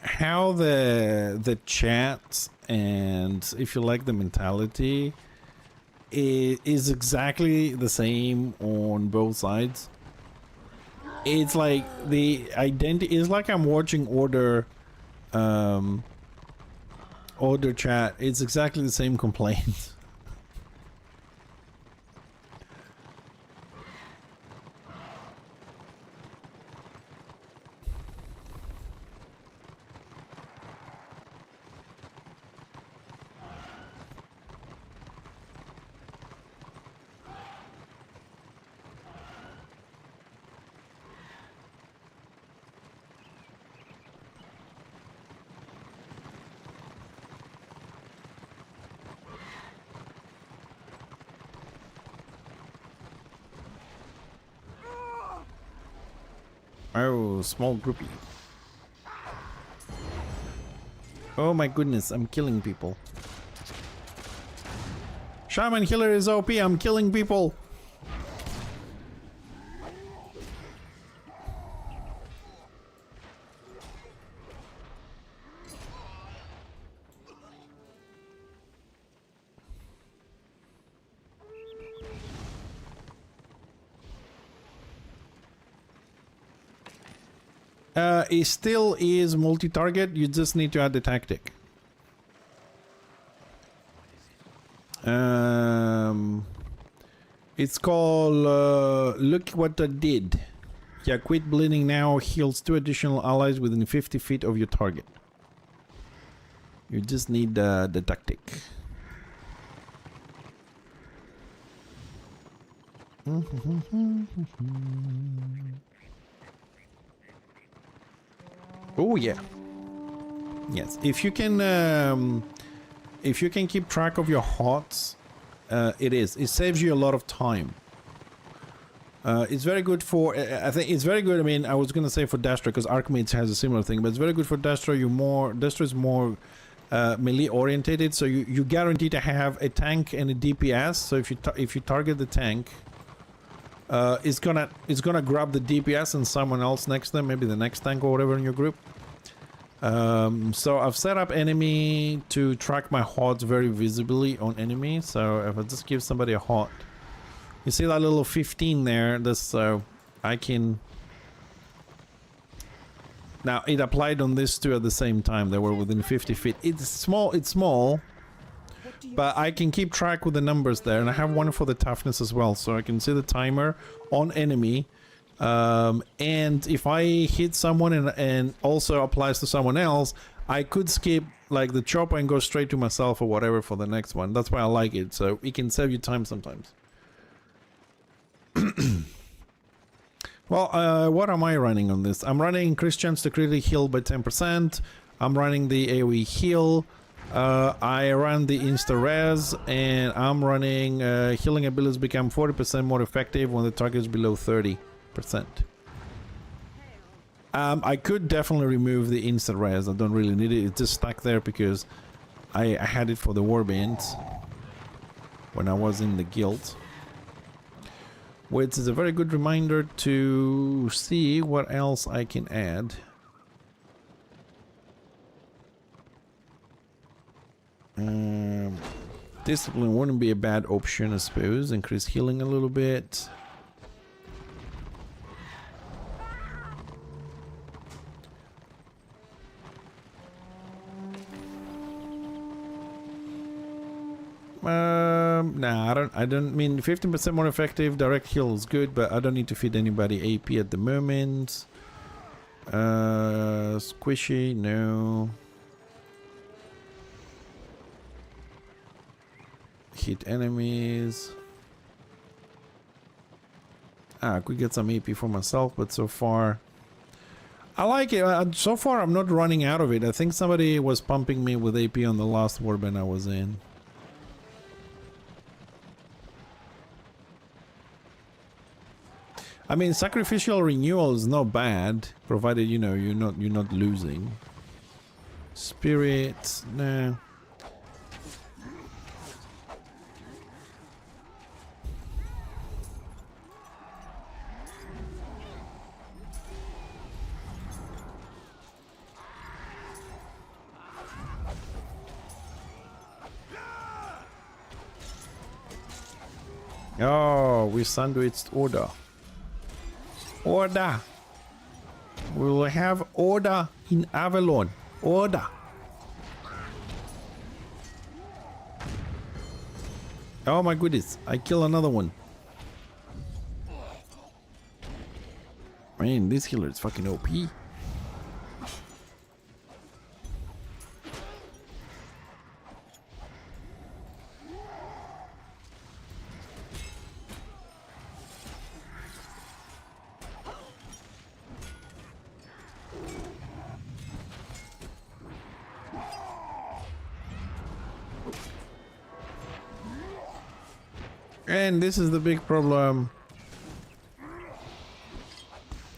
how the chat and, if you like, the mentality is exactly the same on both sides. It's like the identity is like I'm watching order chat. It's exactly the same complaints. Oh, small groupie. Oh my goodness, I'm killing people. Shaman Killer is OP, I'm killing people. It still is multi-target, you just need to add the tactic. It's called Look What I Did. Yeah, quit bleeding now heals 2 additional allies within 50 feet of your target. You just need the tactic. Oh yeah. Yes, if you can keep track of your HOTS, it saves you a lot of time. It's very good for, I think it's very good. I mean, I was gonna say for Destroy because Archmates has a similar thing, but it's very good for Destroy. Destroy is more melee orientated, so you guarantee to have a tank and a DPS. So if you target the tank, it's gonna grab the DPS and someone else next to them, maybe the next tank or whatever in your group. So I've set up enemy to track my HOTS very visibly on enemy. So if I just give somebody a HOT, you see that little 15 there, that's so I can Now, it applied on these two at the same time. They were within 50 feet. It's small, but I can keep track with the numbers there. And I have one for the toughness as well. So I can see the timer on enemy. And if I hit someone and also applies to someone else, I could skip like the chopper and go straight to myself or whatever for the next one. That's why I like it. So it can save you time sometimes. Well, what am I running on this? I'm running increased chance to critically heal by 10%. I'm running the AoE heal. I run the insta-res, and I'm running healing abilities become 40% more effective when the target is below 30%. I could definitely remove the insta-res. I don't really need it. It's just stuck there because I had it for the warband when I was in the guild. Which is a very good reminder to see what else I can add. Discipline wouldn't be a bad option, I suppose. Increase healing a little bit. Nah, I don't mean 15% more effective. Direct heal is good, but I don't need to feed anybody AP at the moment. Squishy, no. Hit enemies. I could get some AP for myself, but so far I like it. So far I'm not running out of it. I think somebody was pumping me with AP on the last warband I was in. I mean, sacrificial renewal is not bad, provided you know you're not losing. Spirit, nah. Oh, we sandwiched order. Order. We will have order in Avalon. Order. Oh my goodness, I kill another one. Man, this healer is fucking OP. And this is the big problem.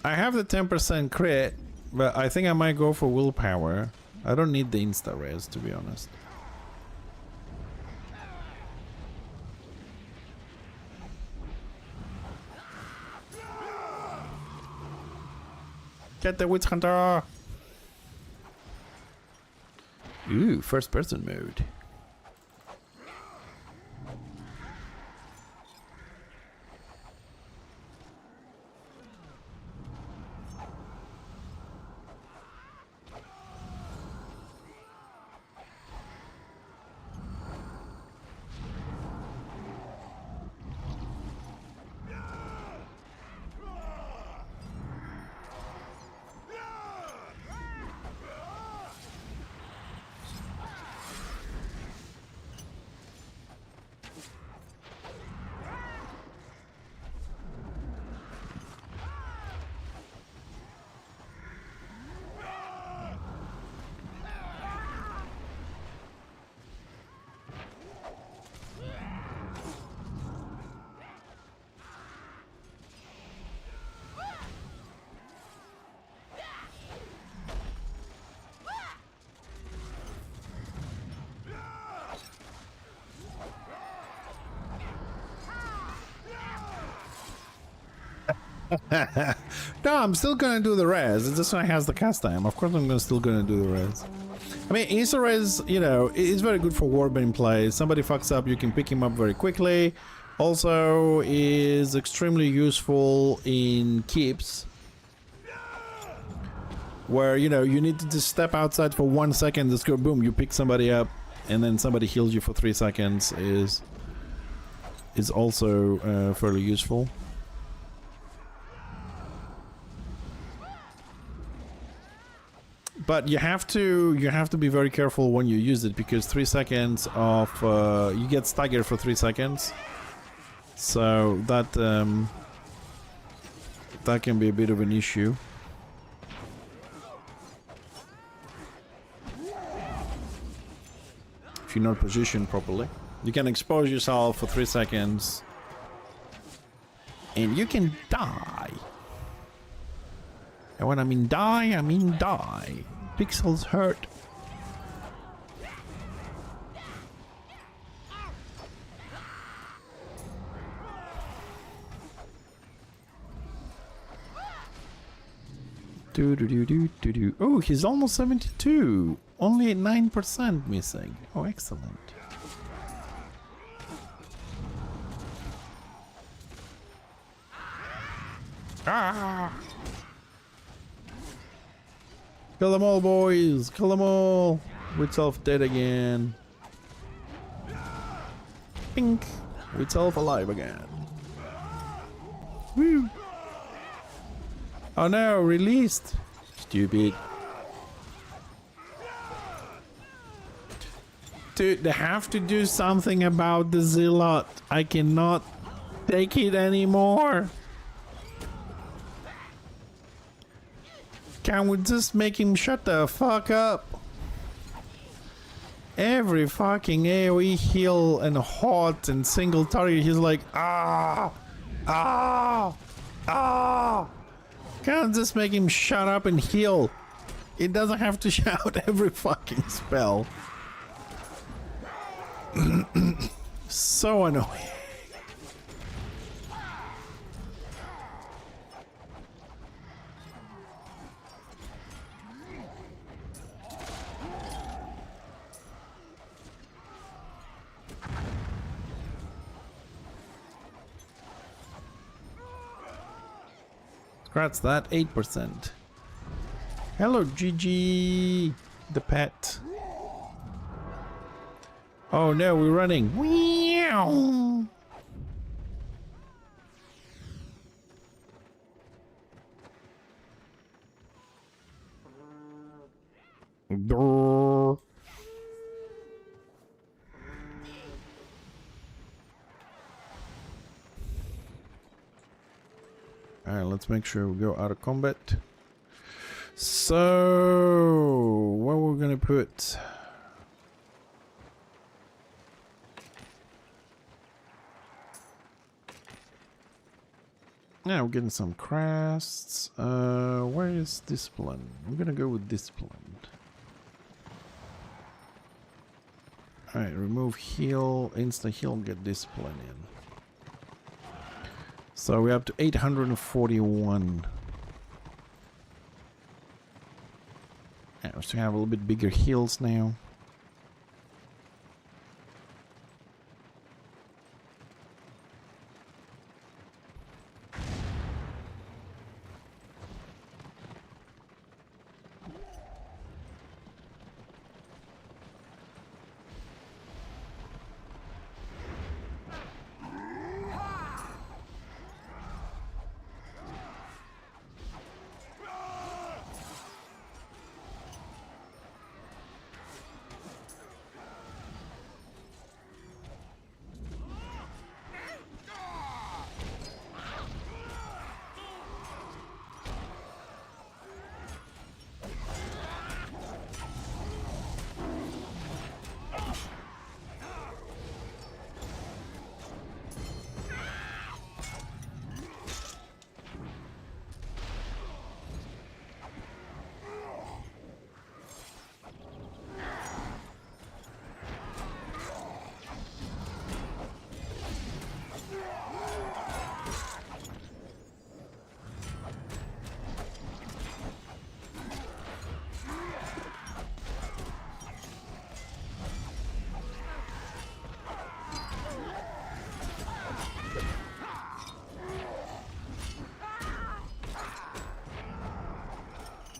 I have the 10% crit, but I think I might go for willpower. I don't need the insta-res, to be honest. Get the witch hunter! Ooh, first person mode. No, I'm still gonna do the res. It's just when it has the cast time. Of course, still gonna do the res. I mean, insta res, you know, is very good for warband play. Somebody fucks up, you can pick him up very quickly. Also, is extremely useful in keeps, where you know you need to just step outside for 1 second, just go boom, you pick somebody up, and then somebody heals you for 3 seconds is also fairly useful. But you have to be very careful when you use it, because 3 seconds of you get staggered for 3 seconds, so that that can be a bit of an issue. If you're not positioned properly, you can expose yourself for 3 seconds, and you can die. And when I mean die, I mean die. Pixels hurt. Oh, he's almost 72. Only 9% missing. Oh, excellent. Ah! Kill them all, boys! Kill them all! Witself dead again. Pink! Witself alive again. Woo! Oh no, released! Stupid. Dude, they have to do something about the Zealot. I cannot take it anymore. Can we just make him shut the fuck up? Every fucking AoE heal and hot and single target, he's like, ah, ah, ah. Can't just make him shut up and heal. It doesn't have to shout every fucking spell. So annoying. Scratch that, 8%. Hello, Gigi, the pet. Oh no, we're running. Meow. Brrr. Alright, let's make sure we go out of combat. So, what we're gonna put? Yeah, we're getting some crests. Where is discipline? I'm gonna go with discipline. Alright, remove heal, insta heal, get discipline in. So we're up to 841. Yeah, we still have a little bit bigger heals now.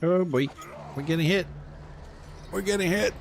Oh boy, we're getting hit. We're getting hit.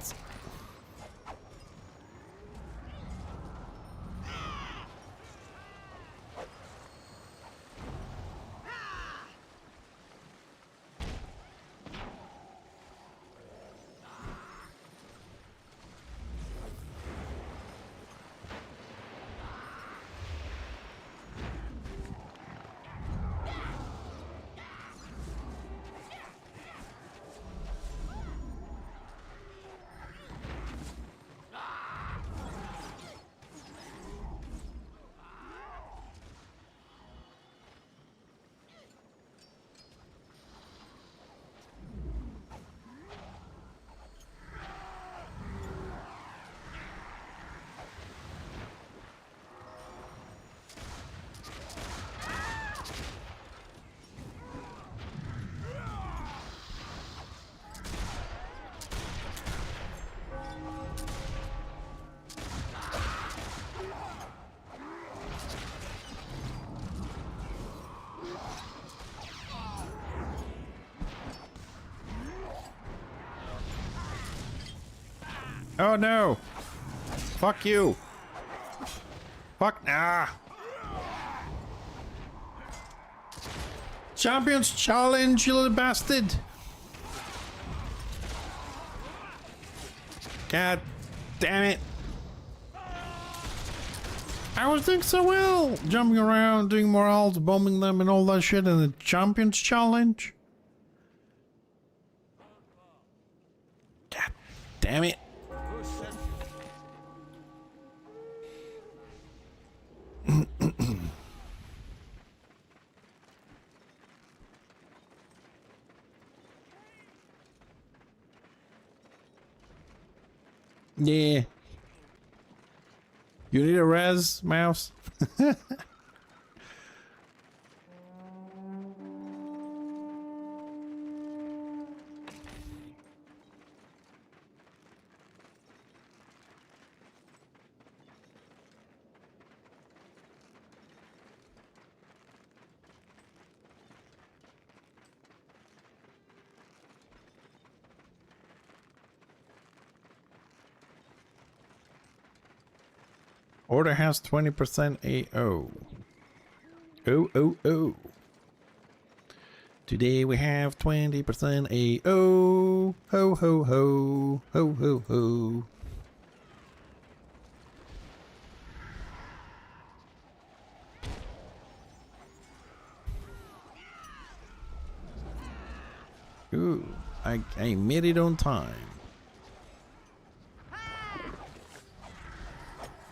Oh no! Fuck you! Fuck nah! Champions challenge, you little bastard! God damn it! I was doing so well! Jumping around, doing morals, bombing them and all that shit, and the champions challenge? God damn it! Yeah. You need a res, mouse? Order has 20% AO. Oh. Today we have 20% AO. Ho ho ho. Ho ho ho. Ooh, I made it on time.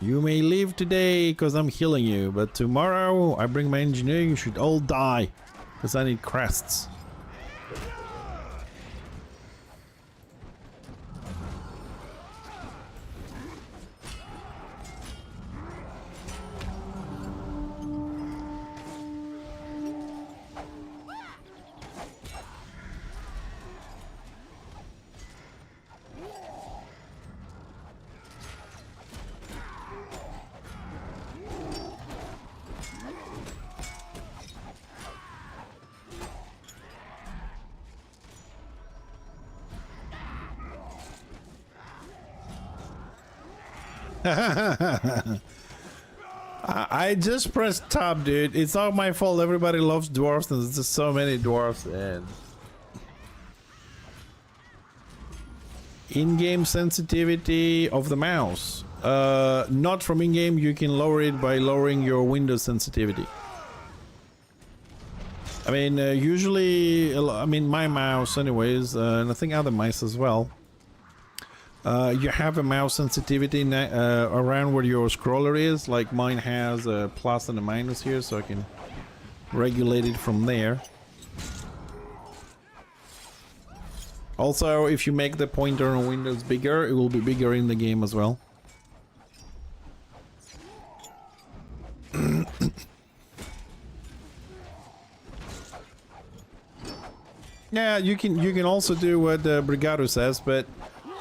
You may leave today because I'm healing you, but tomorrow I bring my engineering, you should all die because I need crests. I just pressed tab, dude. It's not my fault. Everybody loves dwarfs, and there's just so many dwarfs. And in-game sensitivity of the mouse. Not from in-game. You can lower it by lowering your Windows sensitivity. I mean, usually, I mean, my mouse, anyways, and I think other mice as well. You have a mouse sensitivity around where your scroller is, like mine has a plus and a minus here, so I can regulate it from there. Also, if you make the pointer on Windows bigger, it will be bigger in the game as well. Yeah, you can also do what Brigado says, but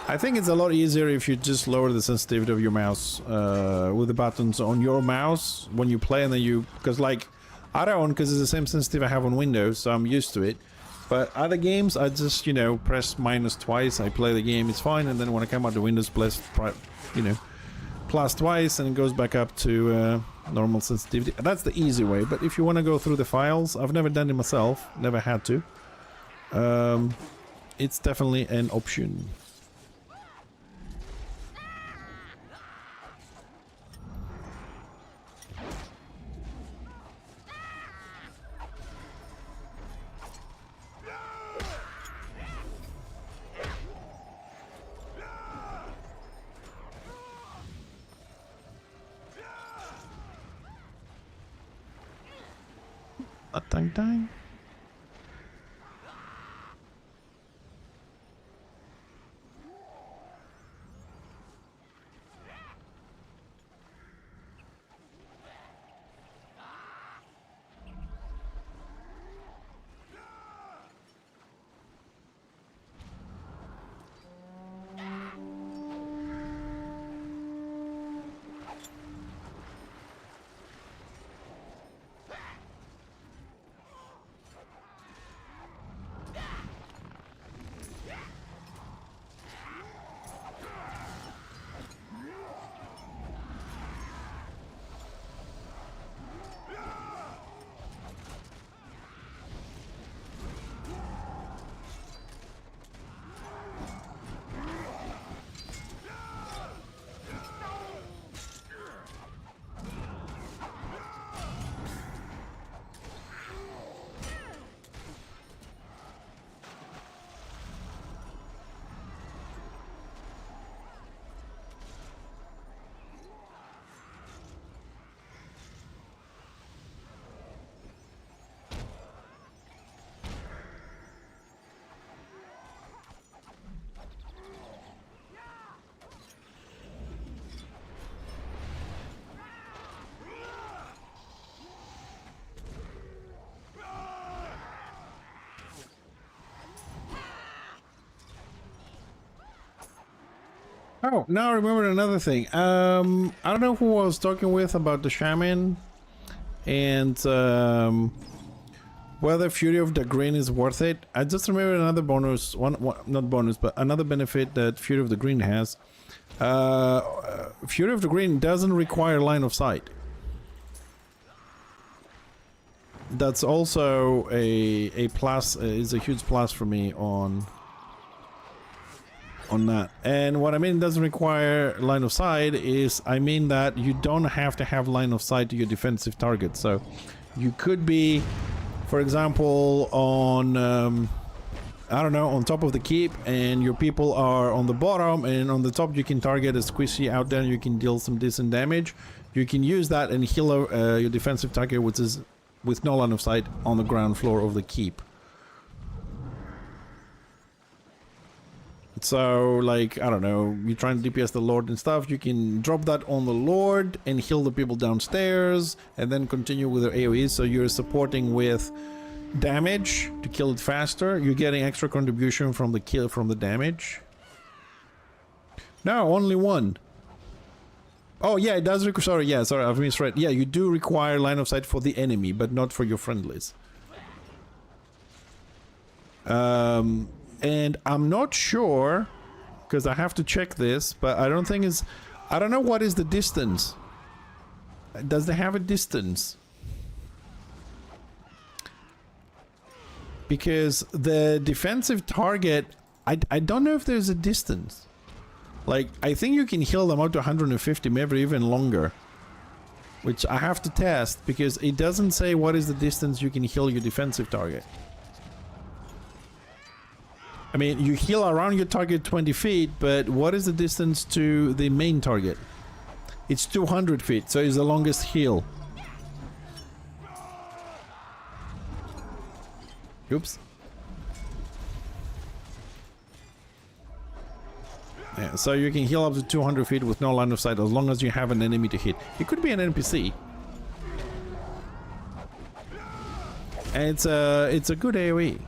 I think it's a lot easier if you just lower the sensitivity of your mouse with the buttons on your mouse when you play, and then you, because like I don't, because it's the same sensitivity I have on Windows, so I'm used to it. But other games, I just, you know, press minus twice, I play the game, it's fine, and then when I come out the windows, you know, plus twice, and it goes back up to normal sensitivity. That's the easy way, but if you want to go through the files, I've never done it myself, never had to. It's definitely an option. Dang dang. Oh, now I remember another thing. I don't know who I was talking with about the shaman and whether Fury of the Green is worth it. I just remembered another bonus, not bonus, but another benefit that Fury of the Green has. Fury of the Green doesn't require line of sight. That's also a plus, is a huge plus for me on that. And what I mean doesn't require line of sight is, I mean that you don't have to have line of sight to your defensive target. So you could be, for example, on I don't know, on top of the keep, and your people are on the bottom, and on the top you can target a squishy out there and you can deal some decent damage. You can use that and heal your defensive target, which is with no line of sight, on the ground floor of the keep. So, like, I don't know, you're trying to DPS the Lord and stuff, you can drop that on the Lord and heal the people downstairs, and then continue with their AoE, so you're supporting with damage to kill it faster. You're getting extra contribution from the kill, from the damage. No, only one. Oh yeah, it does require, sorry, I've misread. Yeah, you do require line of sight for the enemy, but not for your friendlies. And I'm not sure, because I have to check this, but I don't think it's... I don't know what is the distance. Does they have a distance? Because the defensive target, I don't know if there's a distance. Like, I think you can heal them up to 150, maybe even longer. Which I have to test, because it doesn't say what is the distance you can heal your defensive target. I mean, you heal around your target 20 feet, but what is the distance to the main target? It's 200 feet, so it's the longest heal. Oops. Yeah, so you can heal up to 200 feet with no line of sight as long as you have an enemy to hit. It could be an NPC. And it's a good AoE.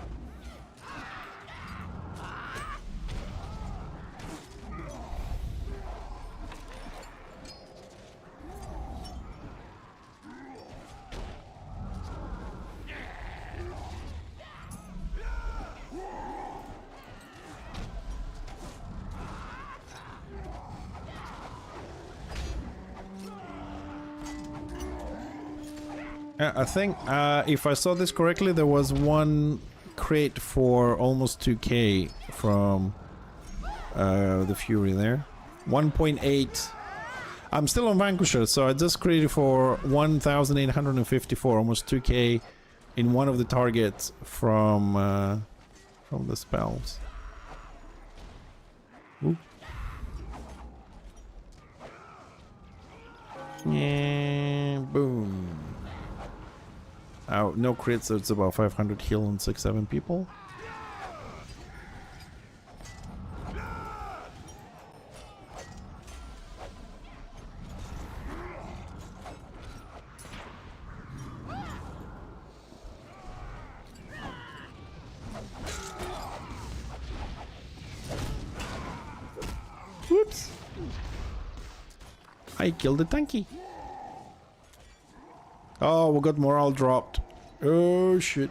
I think if I saw this correctly, there was one crate for almost 2k from the Fury there. 1.8. I'm still on Vanquisher, so I just created for 1,854, almost 2k in one of the targets from the spells. Ooh. Yeah, boom. Oh, no crits, so it's about 500 heal on 6-7 people. Whoops. I killed the tanky. Oh, we got morale dropped. Oh shit.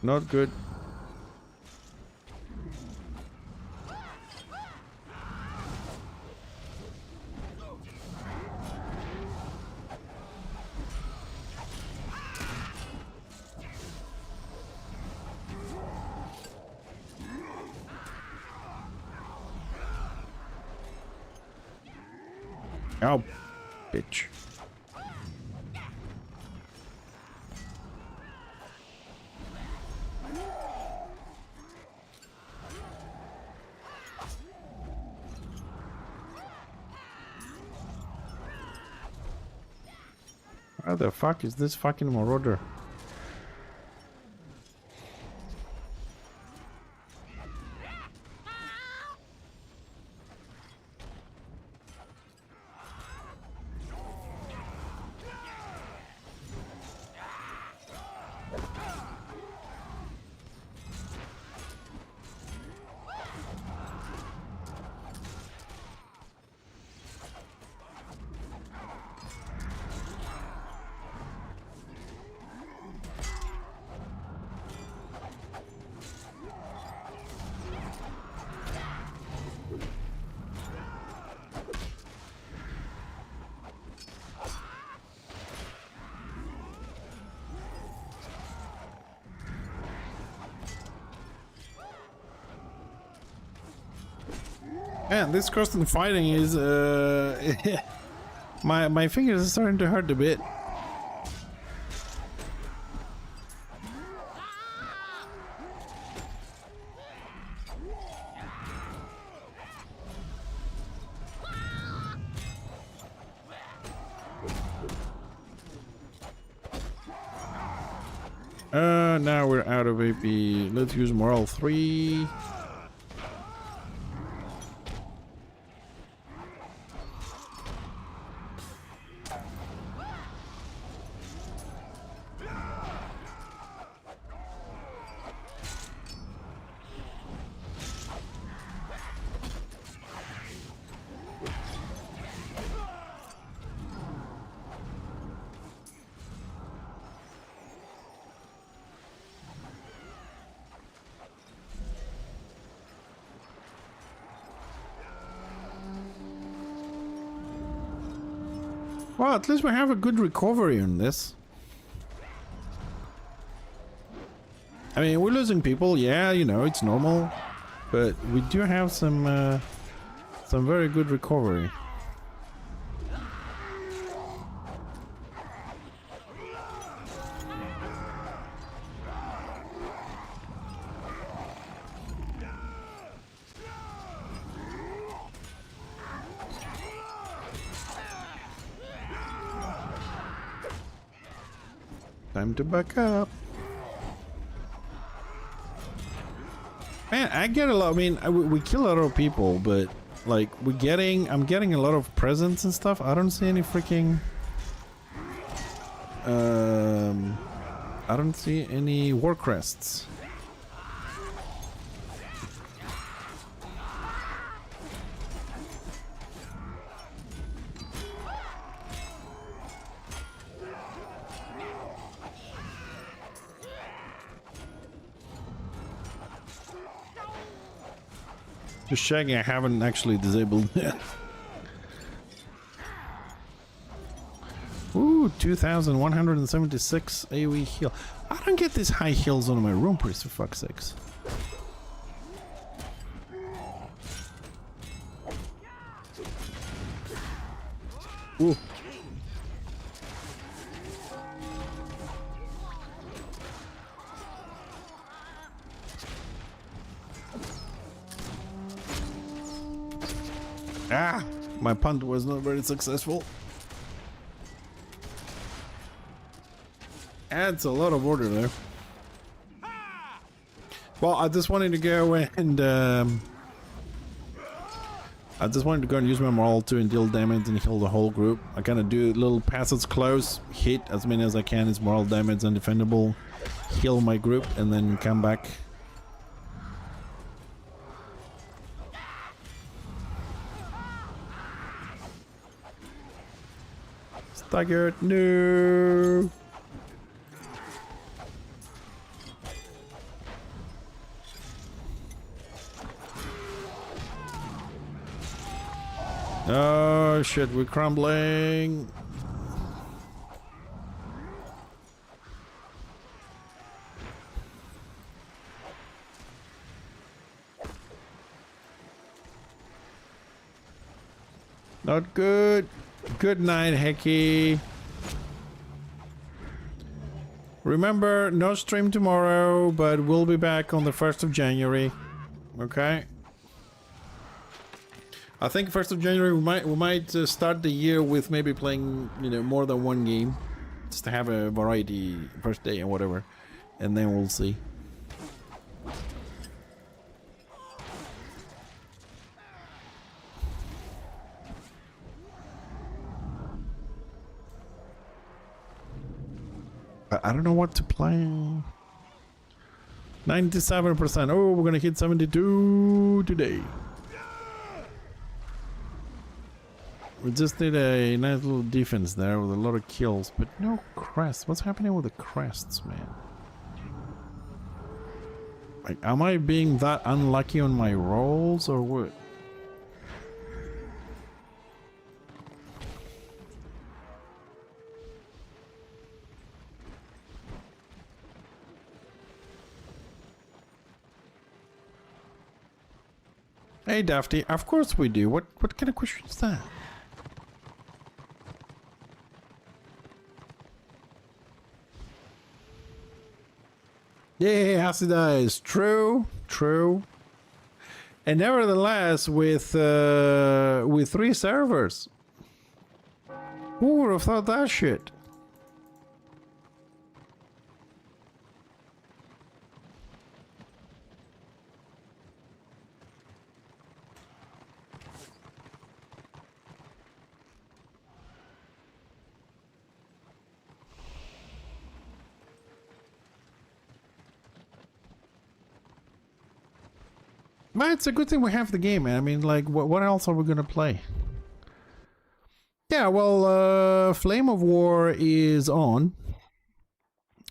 Not good. Oh, bitch. How the fuck is this fucking marauder? Man, this constant fighting is my fingers are starting to hurt a bit. Now we're out of AP. Let's use morale 3. Well, at least we have a good recovery on this. I mean, we're losing people, yeah, you know, it's normal. But we do have some very good recovery. Time to back up. Man, I get a lot. I mean, we kill a lot of people, but like I'm getting a lot of presents and stuff. I don't see any freaking. I don't see any war crests. Just checking, I haven't actually disabled it. Ooh, 2,176 AoE heal. I don't get these high heals on my room priest, for fuck's sakes. Ooh. Ah! My punt was not very successful. Adds a lot of order there. Well, I just wanted to go and I just wanted to go and use my morale to and deal damage and heal the whole group. I kind of do little passes close, hit as many as I can, it's morale damage undefendable, heal my group, and then come back. Staggered, no! Oh shit, we're crumbling. Not good. Good night, Hecky. Remember, no stream tomorrow, but we'll be back on the 1st of January. Okay? I think 1st of January we might start the year with maybe playing, you know, more than one game, just to have a variety first day and whatever, and then we'll see. I don't know what to play. 97%. Oh, we're gonna hit 72 today. We just did a nice little defense there with a lot of kills, but no crests. What's happening with the crests, man? Like, am I being that unlucky on my rolls or what? Hey Dafty, of course we do. What kind of question is that? Yeah, acid eyes. True, true. And nevertheless, with 3 servers, who would have thought that shit? But it's a good thing we have the game, man. I mean, like, what else are we gonna play? Yeah, well, Flame of War is on,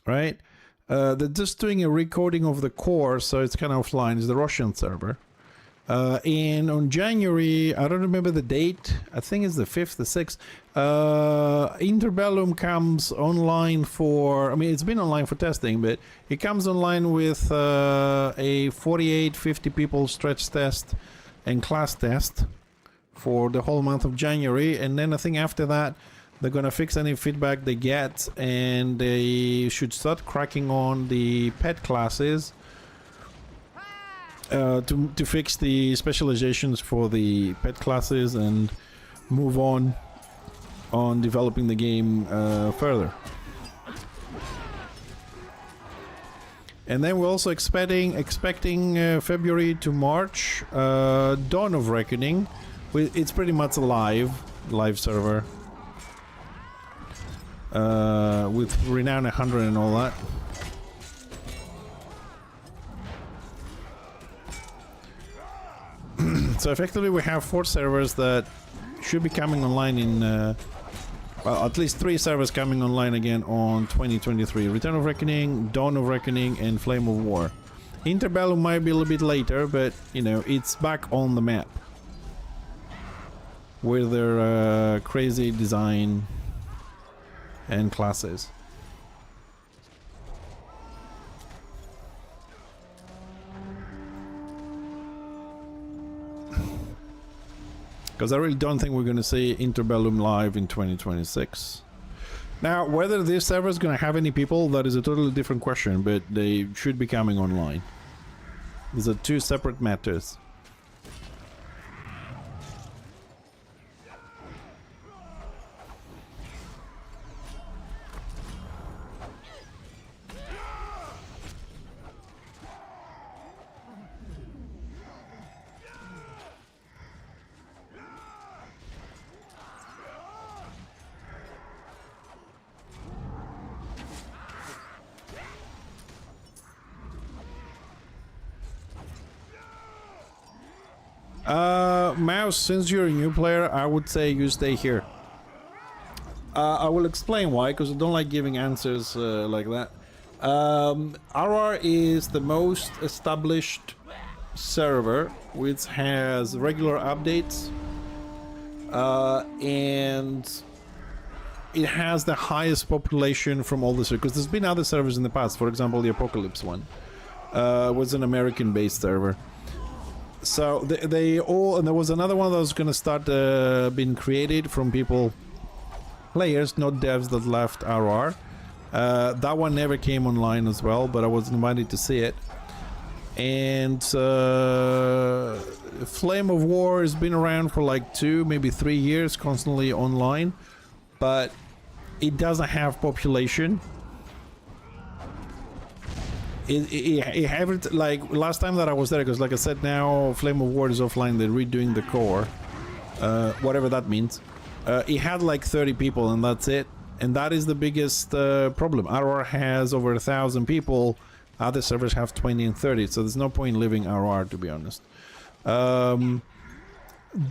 right? They're just doing a recording of the core, so it's kind of offline. It's the Russian server. And on January, I don't remember the date, I think it's the 5th, the 6th, Interbellum comes online for, I mean, it's been online for testing, but it comes online with a 48, 50 people stretch test and class test for the whole month of January. And then I think after that, they're gonna fix any feedback they get, and they should start cracking on the pet classes. To fix the specializations for the pet classes and move on developing the game further. And then we're also expecting February to March, Dawn of Reckoning. It's pretty much a live server with Renown 100 and all that. So effectively we have 4 servers that should be coming online in, well, at least 3 servers coming online again on 2023. Return of Reckoning, Dawn of Reckoning, and Flame of War. Interbellum might be a little bit later, but you know, it's back on the map with their crazy design and classes. Because I really don't think we're going to see Interbellum live in 2026. Now, whether this server is going to have any people, that is a totally different question, but they should be coming online. These are two separate matters. Mouse, since you're a new player, I would say you stay here. I will explain why, because I don't like giving answers like that. RR is the most established server, which has regular updates, and it has the highest population from all the servers. Because there's been other servers in the past. For example, the Apocalypse one was an American-based server. So they all, and there was another one that was going to start being created from players, not devs that left RR. That one never came online as well, but I was invited to see it. And Flame of War has been around for like 2, maybe 3 years, constantly online, but it doesn't have population. It like last time that I was there, because like I said, now Flame of War is offline, they're redoing the core, whatever that means. It had like 30 people and that's it, and that is the biggest problem. RR has over 1,000 people, other servers have 20 and 30, so there's no point leaving RR, to be honest.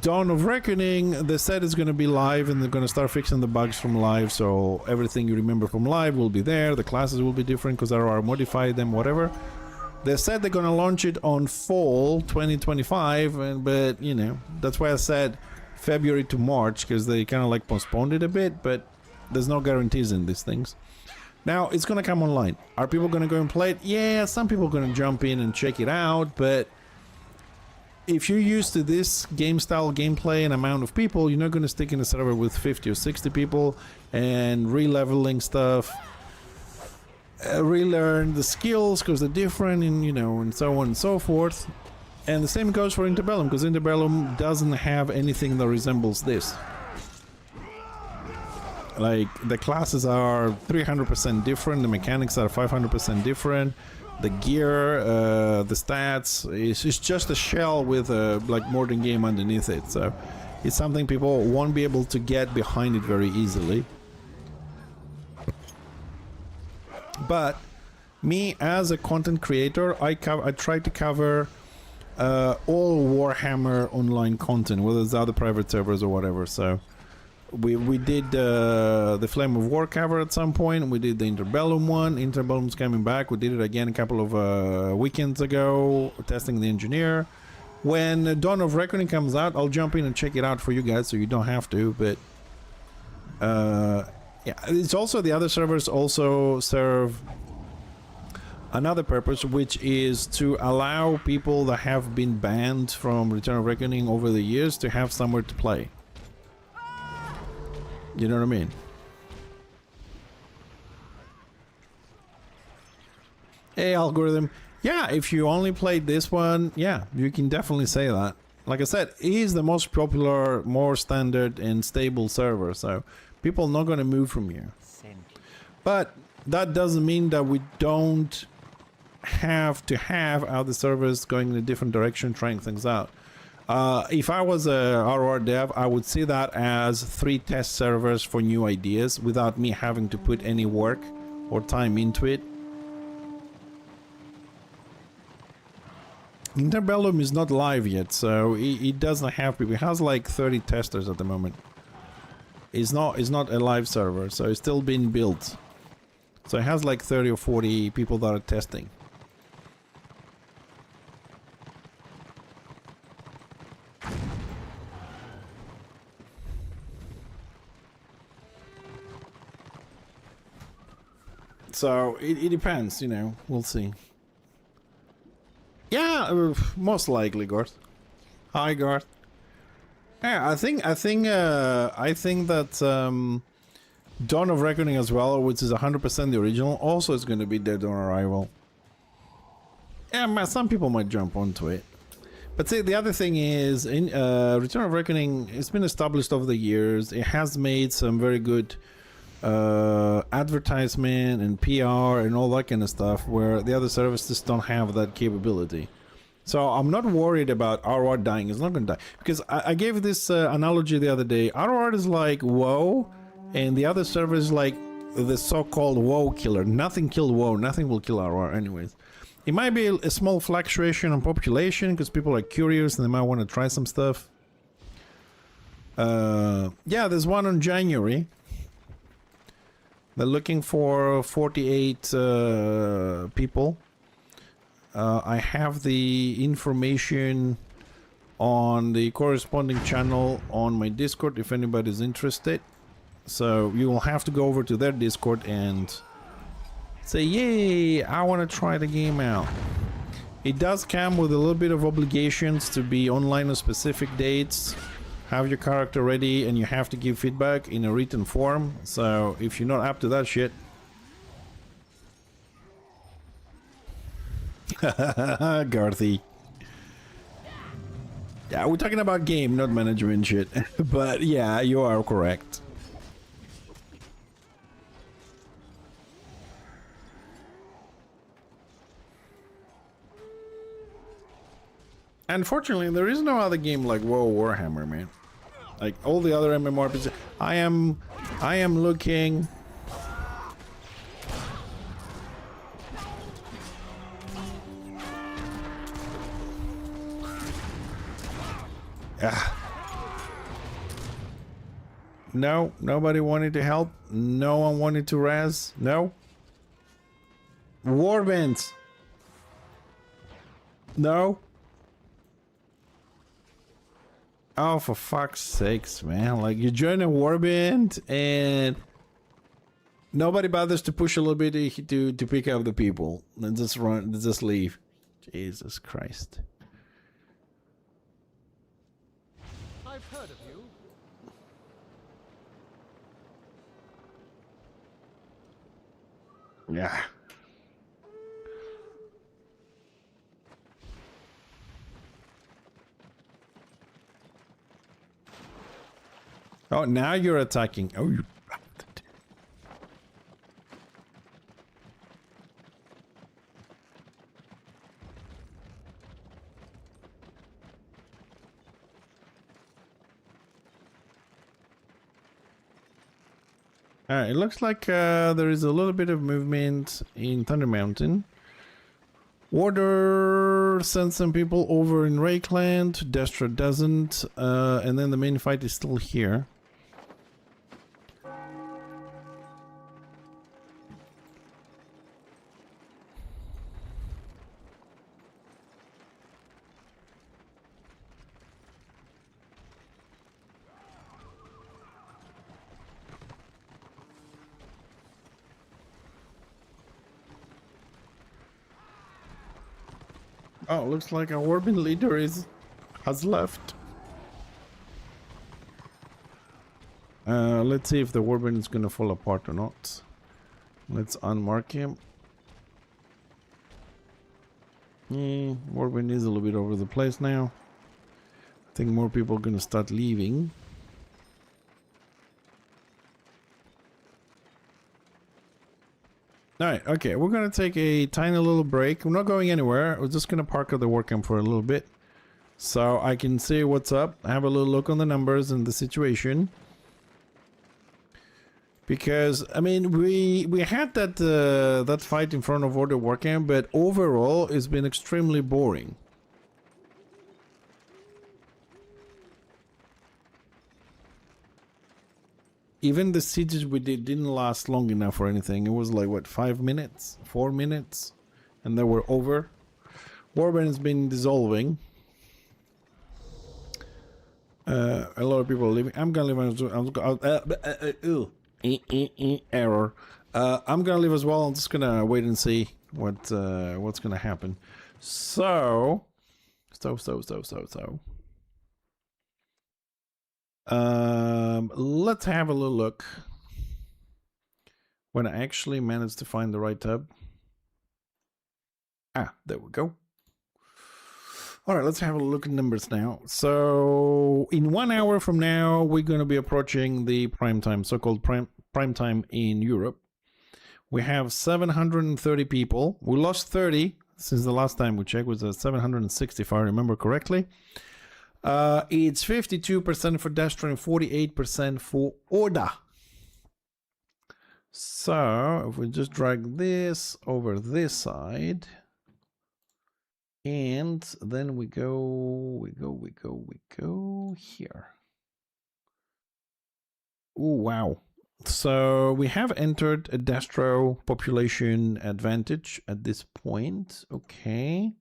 Dawn of Reckoning, they said it's going to be live and they're going to start fixing the bugs from live, so everything you remember from live will be there, the classes will be different because RR modified them, whatever. They said they're going to launch it on fall 2025, but you know, that's why I said February to March, because they kind of like postponed it a bit, but there's no guarantees in these things. Now, it's going to come online. Are people going to go and play it? Yeah, some people are going to jump in and check it out, but if you're used to this game style gameplay and amount of people, you're not going to stick in a server with 50 or 60 people and re-leveling stuff, relearn the skills because they're different, and you know, and so on and so forth. And the same goes for Interbellum, because Interbellum doesn't have anything that resembles this. Like, the classes are 300% different, the mechanics are 500% different. The gear, the stats, it's just a shell with a like modern game underneath it. So it's something people won't be able to get behind it very easily. But me as a content creator, I try to cover all Warhammer online content, whether it's other private servers or whatever. So we did the Flame of War cover at some point. We did the Interbellum one. Interbellum's coming back. We did it again a couple of weekends ago, testing the engineer. When Dawn of Reckoning comes out, I'll jump in and check it out for you guys, so you don't have to. But yeah, it's also, the other servers also serve another purpose, which is to allow people that have been banned from Return of Reckoning over the years to have somewhere to play. You know what I mean? Hey, algorithm. Yeah, if you only played this one, yeah, you can definitely say that. Like I said, it is the most popular, more standard and stable server, so people are not going to move from here. But that doesn't mean that we don't have to have other servers going in a different direction, trying things out. If I was a RR dev, I would see that as 3 test servers for new ideas without me having to put any work or time into it. Interbellum is not live yet, so it doesn't have people. It has like 30 testers at the moment. It's not a live server, so it's still being built. So it has like 30 or 40 people that are testing. So it depends, you know. We'll see. Yeah, most likely, Garth. Hi, Garth. Yeah, I think that Dawn of Reckoning as well, which is 100% the original, also is going to be dead on arrival. Yeah, some people might jump onto it. But see, the other thing is, in Return of Reckoning, it's been established over the years. It has made some very good advertisement and PR and all that kind of stuff, where the other services don't have that capability. So I'm not worried about RR dying. It's not going to die. Because I gave this analogy the other day. RR is like WoW, and the other server is like the so-called WoW killer. Nothing killed WoW. Nothing will kill RR anyways. It might be a small fluctuation in population because people are curious and they might want to try some stuff. Yeah, there's one on January. They're looking for 48 people. I have the information on the corresponding channel on my Discord if anybody's interested. So you will have to go over to their Discord and say, yay, I want to try the game out. It does come with a little bit of obligations to be online on specific dates, have your character ready, and you have to give feedback in a written form. So if you're not up to that shit, Garthy. Yeah, we're talking about game, not management shit. But yeah, you are correct. Unfortunately, there is no other game like WoW Warhammer, man. Like all the other MMORPGs. I am looking. No, nobody wanted to help. No one wanted to res. No. Warbands. No. Oh, for fuck's sakes, man. Like, you join a warband and nobody bothers to push a little bit to pick up the people. And just run, just leave. Jesus Christ. I've heard of you. Yeah. Oh, now you're attacking. Oh, you bastard. Alright, it looks like there is a little bit of movement in Thunder Mountain. Order sends some people over in Rakeland. Destra doesn't. And then the main fight is still here. Oh, looks like our Warband leader has left. Let's see if the Warband is gonna fall apart or not. Let's unmark him. Warband is a little bit over the place now. I think more people are gonna start leaving. Alright, okay, we're gonna take a tiny little break. We're not going anywhere. We're just gonna park at the work camp for a little bit. So I can see what's up, have a little look on the numbers and the situation. Because, I mean, we had that that fight in front of Order work camp, but overall it's been extremely boring. Even the sieges we didn't last long enough or anything. It was like, what, 5 minutes? 4 minutes? And they were over. Warband has been dissolving. A lot of people are leaving. I'm gonna leave. Error. I'm gonna leave as well. I'm just gonna wait and see what's gonna happen. So. Let's have a little look. When I actually managed to find the right tab. Ah, there we go. All right, let's have a look at numbers now. So in 1 hour from now, we're going to be approaching the prime time, so-called prime time in Europe. We have 730 people. We lost 30 since the last time we checked. Was 760, if I remember correctly. It's 52% for Destro and 48% for Order. So if we just drag this over this side. And then we go here. Oh, wow. So we have entered a Destro population advantage at this point. Okay.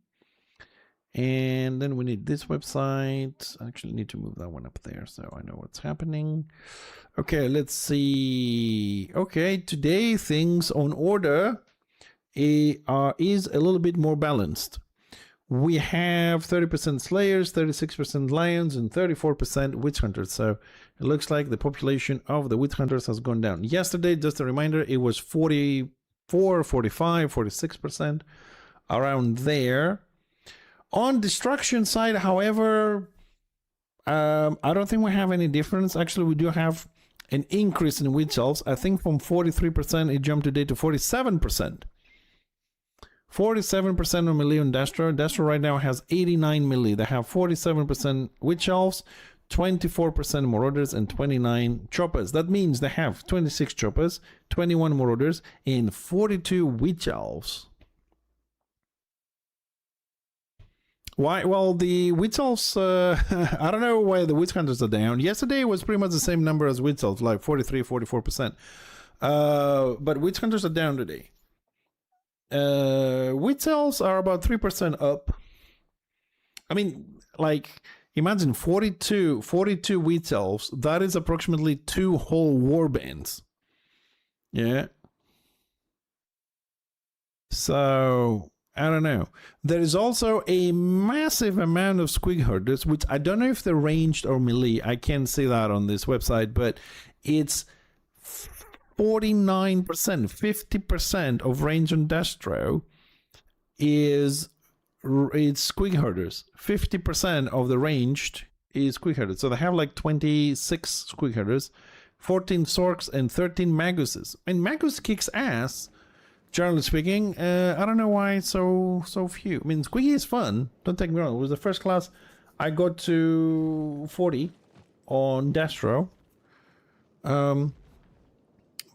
And then we need this website. I actually need to move that one up there so I know what's happening. Okay, let's see. Okay, today things on Order is a little bit more balanced. We have 30% Slayers, 36% Lions, and 34% Witch Hunters. So it looks like the population of the Witch Hunters has gone down. Yesterday, just a reminder, it was 44, 45, 46%, around there. On Destruction side, however, I don't think we have any difference. Actually, we do have an increase in Witch Elves. I think from 43%, it jumped today to 47%. 47% of melee on Destro. Destro right now has 89 melee. They have 47% Witch Elves, 24% Marauders, and 29 Choppers. That means they have 26 Choppers, 21 Marauders, and 42 Witch Elves. Why? Well, the Witch Elves, I don't know why the Witch Hunters are down. Yesterday was pretty much the same number as Witch Elves, like 43, 44%. But Witch Hunters are down today. Witch Elves are about 3% up. I mean, like, imagine 42 Witch Elves. That is approximately 2 whole warbands. Yeah. So, I don't know. There is also a massive amount of Squig Herders, which I don't know if they're ranged or melee. I can't see that on this website, but it's 49%, 50% of range on Destro it's Squig Herders. 50% of the ranged is Squig Herders. So they have like 26 Squig Herders, 14 Sorks, and 13 Maguses. And Magus kicks ass, generally speaking. I don't know why so few. I mean, Squiggy is fun. Don't take me wrong. It was the first class I got to 40 on Destro.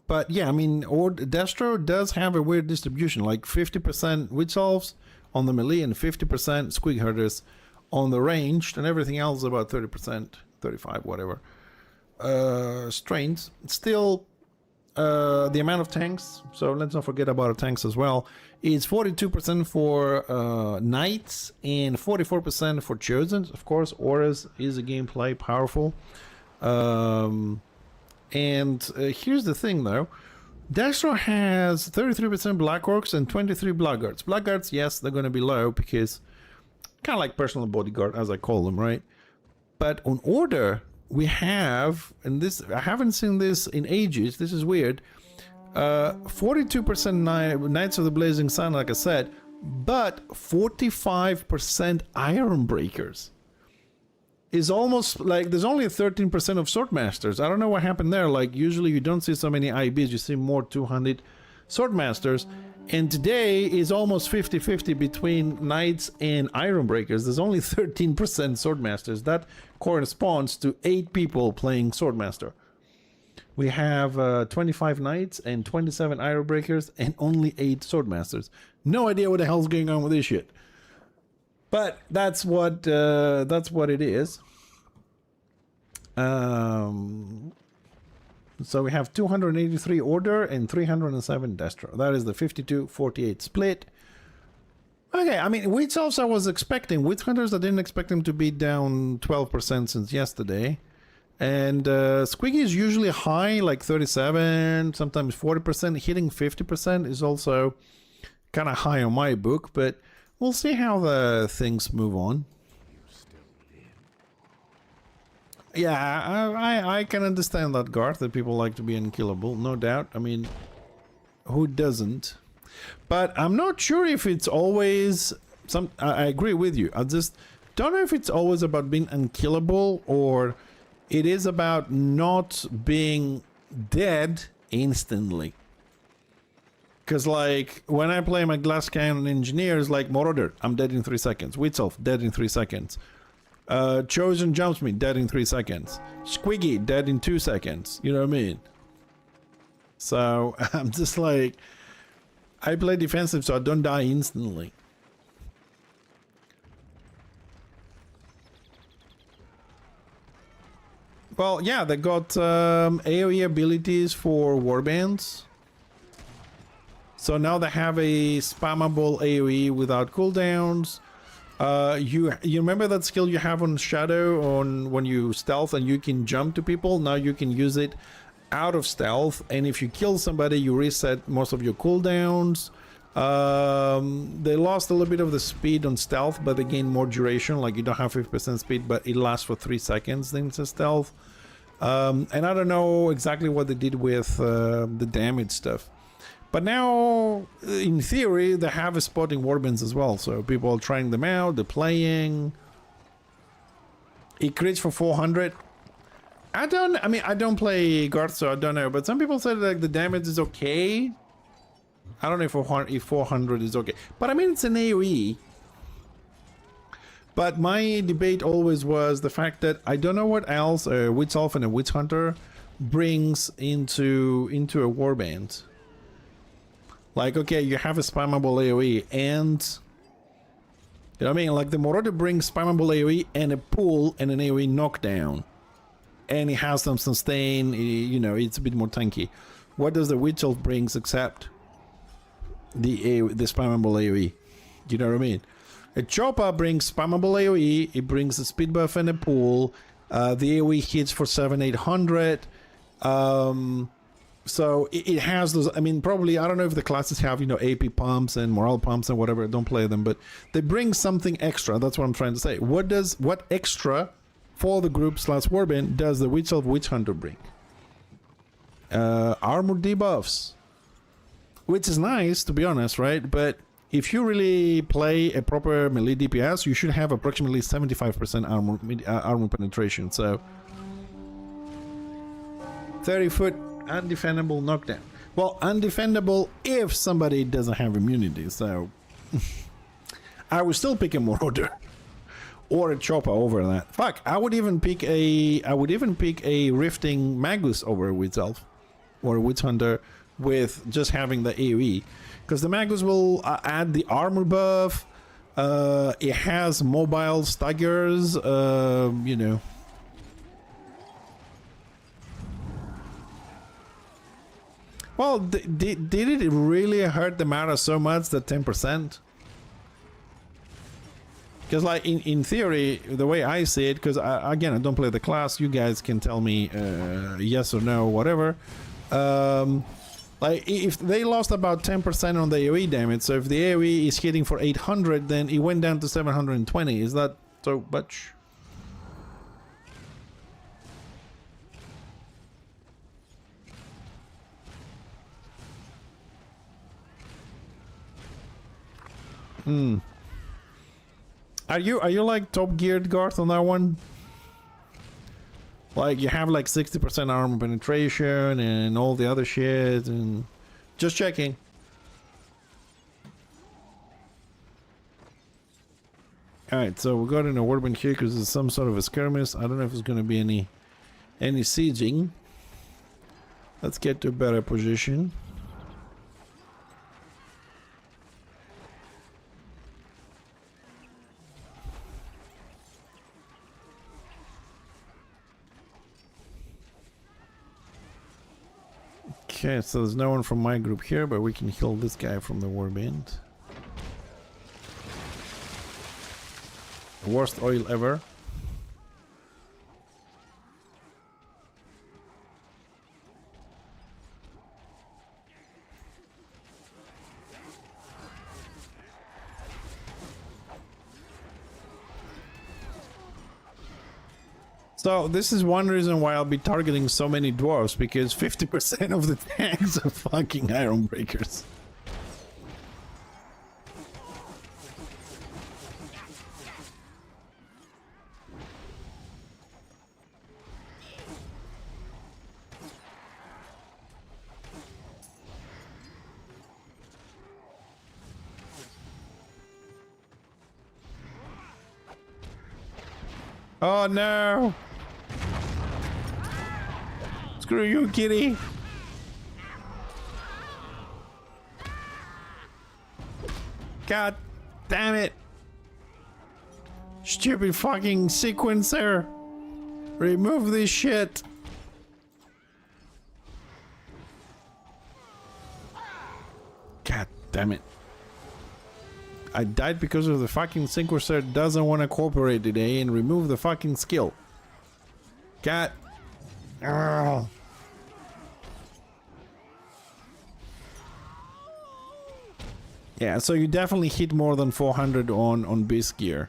But yeah, I mean, Destro does have a weird distribution, like 50% Witch Elves on the melee and 50% Squig Herders on the ranged, and everything else is about 30%, 35, whatever. Strains. Still, the amount of tanks, so let's not forget about our tanks as well, is 42% for Knights and 44% for Chosen. Of course, Auras is a gameplay, powerful. And here's the thing, though. Destro has 33% Black Orcs and 23 Blackguards. Blackguards, yes, they're going to be low because kind of like personal bodyguard, as I call them, right? But on Order, we have, and this, I haven't seen this in ages, this is weird, 42% Knights of the Blazing Sun, like I said, but 45% Iron Breakers. Is almost like there's only 13% of Swordmasters. I don't know what happened there. Like, usually you don't see so many IBs, you see more 200 Swordmasters. And today is almost 50-50 between Knights and Iron Breakers. There's only 13% Swordmasters. That corresponds to 8 people playing Swordmaster. We have 25 Knights and 27 Iron Breakers and only 8 Swordmasters. No idea what the hell's going on with this shit. But that's what it is. So we have 283 Order and 307 Destro. That is the 52-48 split. Okay, I mean, Witch Elves I was expecting. Witch Hunters, I didn't expect them to be down 12% since yesterday. And Squiggy is usually high, like 37, sometimes 40%. Hitting 50% is also kind of high on my book, but we'll see how the things move on. Yeah, I can understand that, Garth, that people like to be unkillable, no doubt. I mean, who doesn't? But I'm not sure if it's always I agree with you. I just don't know if it's always about being unkillable or it is about not being dead instantly. Because, like, when I play my glass cannon engineers, like Marauder, I'm dead in 3 seconds. Witself, dead in 3 seconds. Chosen jumps me, dead in 3 seconds. Squiggy, dead in 2 seconds. You know what I mean? So, I'm just like, I play defensive so I don't die instantly. Well, yeah, they got AoE abilities for warbands. So now they have a spammable AoE without cooldowns. You remember that skill you have on Shadow on when you stealth and you can jump to people? Now you can use it out of stealth, and if you kill somebody, you reset most of your cooldowns. They lost a little bit of the speed on stealth, but they gain more duration. Like you don't have 50% speed, but it lasts for 3 seconds then it's stealth. And I don't know exactly what they did with the damage stuff. But now, in theory, they have a spot in warbands as well. So people are trying them out, they're playing. It crits for 400. I don't play Garth, so I don't know. But some people said like the damage is okay. I don't know if 400 is okay. But I mean, it's an AoE. But my debate always was the fact that I don't know what else a Witch Elf and a Witch Hunter brings into a warband. Like, okay, you have a spammable AoE and... You know what I mean? Like, the Marauder brings spammable AoE and a pull and an AoE knockdown. And it has some sustain, you know, it's a bit more tanky. What does the Witch Elf brings except the spammable AoE? Do you know what I mean? A Chopper brings spammable AoE, it brings a speed buff and a pull. The AoE hits for 700-800. So it has those, I mean, probably, I don't know if the classes have, you know, AP pumps and morale pumps and whatever, I don't play them, but they bring something extra, that's what I'm trying to say. What extra for the group / warband does the Witch Elf Witch Hunter bring? Armor debuffs, which is nice, to be honest, right? But if you really play a proper melee DPS, you should have approximately 75% armor penetration, so 30-foot undefendable knockdown. Well, undefendable if somebody doesn't have immunity, so I would still pick a Marauder or a Chopper over that. Fuck, I would even pick a Rifting Magus over a Witch Elf or a Witch Hunter with just having the AoE, because the Magus will add the armor buff. It has mobile staggers, you know. Well, did it really hurt the meta so much, that 10%? Because, like, in theory, the way I see it, because, again, I don't play the class, you guys can tell me yes or no, whatever. Like, if they lost about 10% on the AoE damage, so if the AoE is hitting for 800, then it went down to 720. Is that so much? Are you like top geared, Garth, on that one? Like, you have like 60% armor penetration and all the other shit, and just checking. Alright, so we got in a warband here because there's some sort of a skirmish. I don't know if there's going to be any sieging. Let's get to a better position. Okay, so there's no one from my group here, but we can heal this guy from the warband. Worst oil ever. So this is one reason why I'll be targeting so many dwarves, because 50% of the tanks are fucking iron breakers. Oh no! Screw you, kitty! God damn it! Stupid fucking sequencer! Remove this shit! God damn it. I died because of the fucking sequencer doesn't want to cooperate today and remove the fucking skill. God. Ugh. Yeah, so you definitely hit more than 400 on base gear.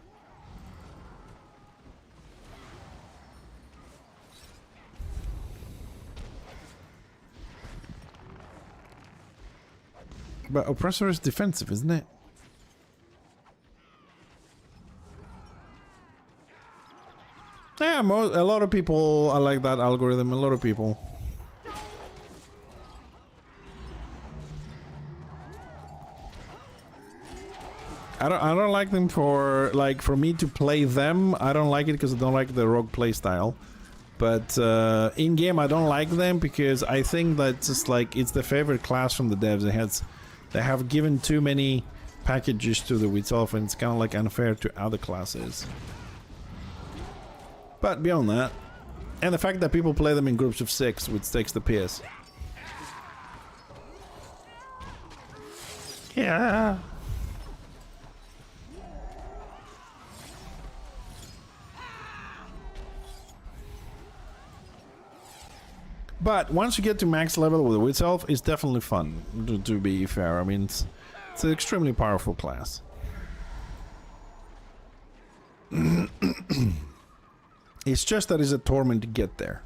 But Oppressor is defensive, isn't it? Yeah, a lot of people are like that algorithm. A lot of people. I don't like them for me to play them. I don't like it because I don't like the rogue play style. But in game, I don't like them because I think that just like it's the favorite class from the devs. They have given too many packages to the Witch Elf, and it's kind of like unfair to other classes. But beyond that, and the fact that people play them in groups of 6, which takes the piss. Yeah. But once you get to max level with the Witch Elf, it's definitely fun, to be fair. I mean, it's an extremely powerful class. It's just that it's a torment to get there.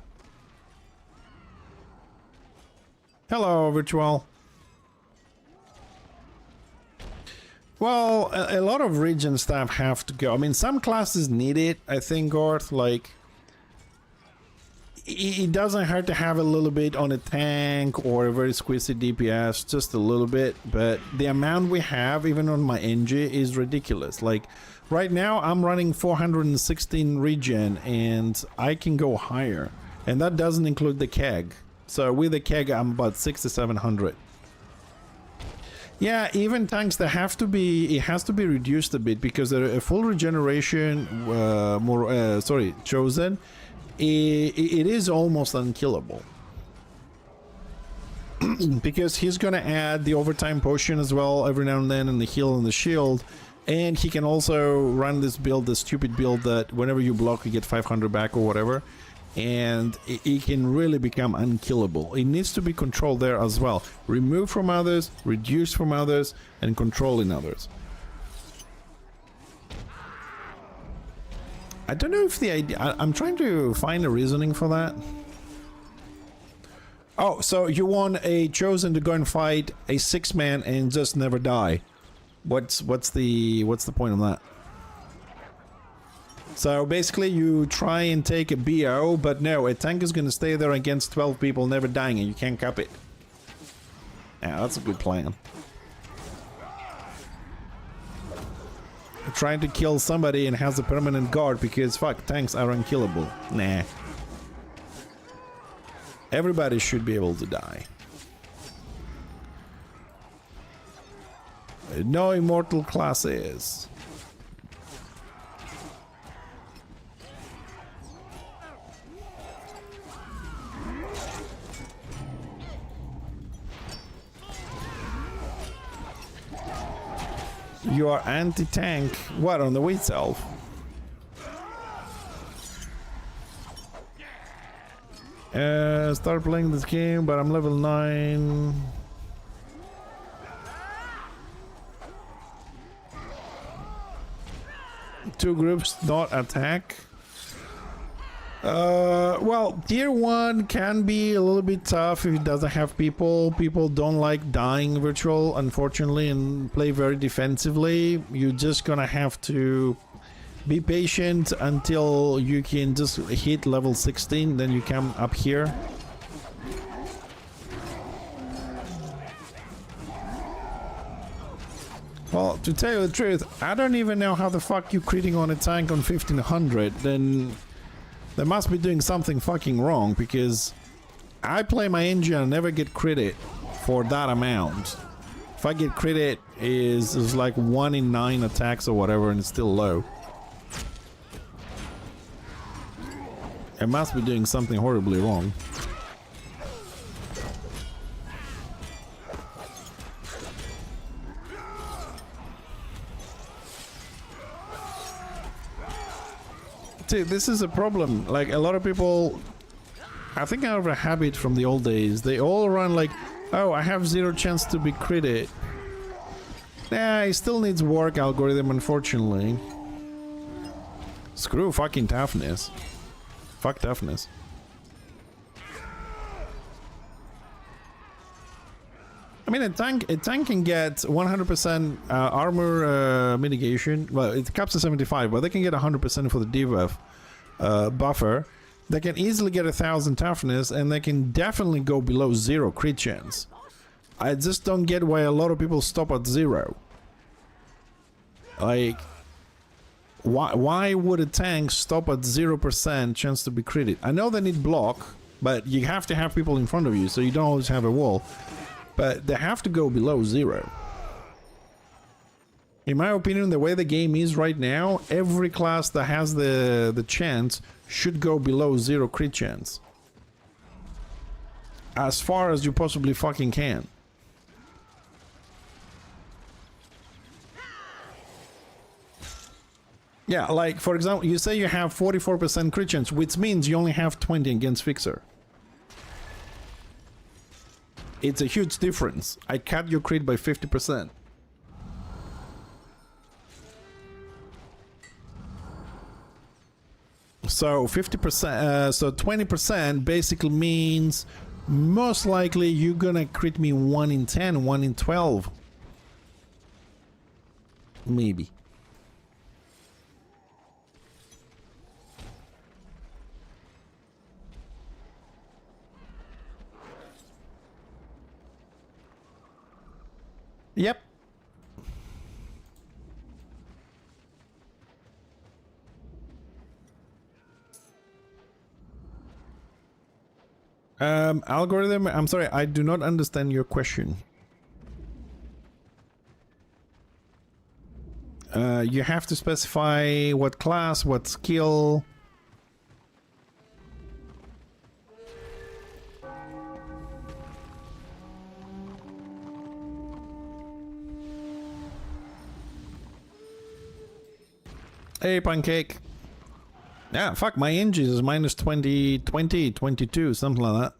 Hello, Virtual. Well, a lot of region staff have to go. I mean, some classes need it, I think, Garth. Like, it doesn't hurt to have a little bit on a tank or a very squishy DPS, just a little bit. But the amount we have, even on my NG, is ridiculous. Like, right now, I'm running 416 regen, and I can go higher. And that doesn't include the keg. So with the keg, I'm about 600 to 700. Yeah, even tanks that have to be, it has to be reduced a bit because a full regeneration, chosen, it is almost unkillable. Because he's gonna add the overtime potion as well every now and then, and the heal and the shield. And he can also run this build, the stupid build that whenever you block you get 500 back or whatever. And it can really become unkillable. It needs to be controlled there as well. Remove from others, reduce from others, and control in others. I don't know if the idea... I'm trying to find a reasoning for that. Oh, so you want a chosen to go and fight a 6-man and just never die. What's the point of that? So basically you try and take a BO, but no, a tank is gonna stay there against 12 people never dying and you can't cap it. Yeah, that's a good plan. Trying to kill somebody and has a permanent guard because fuck, tanks are unkillable. Nah. Everybody should be able to die. No immortal classes. You are anti-tank. What, on the Witch Elf? Start playing this game, but I'm level 9. Two groups not attack. Well, tier 1 can be a little bit tough if it doesn't have people. People don't like dying virtual, unfortunately, and play very defensively. You're just gonna have to be patient until you can just hit level 16, then you come up here. Well, to tell you the truth, I don't even know how the fuck you critting on a tank on 1500, then they must be doing something fucking wrong, because I play my engine and never get critted for that amount. If I get critted, is like 1 in 9 attacks or whatever, and it's still low. It must be doing something horribly wrong. See, this is a problem. Like, a lot of people, I think out of a habit from the old days, they all run like, oh, I have 0 chance to be critted. Nah, it still needs work algorithm, unfortunately. Screw fucking toughness. Fuck toughness. I mean, a tank can get 100% armor mitigation. Well, it caps at 75, but they can get 100% for the debuff buffer. They can easily get 1000 toughness, and they can definitely go below 0 crit chance. I just don't get why a lot of people stop at 0. Like, why would a tank stop at 0% chance to be critted? I know they need block, but you have to have people in front of you, so you don't always have a wall. But they have to go below 0. In my opinion, the way the game is right now, every class that has the chance should go below 0 crit chance. As far as you possibly fucking can. Yeah, like, for example, you say you have 44% crit chance, which means you only have 20 against Fixer. It's a huge difference. I cut your crit by 50%. So 50%, so 20% basically means most likely you're gonna crit me 1 in 10, 1 in 12. Maybe. Yep. Algorithm, I'm sorry, I do not understand your question. You have to specify what class, what skill. Hey, Pancake. Yeah, fuck, my engine is minus 20, 20, 22, something like that.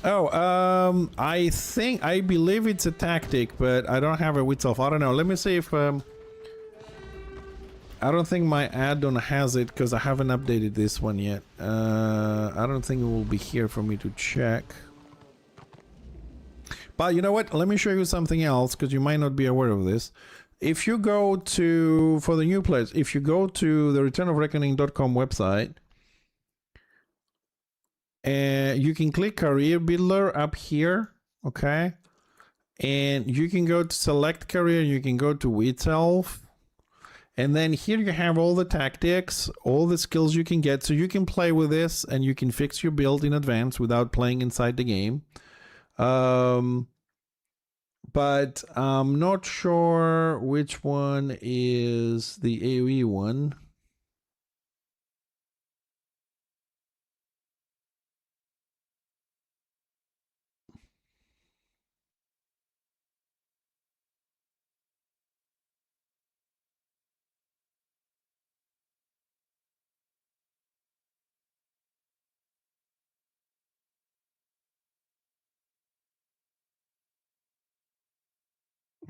Oh, I believe it's a tactic, but I don't have it itself. I don't know. Let me see if, I don't think my add-on has it, because I haven't updated this one yet. I don't think it will be here for me to check. But you know what? Let me show you something else, because you might not be aware of this. If you go to, for the new players, if you go to the returnofreckoning.com website, and you can click Career Builder up here, okay? And you can go to Select Career, you can go to itself. And then here you have all the tactics, all the skills you can get. So you can play with this and you can fix your build in advance without playing inside the game. But I'm not sure which one is the AoE one.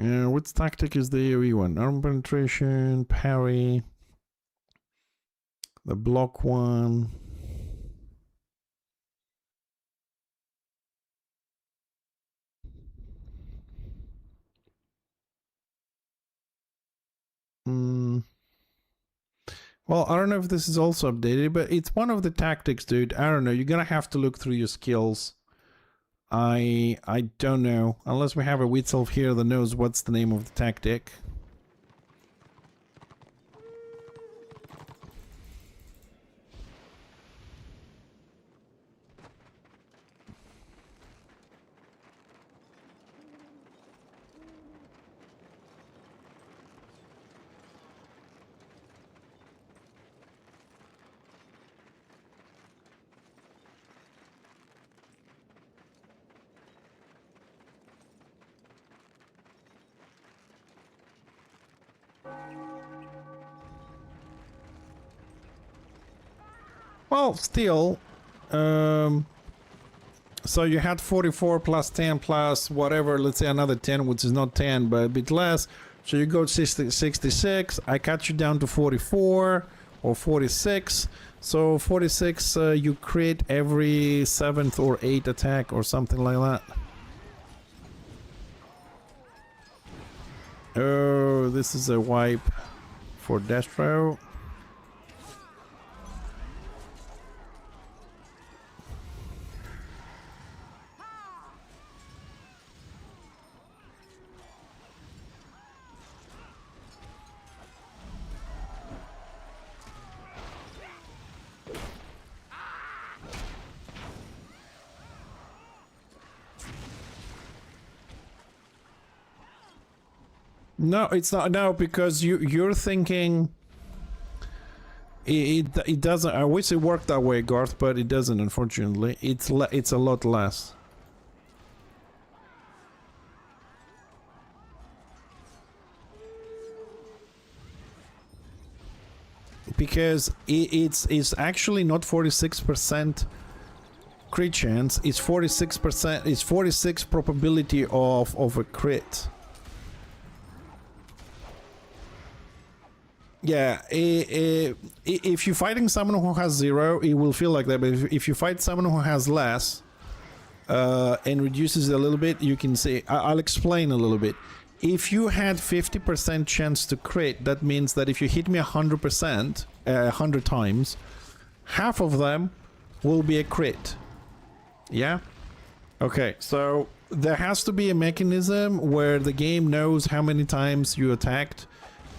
Which tactic is the AoE one? Arm penetration, parry, the block one. Well, I don't know if this is also updated, but it's one of the tactics, dude. I don't know. You're gonna have to look through your skills. I don't know. Unless we have a Witzelf here that knows what's the name of the tactic. Well, still, so you had 44 plus 10 plus whatever, let's say another 10, which is not 10, but a bit less. So you go 66, I cut you down to 44 or 46. So 46, you create every 7th or 8th attack or something like that. Oh, this is a wipe for Destro. No, it's not now because you're thinking it doesn't. I wish it worked that way, Garth, but it doesn't. Unfortunately, it's a lot less. Because it's actually not 46% crit chance. It's 46%. It's 46 probability of a crit. Yeah, if you're fighting someone who has 0, it will feel like that. But if you fight someone who has less and reduces it a little bit, you can say, I'll explain a little bit. If you had 50% chance to crit, that means that if you hit me 100%, 100 times, half of them will be a crit. Yeah? Okay, so there has to be a mechanism where the game knows how many times you attacked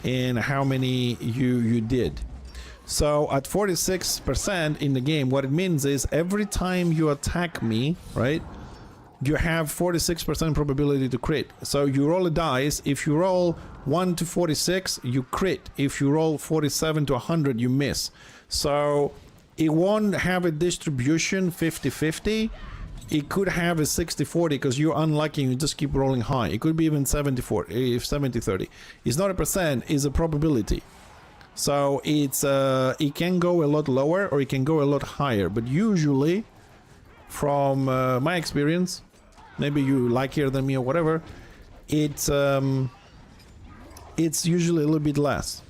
and how many you did. So at 46% in the game, what it means is every time you attack me, right, you have 46% probability to crit. So you roll a dice. If you roll 1 to 46, you crit. If you roll 47 to 100, you miss. So it won't have a distribution 50-50. It could have a 60-40 because you're unlucky and you just keep rolling high. It could be even 70-40, if 70-30. It's not a percent, it's a probability. So it's it can go a lot lower or it can go a lot higher. But usually, from my experience, maybe you luckier than me or whatever, it's usually a little bit less.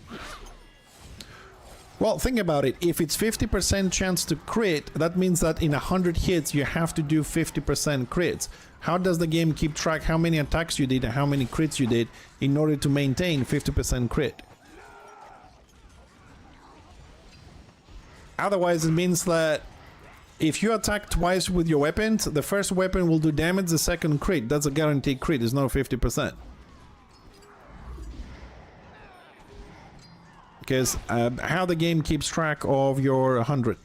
Well, think about it. If it's 50% chance to crit, that means that in 100 hits, you have to do 50% crits. How does the game keep track how many attacks you did and how many crits you did in order to maintain 50% crit? Otherwise, it means that if you attack twice with your weapons, the first weapon will do damage, the second crit. That's a guaranteed crit. It's not 50%. Because how the game keeps track of your 100.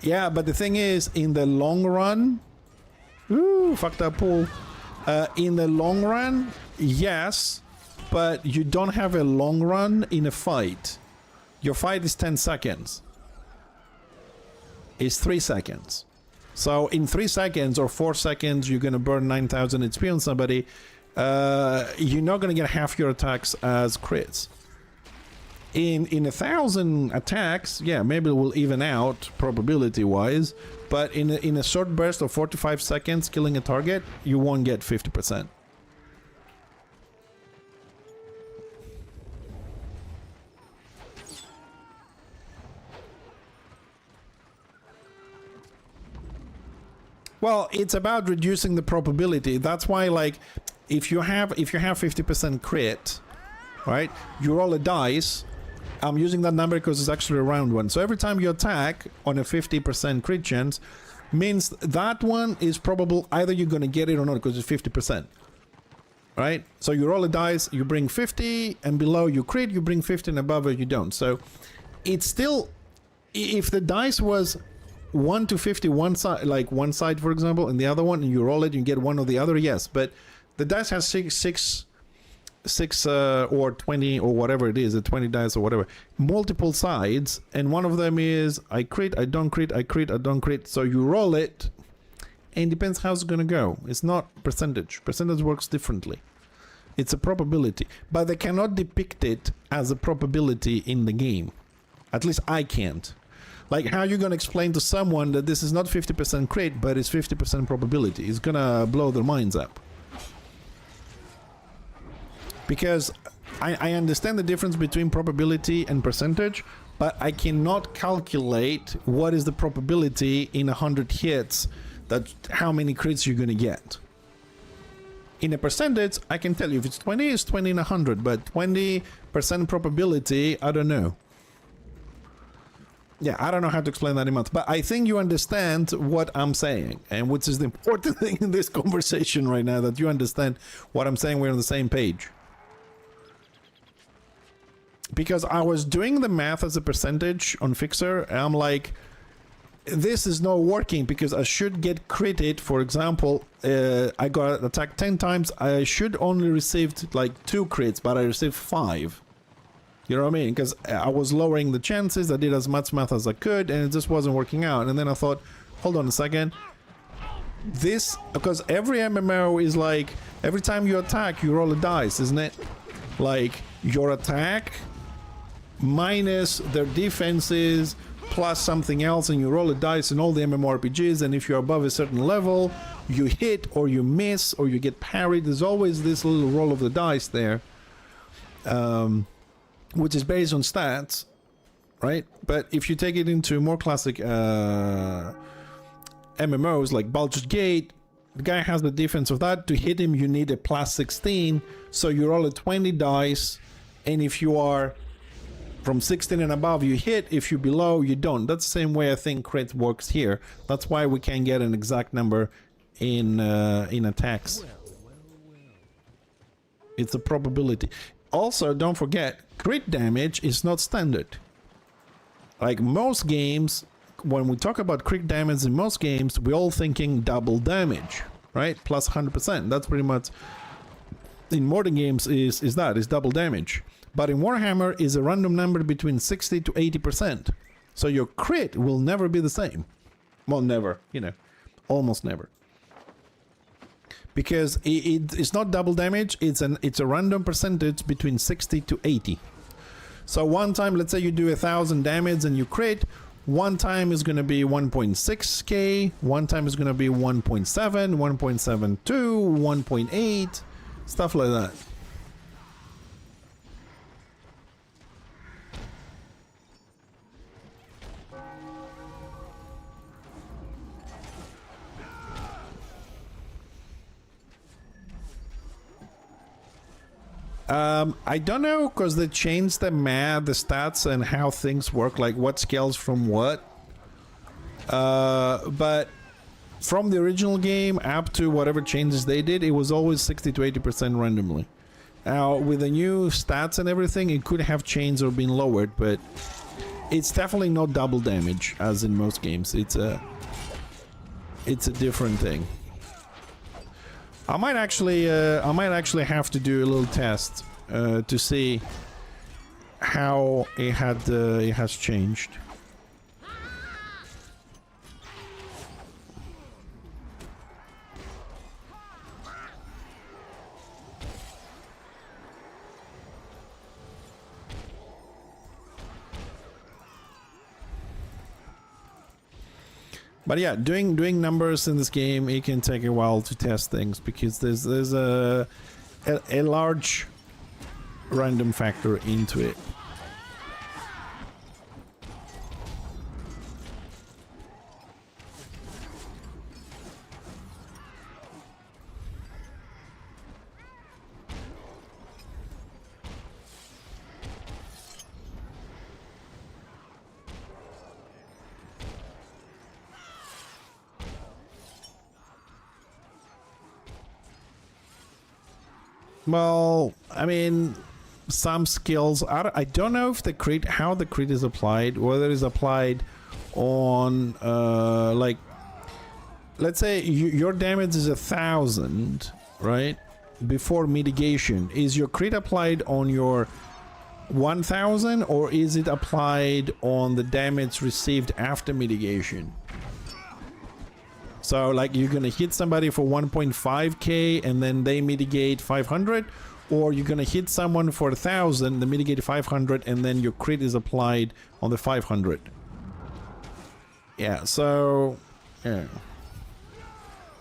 Yeah, but the thing is, in the long run... Ooh, fucked up pool. In the long run, yes, but you don't have a long run in a fight. Your fight is 10 seconds. It's 3 seconds. So in 3 seconds or 4 seconds, you're gonna burn 9,000 HP on somebody. You're not gonna get half your attacks as crits. In 1,000 attacks, yeah, maybe it will even out probability wise, but in a short burst of 45 seconds killing a target, you won't get 50%. Well, it's about reducing the probability. That's why, like, if you have 50% crit, right, you roll a dice. I'm using that number because it's actually a round one. So every time you attack on a 50% crit chance, means that one is probable either you're going to get it or not because it's 50%. Right? So you roll a dice, you bring 50, and below you crit, you bring 50, and above it you don't. So it's still, if the dice was 1 to 50, one side, like one side, for example, and the other one, and you roll it, you get one or the other, yes. But the dice has six or 20 or whatever it is, 20 dice or whatever, multiple sides, and one of them is I crit, I don't crit, I crit, I don't crit. So you roll it, and depends how it's gonna go. It's not percentage. Percentage works differently. It's a probability, but they cannot depict it as a probability in the game. At least I can't. Like, how you gonna explain to someone that this is not 50% crit, but it's 50% probability? It's gonna blow their minds up. Because I understand the difference between probability and percentage, but I cannot calculate what is the probability in 100 hits, that how many crits you're gonna get. In a percentage, I can tell you if it's 20, it's 20 in 100, but 20% probability, I don't know. Yeah, I don't know how to explain that in months, but I think you understand what I'm saying, and which is the important thing in this conversation right now, that you understand what I'm saying, we're on the same page. Because I was doing the math as a percentage on Fixer, and I'm like, this is not working because I should get critted. For example, I got attacked 10 times, I should only received like 2 crits, but I received 5. You know what I mean? Because I was lowering the chances, I did as much math as I could, and it just wasn't working out. And then I thought, hold on a second. This, because every MMO is like, every time you attack, you roll a dice, isn't it? Like, your attack minus their defenses plus something else, and you roll a dice in all the MMORPGs, and if you're above a certain level, you hit or you miss or you get parried. There's always this little roll of the dice there, which is based on stats, right? But if you take it into more classic MMOs like Baldur's Gate, the guy has the defense of that. To hit him, you need a plus 16, so you roll a 20 dice, and if you are from 16 and above, you hit. If you're below, you don't. That's the same way I think crit works here. That's why we can't get an exact number in attacks. It's a probability. Also, don't forget, crit damage is not standard. Like most games, when we talk about crit damage in most games, we're all thinking double damage, right? Plus 100%. That's pretty much, in modern games, is double damage. But in Warhammer is a random number between 60 to 80%. So your crit will never be the same. Well, never, you know, almost never. Because it's not double damage, it's a random percentage between 60 to 80. So one time, let's say you do 1,000 damage and you crit, one time is going to be 1.6k, one time is going to be 1.7, 1.72, 1.8, stuff like that. I don't know, because they changed the stats and how things work, like what scales from what. But from the original game up to whatever changes they did, it was always 60 to 80% randomly. Now, with the new stats and everything, it could have changed or been lowered, but it's definitely not double damage, as in most games. It's a different thing. I might actually have to do a little test to see how it has changed. But yeah, doing numbers in this game, it can take a while to test things because there's a large random factor into it. Well, I mean, some skills. I don't know if the crit, how the crit is applied, whether it's applied on, like, let's say your damage is 1,000, right? Before mitigation, is your crit applied on your 1,000, or is it applied on the damage received after mitigation? So, like, you're gonna hit somebody for 1.5k and then they mitigate 500, or you're gonna hit someone for 1,000, they mitigate 500, and then your crit is applied on the 500. Yeah, so yeah.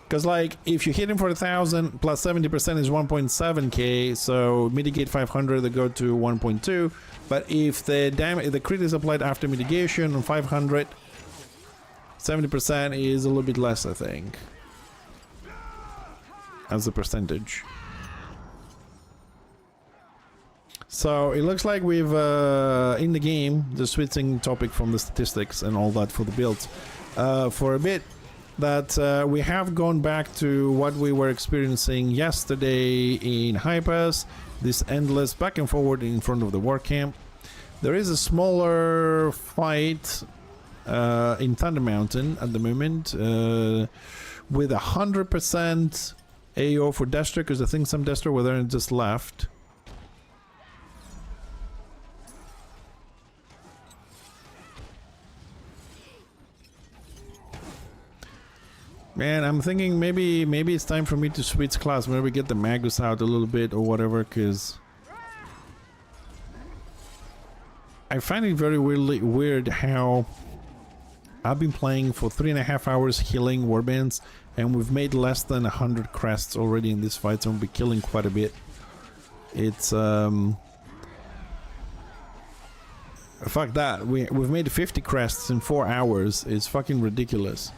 Because, like, if you hit him for 1,000 plus 70% is 1.7k, so mitigate 500, they go to 1.2. But if the crit is applied after mitigation on 500, 70% is a little bit less, I think, as a percentage. So it looks like we've in the game, the switching topic from the statistics and all that for the builds, for a bit, that we have gone back to what we were experiencing yesterday in Hypas, this endless back and forward in front of the war camp. There is a smaller fight in Thunder Mountain at the moment, with 100% AO for Destro, because I think some Destro were there and just left. Man, I'm thinking maybe it's time for me to switch class, maybe get the Magus out a little bit or whatever, because I find it very weird how I've been playing for 3.5 hours healing warbands, and we've made less than 100 crests already in this fight, so we'll be killing quite a bit. It's fuck that. We've made 50 crests in 4 hours. It's fucking ridiculous.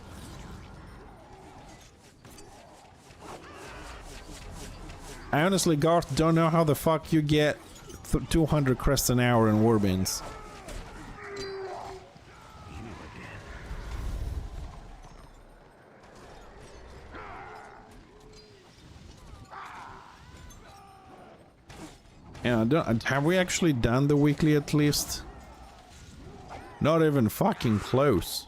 I honestly, Garth, don't know how the fuck you get 200 crests an hour in warbands. Yeah, have we actually done the weekly at least? Not even fucking close.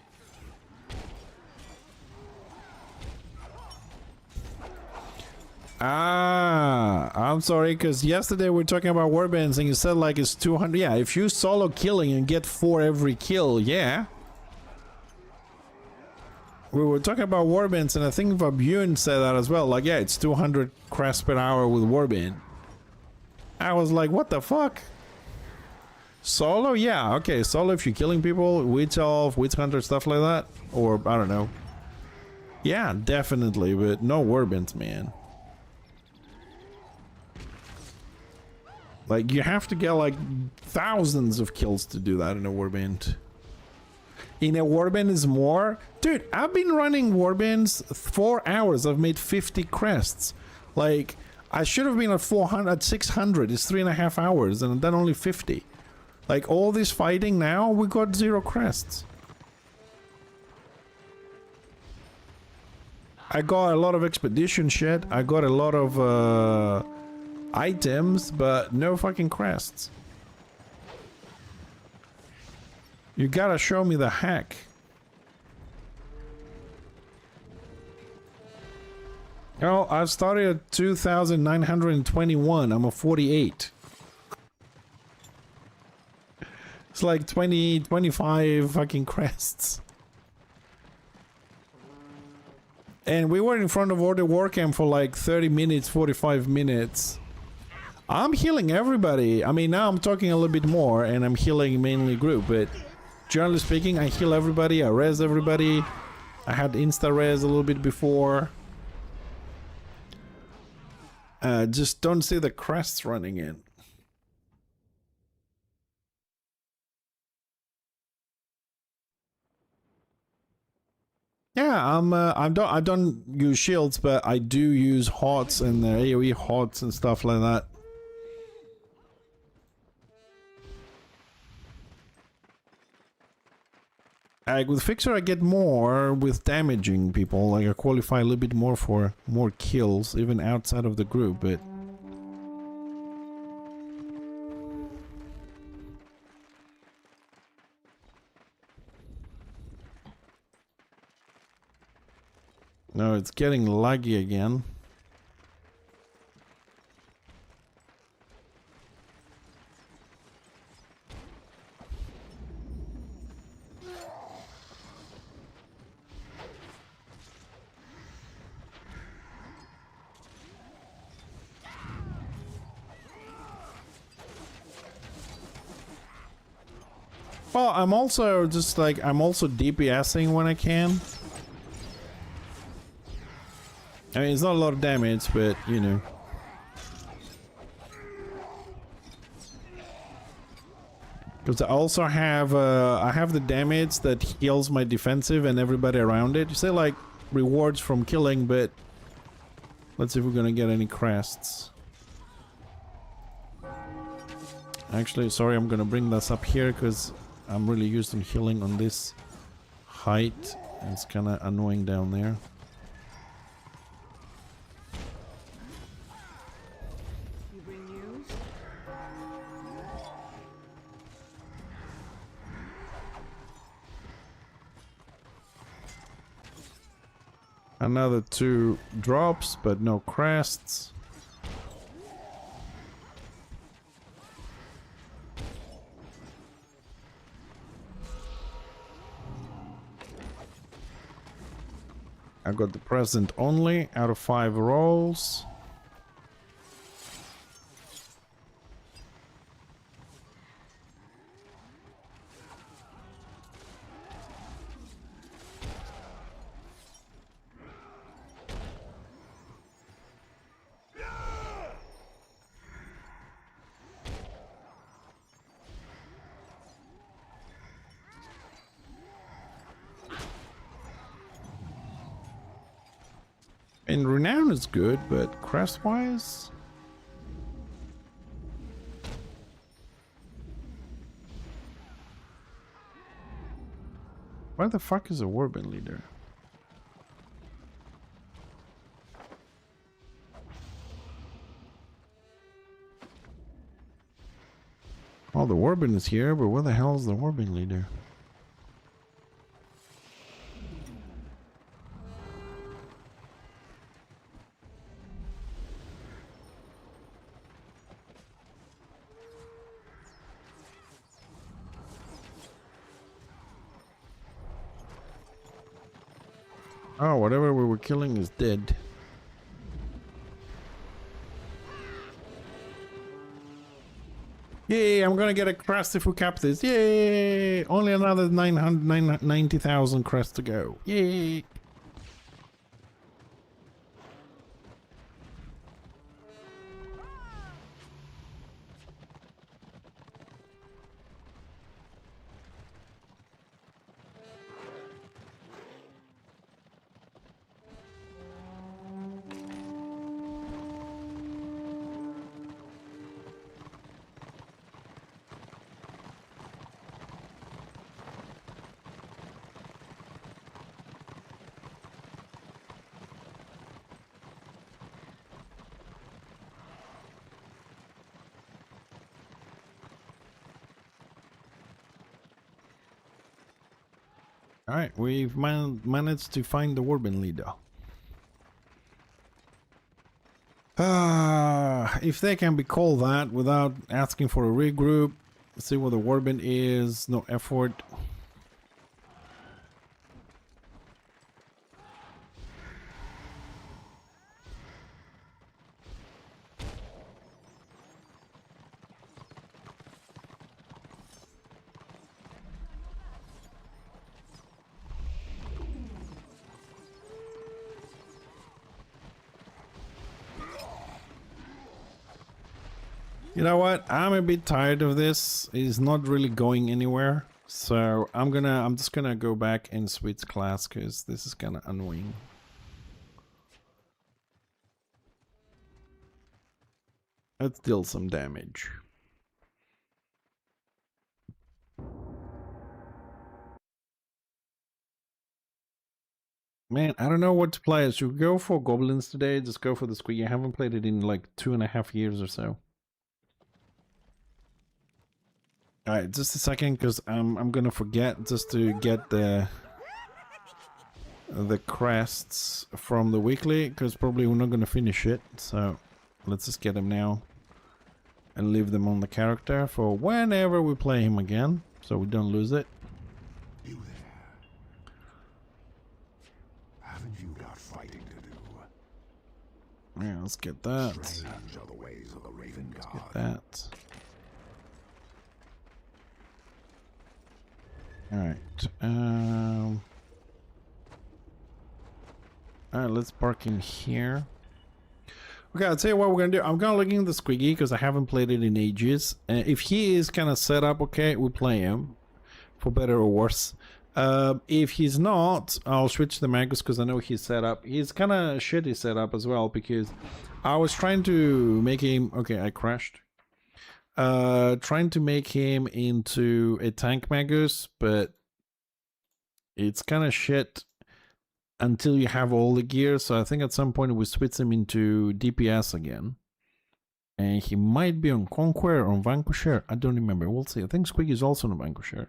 Ah, I'm sorry, because yesterday we were talking about warbands and you said like it's 200. Yeah, if you solo killing and get 4 every kill, yeah. We were talking about warbands and I think Vabune said that as well. Like, yeah, it's 200 crests per hour with warband. I was like, what the fuck? Solo? Yeah, okay, solo if you're killing people, Witch Elf, Witch Hunter, stuff like that. Or, I don't know. Yeah, definitely, but no warbands, man. Like, you have to get like thousands of kills to do that in a warband. In a warband is more? Dude, I've been running warbands 4 hours. I've made 50 crests. Like, I should have been at 400, at 600. It's 3.5 hours, and I've done only 50. Like, all this fighting now, we got 0 crests. I got a lot of expedition shit. I got a lot of items, but no fucking crests. You gotta show me the hack. Oh, I've started at 2,921. I'm a 48. It's like 20, 25 fucking crests. And we were in front of Order War Camp for like 30 minutes, 45 minutes. I'm healing everybody. I mean, now I'm talking a little bit more and I'm healing mainly group, but generally speaking, I heal everybody, I res everybody. I had insta-res a little bit before. Just don't see the crests running in. Yeah, I don't use shields, but I do use HOTS and AoE HOTS and stuff like that. With Fixer I get more with damaging people, like I qualify a little bit more for more kills, even outside of the group, but... No, it's getting laggy again. Well, I'm also just like, I'm also DPSing when I can. I mean, it's not a lot of damage, but, you know. Because I also have, I have the damage that heals my defensive and everybody around it. You say, like, rewards from killing, but... Let's see if we're gonna get any crests. Actually, sorry, I'm gonna bring this up here, because I'm really used to healing on this height. It's kinda annoying down there. Another 2 drops, but no crests. I got the present only out of 5 rolls. And renown is good, but crest-wise... Where the fuck is a warband leader? Oh, the warband is here, but where the hell is the warband leader? Oh, whatever we were killing is dead. Yay, I'm gonna get a crest if we cap this. Yay! Only another 90,000 crests to go. Yay! Alright, we've managed to find the warband leader. If they can be called that without asking for a regroup, see what the warband is, no effort. You know what? I'm a bit tired of this. It's not really going anywhere. So I'm just gonna go back and switch class because this is kind of annoying. Let's deal some damage. Man, I don't know what to play. Should we go for goblins today? Just go for the squeaky. I haven't played it in like 2.5 years or so. Alright, just a second, because I'm gonna forget just to get the crests from the weekly, because probably we're not gonna finish it. So let's just get them now and leave them on the character for whenever we play him again, so we don't lose it. You there? Haven't you got fighting to do? Yeah, let's get that. Strange are the ways of the Raven God. Get that. Alright, alright, let's park in here. Okay, I'll tell you what we're gonna do. I'm gonna look into the Squiggy because I haven't played it in ages. If he is kind of set up, okay, we play him for better or worse. If he's not, I'll switch the Magus because I know he's set up. He's kind of shitty set up as well because I was trying to make him. Okay, I crashed. Trying to make him into a tank Magus, but it's kind of shit until you have all the gear. So I think at some point we switch him into DPS again, and he might be on Conqueror or on Vanquisher. I don't remember. We'll see. I think Squeaky is also on Vanquisher.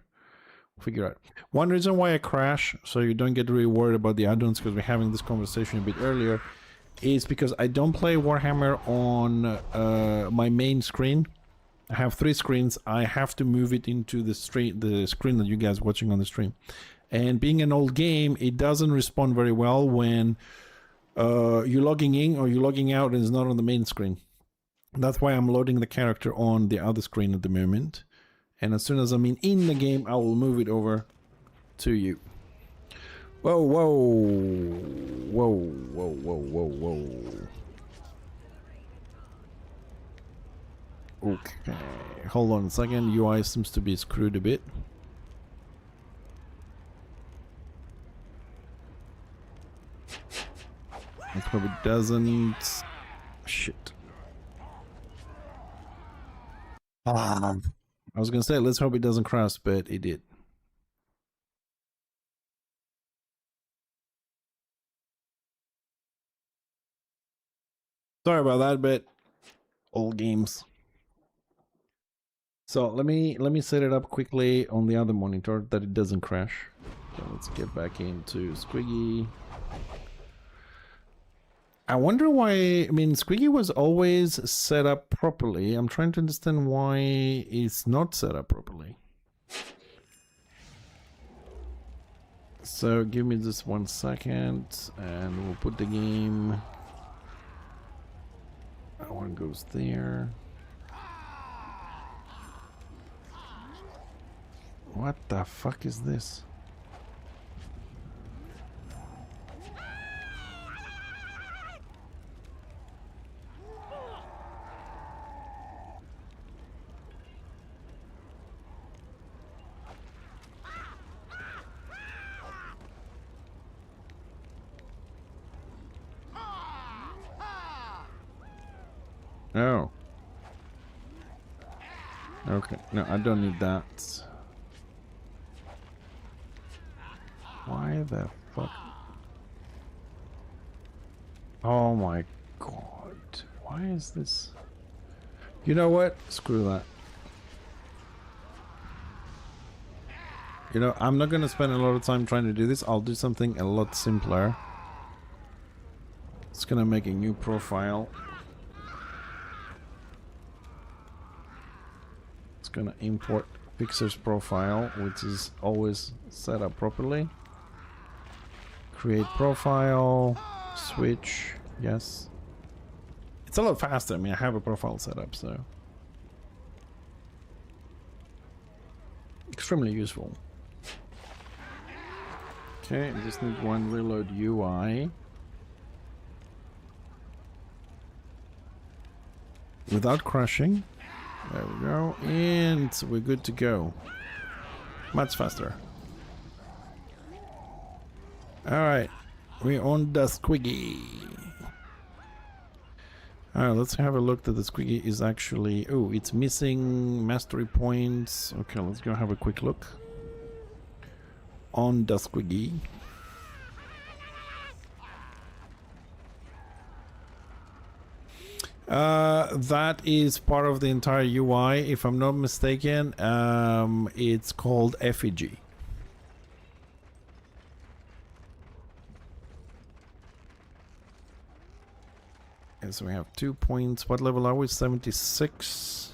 We'll figure out. One reason why I crash, so you don't get really worried about the add-ons, because we're having this conversation a bit earlier, is because I don't play Warhammer on my main screen. I have 3 screens. I have to move it into the screen that you guys are watching on the stream. And being an old game, it doesn't respond very well when you're logging in or you're logging out and it's not on the main screen. That's why I'm loading the character on the other screen at the moment. And as soon as I'm in the game, I will move it over to you. Whoa, whoa, whoa, whoa, whoa, whoa, whoa. Okay, hold on a second. UI seems to be screwed a bit. Let's hope it doesn't. Shit. I was gonna say, let's hope it doesn't crash, but it did. Sorry about that, but old games. So let me set it up quickly on the other monitor that it doesn't crash. So let's get back into Squiggy. I wonder why. I mean, Squiggy was always set up properly. I'm trying to understand why it's not set up properly. So give me just 1 second and we'll put the game. That one goes there. What the fuck is this? Oh. Okay, no, I don't need that. Why the fuck? Oh my god. Why is this? You know what? Screw that. You know, I'm not gonna spend a lot of time trying to do this. I'll do something a lot simpler. It's gonna make a new profile. It's gonna import Pixar's profile, which is always set up properly. Create profile, switch, yes. It's a lot faster. I mean, I have a profile set up, so extremely useful. Okay, I just need one reload UI. Without crashing. There we go. And we're good to go. Much faster. Alright. We're on the squiggy. Alright, let's have a look that the squiggy is actually... Oh, it's missing mastery points. Okay, let's go have a quick look. On the squiggy. That is part of the entire UI. If I'm not mistaken, it's called effigy. Okay, so we have 2 points. What level are we? 76.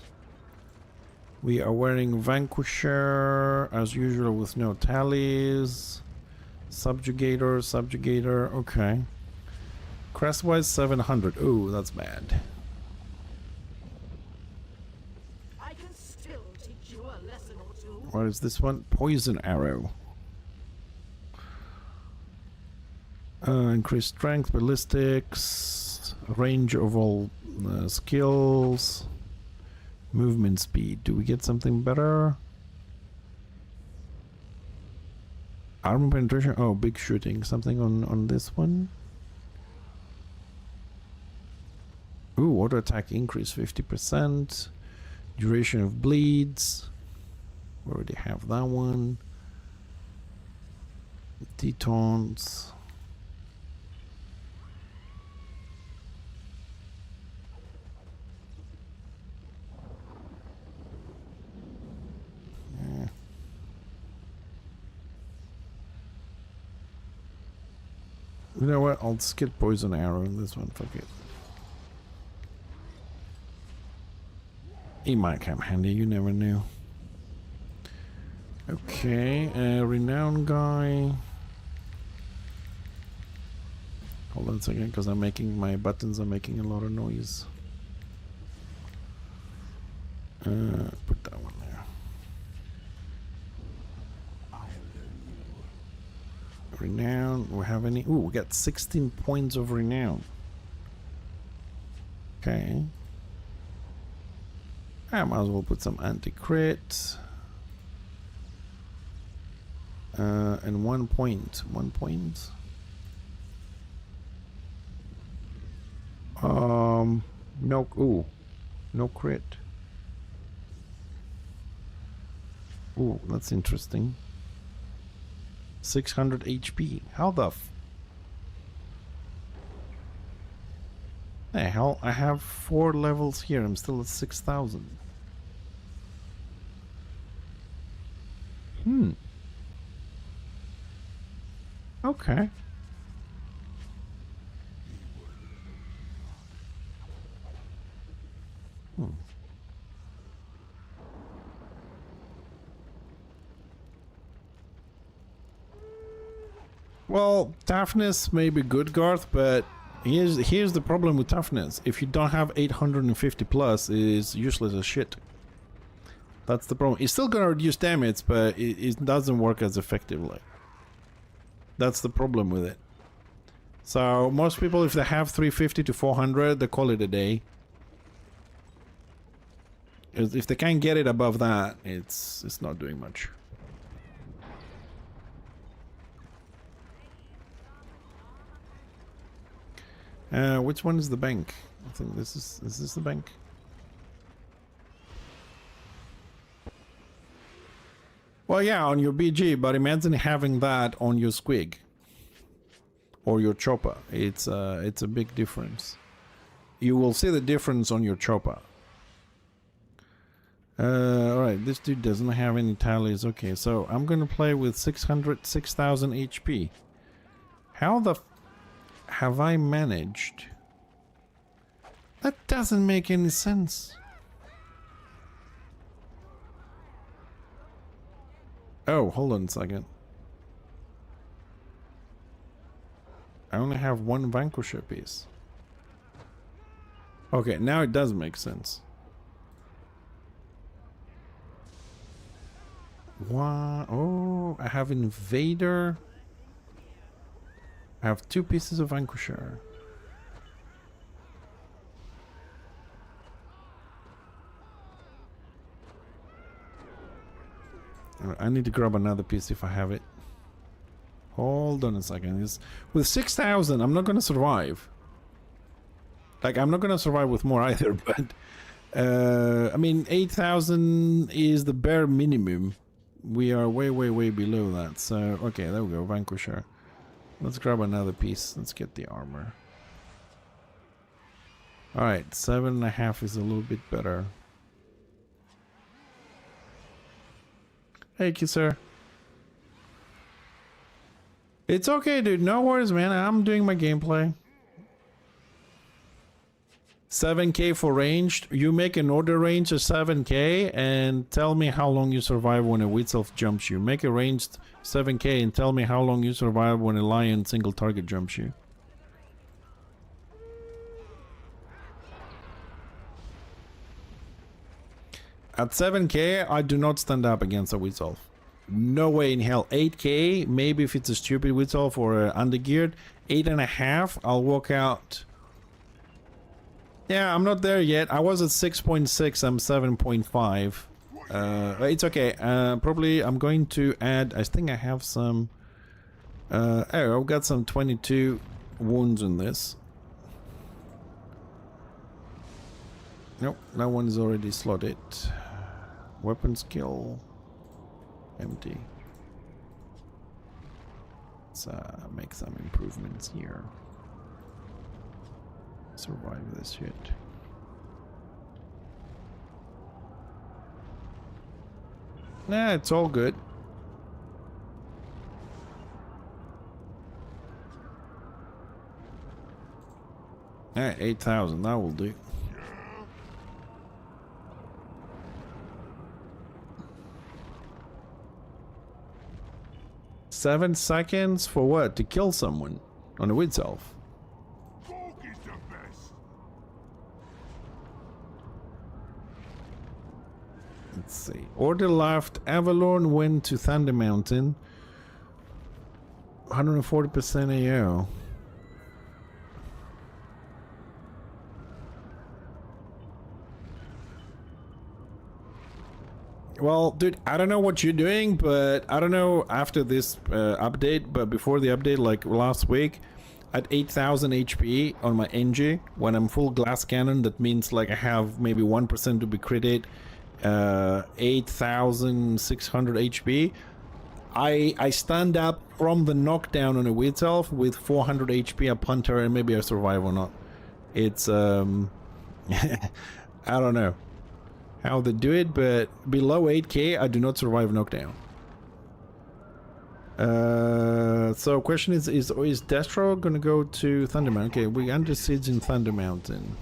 We are wearing Vanquisher as usual with no tallies. Subjugator. Okay. Crest-wise 700. Oh, that's bad. I can still teach you a lesson or two. What is this one? Poison arrow. Increased strength, ballistics, range of all skills, movement speed. Do we get something better? Armor penetration. Oh, big shooting. Something on this one. Ooh, auto attack increase 50%. Duration of bleeds. We already have that one. Detons. Yeah. You know what? I'll skip poison arrow in this one. Fuck it. He might come handy, you never knew. Okay, renowned guy. Hold on a second, because my buttons are making a lot of noise. Put that one there. Renown, we have any? Ooh, we got 16 points of renown. Okay. I might as well put some anti-crit. And 1 point. 1 point. No. Ooh, no crit. Ooh, that's interesting. 600 HP. How the hell? I have 4 levels here. I'm still at 6,000. Okay. Well, toughness may be good, Garth, but here's the problem with toughness. If you don't have 850 plus, it's useless as shit. That's the problem. It's still gonna reduce damage, but it doesn't work as effectively. That's the problem with it. So most people, if they have 350 to 400, they call it a day. If they can't get it above that, it's not doing much. Which one is the bank? I think this is the bank? Well, yeah, on your BG, but imagine having that on your squig or your chopper. It's a big difference. You will see the difference on your chopper. Alright, this dude doesn't have any tallies. Okay, so I'm gonna play with 6,000 HP. How the have I managed? That doesn't make any sense. Oh, hold on a second. I only have 1 Vanquisher piece. Okay, now it does make sense. What? Oh, I have Invader. I have 2 pieces of Vanquisher. I need to grab another piece if I have it. Hold on a second. With 6,000, I'm not gonna survive. Like, I'm not gonna survive with more either, but... I mean, 8,000 is the bare minimum. We are way, way, way below that. So, okay, there we go. Vanquisher. Let's grab another piece. Let's get the armor. Alright, 7.5 is a little bit better. Thank you, sir. It's okay, dude. No worries, man. I'm doing my gameplay. 7k for ranged. You make an order range of 7k and tell me how long you survive when a wheat elf jumps you. Make a ranged 7k and tell me how long you survive when a lion single target jumps you. At 7k, I do not stand up against a wheat elf. No way in hell. 8k, maybe if it's a stupid wheat elf or undergeared. 8.5, I'll walk out. Yeah, I'm not there yet. I was at 6.6, I'm 7.5. It's okay. Probably I'm going to add, I think I have some... oh, I've got some 22 wounds in this. Nope, that one is already slotted. Weapon skill... empty. Let's make some improvements here. Survive this shit. Nah, it's all good. Alright, 8,000, that will do. Seven seconds for what? To kill someone on a wheat elf. Let's see. Order left. Avalorn went to Thunder Mountain. 140% AO. Well, dude, I don't know what you're doing, but I don't know after this update, but before the update, like last week, at 8,000 HP on my NG, when I'm full glass cannon, that means like I have maybe 1% to be critted, 8,600 HP. I stand up from the knockdown on a wheat elf with 400 HP, a punter, and maybe I survive or not. It's, I don't know how they do it, but below 8k I do not survive knockdown. So question is Destro gonna go to Thunder Mountain? Okay, we under siege in Thunder Mountain.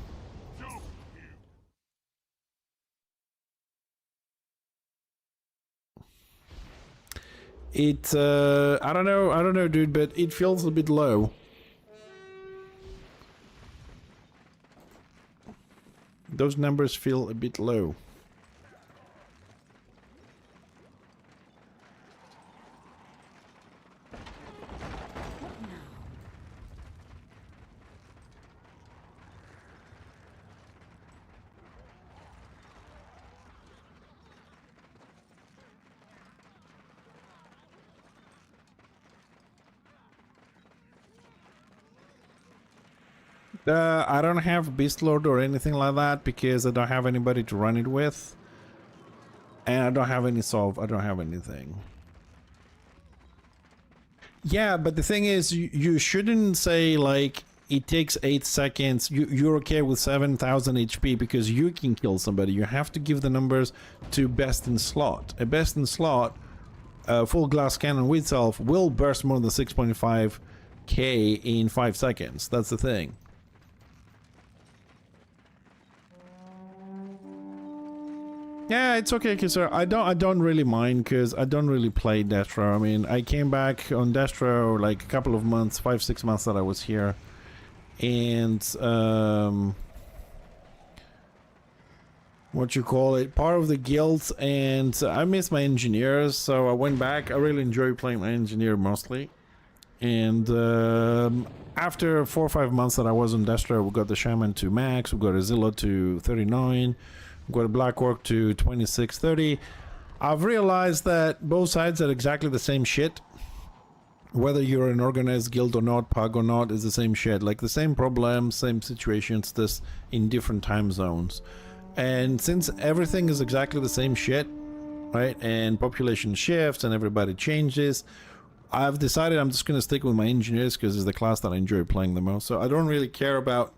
It I don't know dude, but it feels a bit low. Those numbers feel a bit low. I don't have Beast Lord or anything like that because I don't have anybody to run it with. And I don't have any solve. I don't have anything. Yeah, but the thing is, you shouldn't say, like, it takes 8 seconds. You're okay with 7,000 HP because you can kill somebody. You have to give the numbers to best in slot. A best in slot, full glass cannon with self will burst more than 6.5k in 5 seconds. That's the thing. Yeah, it's okay, Kisser. I don't really mind because I don't really play Destro. I mean, I came back on Destro like a couple of months, 5-6 months that I was here, and what you call it, part of the guild, and I miss my engineers, so I went back. I really enjoy playing my engineer mostly, and after 4 or 5 months that I was on Destro, we got the Shaman to max, we got a Zilla to 39. Got a Black Orc to 2630. I've realized that both sides are exactly the same shit. Whether you're an organized guild or not, pug or not, is the same shit. Like the same problems, same situations, just in different time zones. And since everything is exactly the same shit, right, and population shifts and everybody changes, I've decided I'm just going to stick with my engineers because it's the class that I enjoy playing the most. So I don't really care about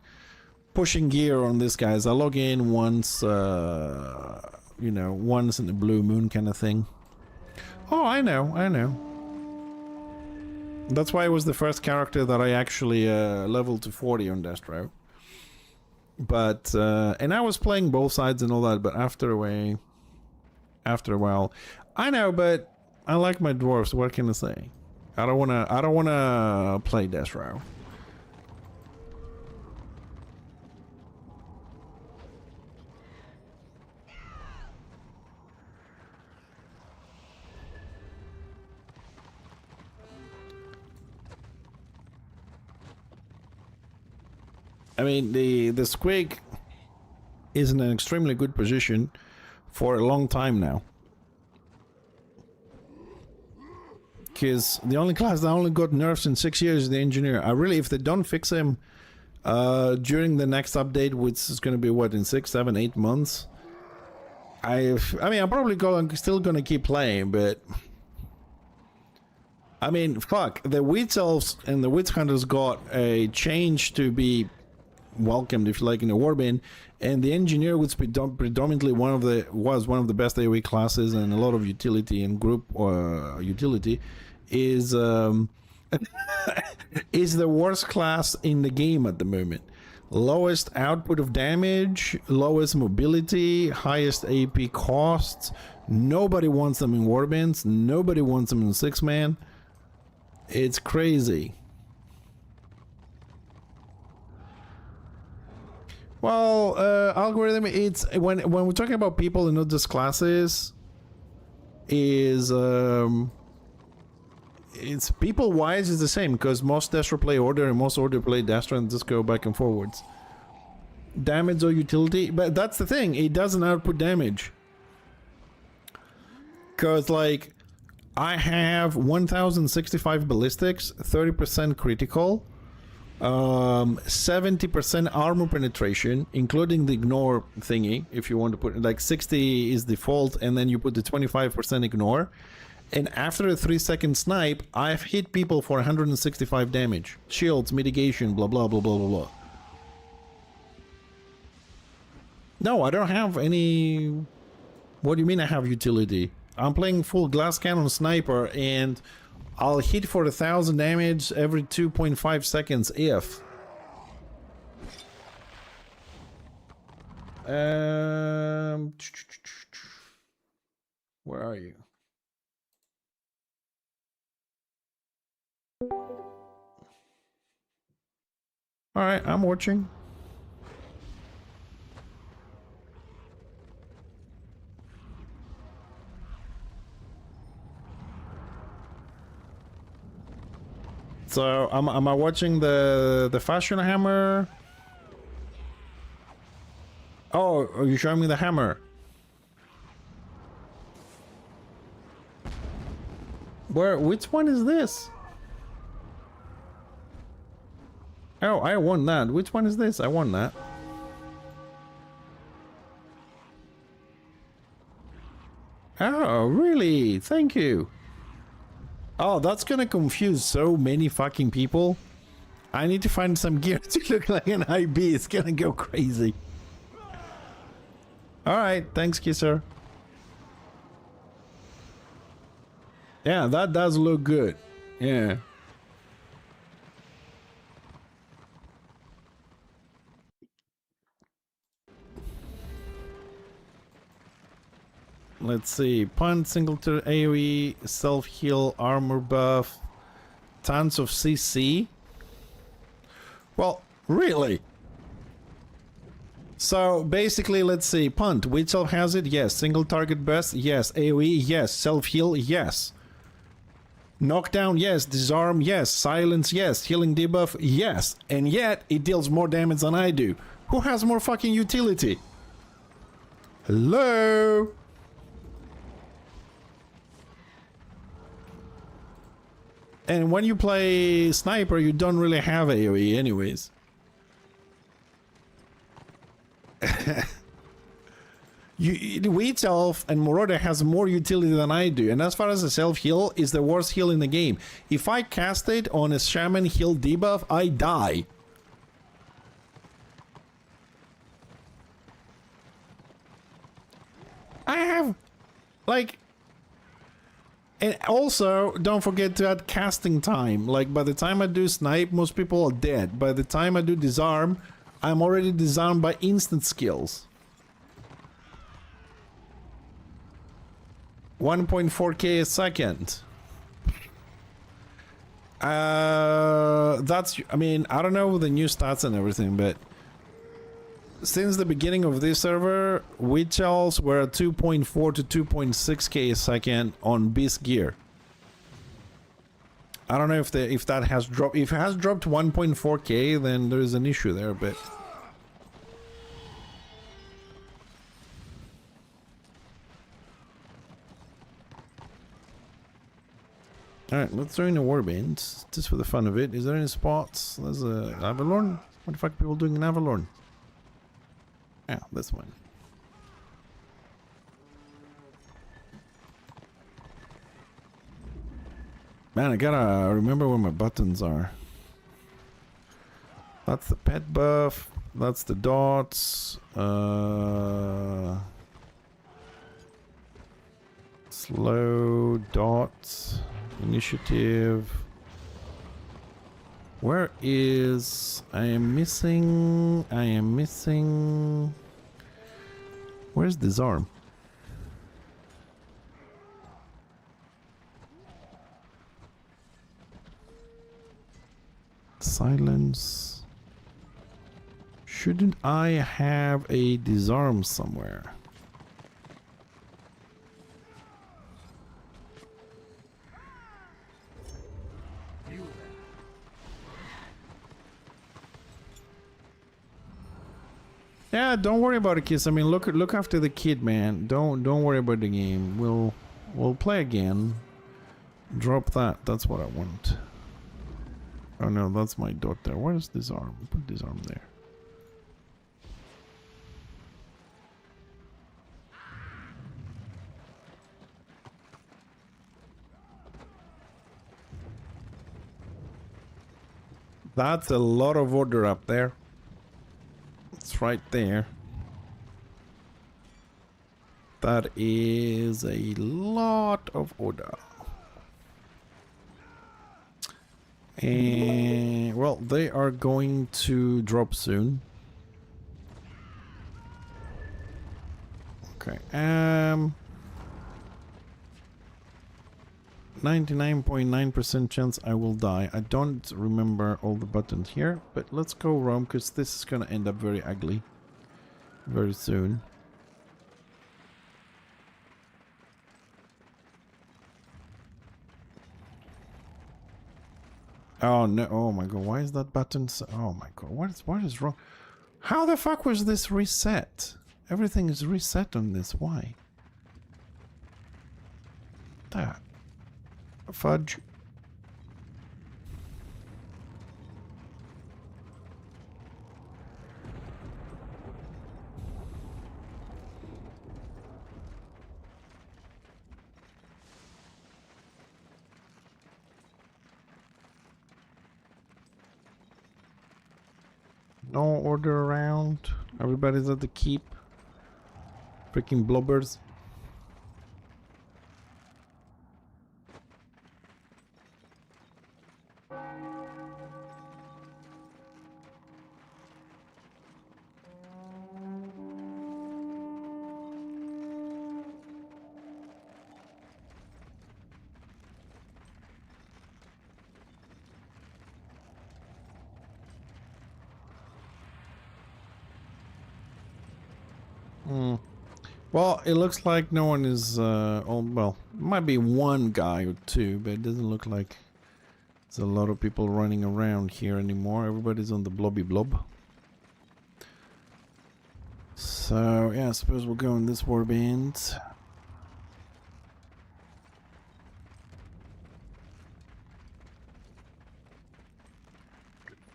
pushing gear on these guys. I log in once, you know, once in the blue moon kind of thing. Oh, I know. That's why it was the first character that I actually leveled to 40 on Destro. But, and I was playing both sides and all that, but after a while, I know, but I like my dwarves, what can I say? I don't wanna play Destro. I mean, the Squig is in an extremely good position for a long time now. Because the only class that only got nerfs in 6 years is the engineer. I really, if they don't fix him during the next update, which is going to be what, in 6, 7, 8 months, I mean, I'm probably still going to keep playing, but I mean, fuck, the Witch Elves and the Witch Hunters got a change to be welcomed, if you like, in the Warband, and the engineer was predominantly one of the best AoE classes and a lot of utility and group utility is is the worst class in the game at the moment. Lowest output of damage, lowest mobility, highest AP costs. Nobody wants them in Warbands. Nobody wants them in 6-man. It's crazy. Well, algorithm, it's when we're talking about people and not just classes, is it's people wise is the same, because most Destro play Order and most Order play Destro and just go back and forwards. Damage or utility, but that's the thing, it doesn't output damage. Because like I have 1065 ballistics, 30% critical, 70% armor penetration, including the ignore thingy. If you want to put like 60 is default, and then you put the 25% ignore. And after a 3-second snipe, I've hit people for 165 damage. Shields, mitigation, blah blah blah blah blah blah. No, I don't have any. What do you mean I have utility? I'm playing full glass cannon sniper, and I'll hit for 1,000 damage every 2.5 seconds if. Where are you? All right, I'm watching. So, am I watching the fashion hammer? Oh, are you showing me the hammer? Where? Which one is this? Oh, I want that. Which one is this? I want that. Oh, really? Thank you. Oh, that's gonna confuse so many fucking people. I need to find some gear to look like an IB. It's gonna go crazy. Alright, thanks, Kisser. Yeah, that does look good. Yeah. Let's see. Punt, single to AoE, self-heal, armor buff, tons of CC. Well, really? So basically, let's see. Punt, Witch Elf has it? Yes. Single target burst? Yes. AoE? Yes. Self-heal? Yes. Knockdown? Yes. Disarm? Yes. Silence? Yes. Healing debuff? Yes. And yet, it deals more damage than I do. Who has more fucking utility? Hello? And when you play sniper, you don't really have AoE anyways. Wheat Elf and Marauder has more utility than I do, and as far as the self-heal, is the worst heal in the game. If I cast it on a Shaman heal debuff, I die. I have, like... And also, don't forget to add casting time. Like, by the time I do snipe, most people are dead. By the time I do disarm, I'm already disarmed by instant skills. 1.4k a second. That's, I mean, I don't know the new stats and everything, but since the beginning of this server, witch elves were at 2.4 to 2.6k a second on beast gear. I don't know if that has dropped. If it has dropped 1.4k, then there is an issue there, but alright, let's throw in a warband, just for the fun of it. Is there any spots? There's a Avalorn? What the fuck are people doing in Avalorn? Yeah, this one. Man, I gotta remember where my buttons are. That's the pet buff. That's the dots. Slow, dots, initiative. Where is... I am missing... Where's disarm? Silence. Shouldn't I have a disarm somewhere? Yeah, don't worry about it, kids. I mean, look after the kid, man. Don't worry about the game. We'll play again. Drop that. That's what I want. Oh no, that's my daughter. Where's this arm? Put this arm there. That's a lot of order up there. It's right there. That is a lot of order. And well, they are going to drop soon. Okay. 99.9% chance I will die. I don't remember all the buttons here, but let's go roam because this is gonna end up very ugly very soon. Oh no, oh my god, why is that button so, oh my god, what is wrong? How the fuck was this reset? Everything is reset on this, why? That fudge. No order around. Everybody's at the keep. Freaking blobbers. Well, it looks like no one is, well, might be one guy or two, but it doesn't look like there's a lot of people running around here anymore. Everybody's on the blobby blob. So, yeah, I suppose we'll go in this warband.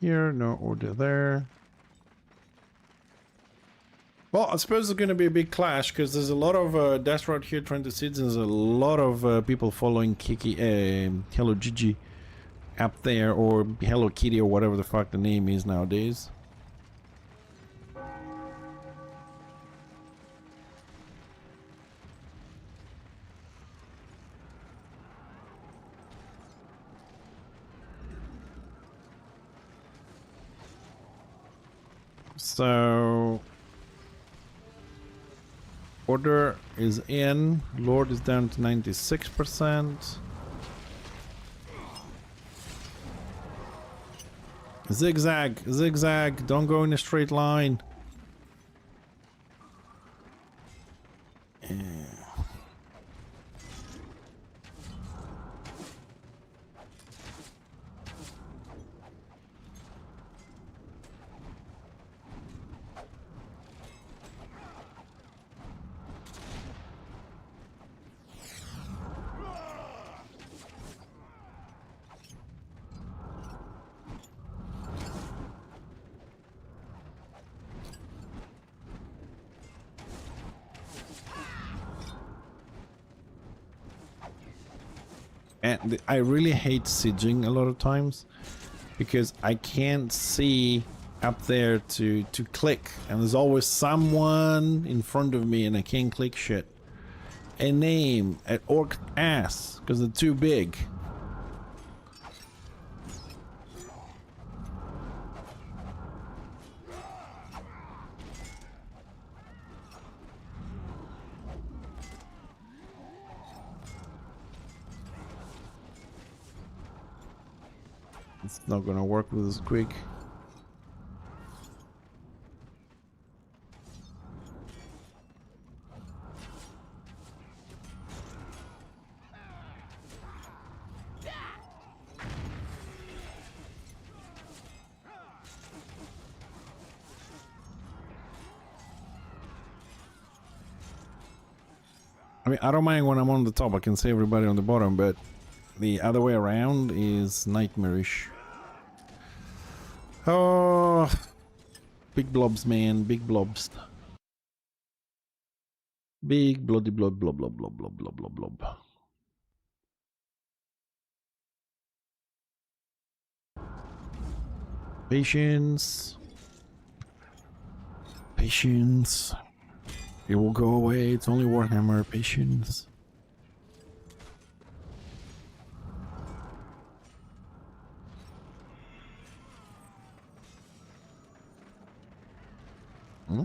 here, no order there. Well, I suppose there's going to be a big clash because there's a lot of Death Road here trying to siege. There's a lot of people following Hello Gigi up there, or Hello Kitty, or whatever the fuck the name is nowadays. So order is in, Lord is down to 96%. Zigzag, zigzag, don't go in a straight line. And I really hate sieging a lot of times because I can't see up there to click, and there's always someone in front of me and I can't click shit. A name, an orc ass, because they're too big. It's not gonna work with this quick. I mean, I don't mind when I'm on the top, I can see everybody on the bottom, but the other way around is nightmarish. Oh, big blobs, man, big blobs. Big bloody blob, blob, blob, blob, blob, blob, blob, blob. Patience. Patience. It will go away, it's only Warhammer. Patience. Hmm?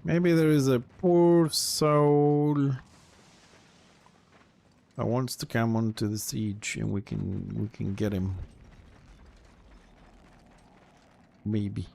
Maybe there is a poor soul that wants to come onto the siege and we can get him. Maybe.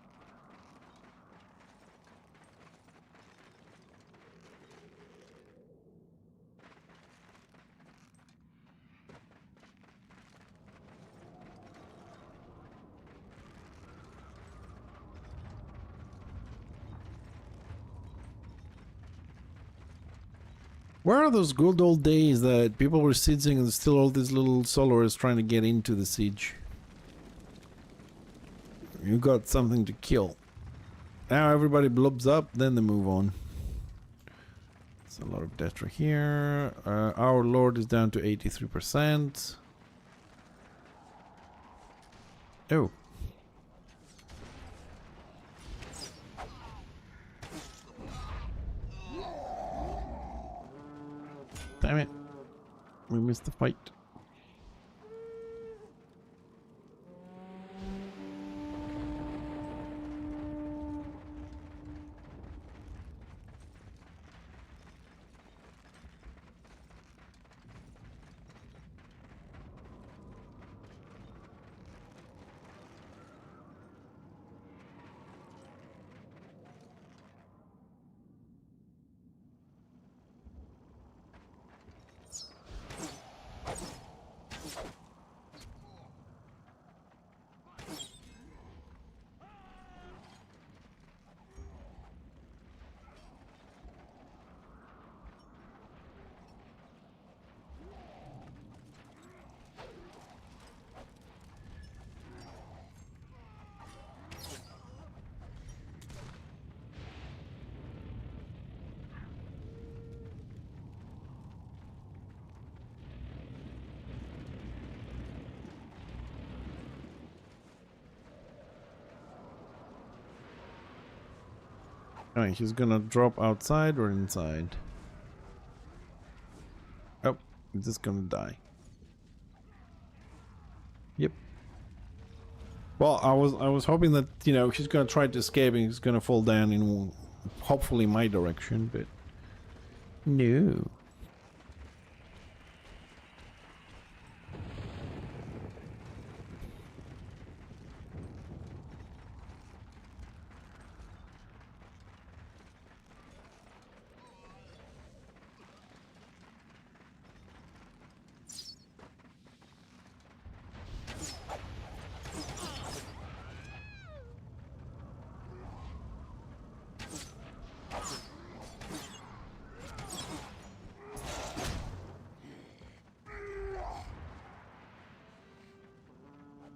Where are those good old days that people were sieging and still all these little soldiers trying to get into the siege? You got something to kill. Now everybody blobs up, then they move on. It's a lot of Detra here. Our Lord is down to 83%. Oh. Damn it. We missed the fight. Alright, he's gonna drop outside or inside? Oh, he's just gonna die. Yep. Well, I was hoping that, you know, he's gonna try to escape and he's gonna fall down in hopefully my direction, but no.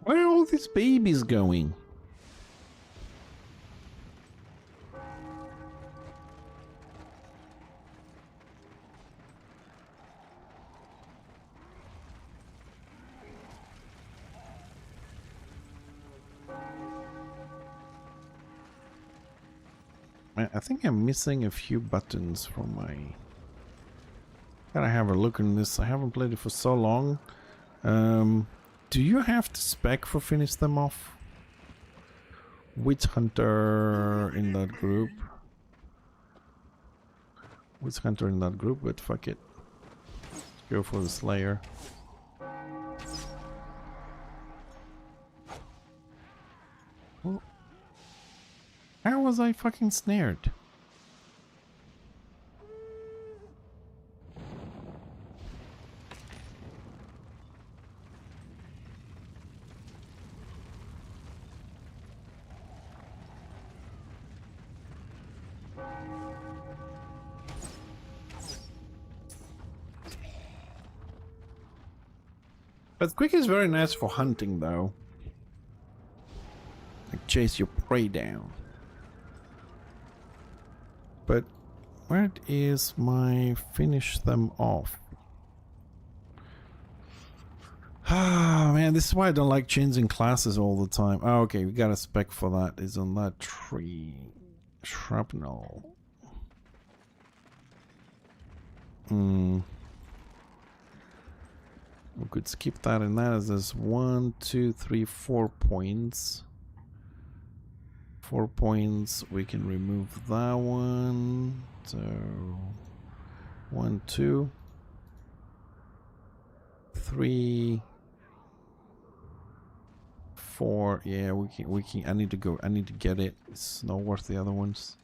Where are all these babies going? I think I'm missing a few buttons from my... Gotta have a look in this. I haven't played it for so long. Do you have to spec for finish them off? Witch Hunter in that group. Witch Hunter in that group, but fuck it. Let's go for the Slayer. Oh. How was I fucking snared? But quick is very nice for hunting, though. Like chase your prey down. But where is my finish them off? Ah, man, this is why I don't like changing classes all the time. Oh, okay, we got a spec for that. It's on that tree. Shrapnel. We could skip that and that as there's 1, 2, 3, 4 points. 4 points. We can remove that one. So 1, 2, 3, 4. Yeah, we can I need to go. I need to get it. It's not worth the other ones.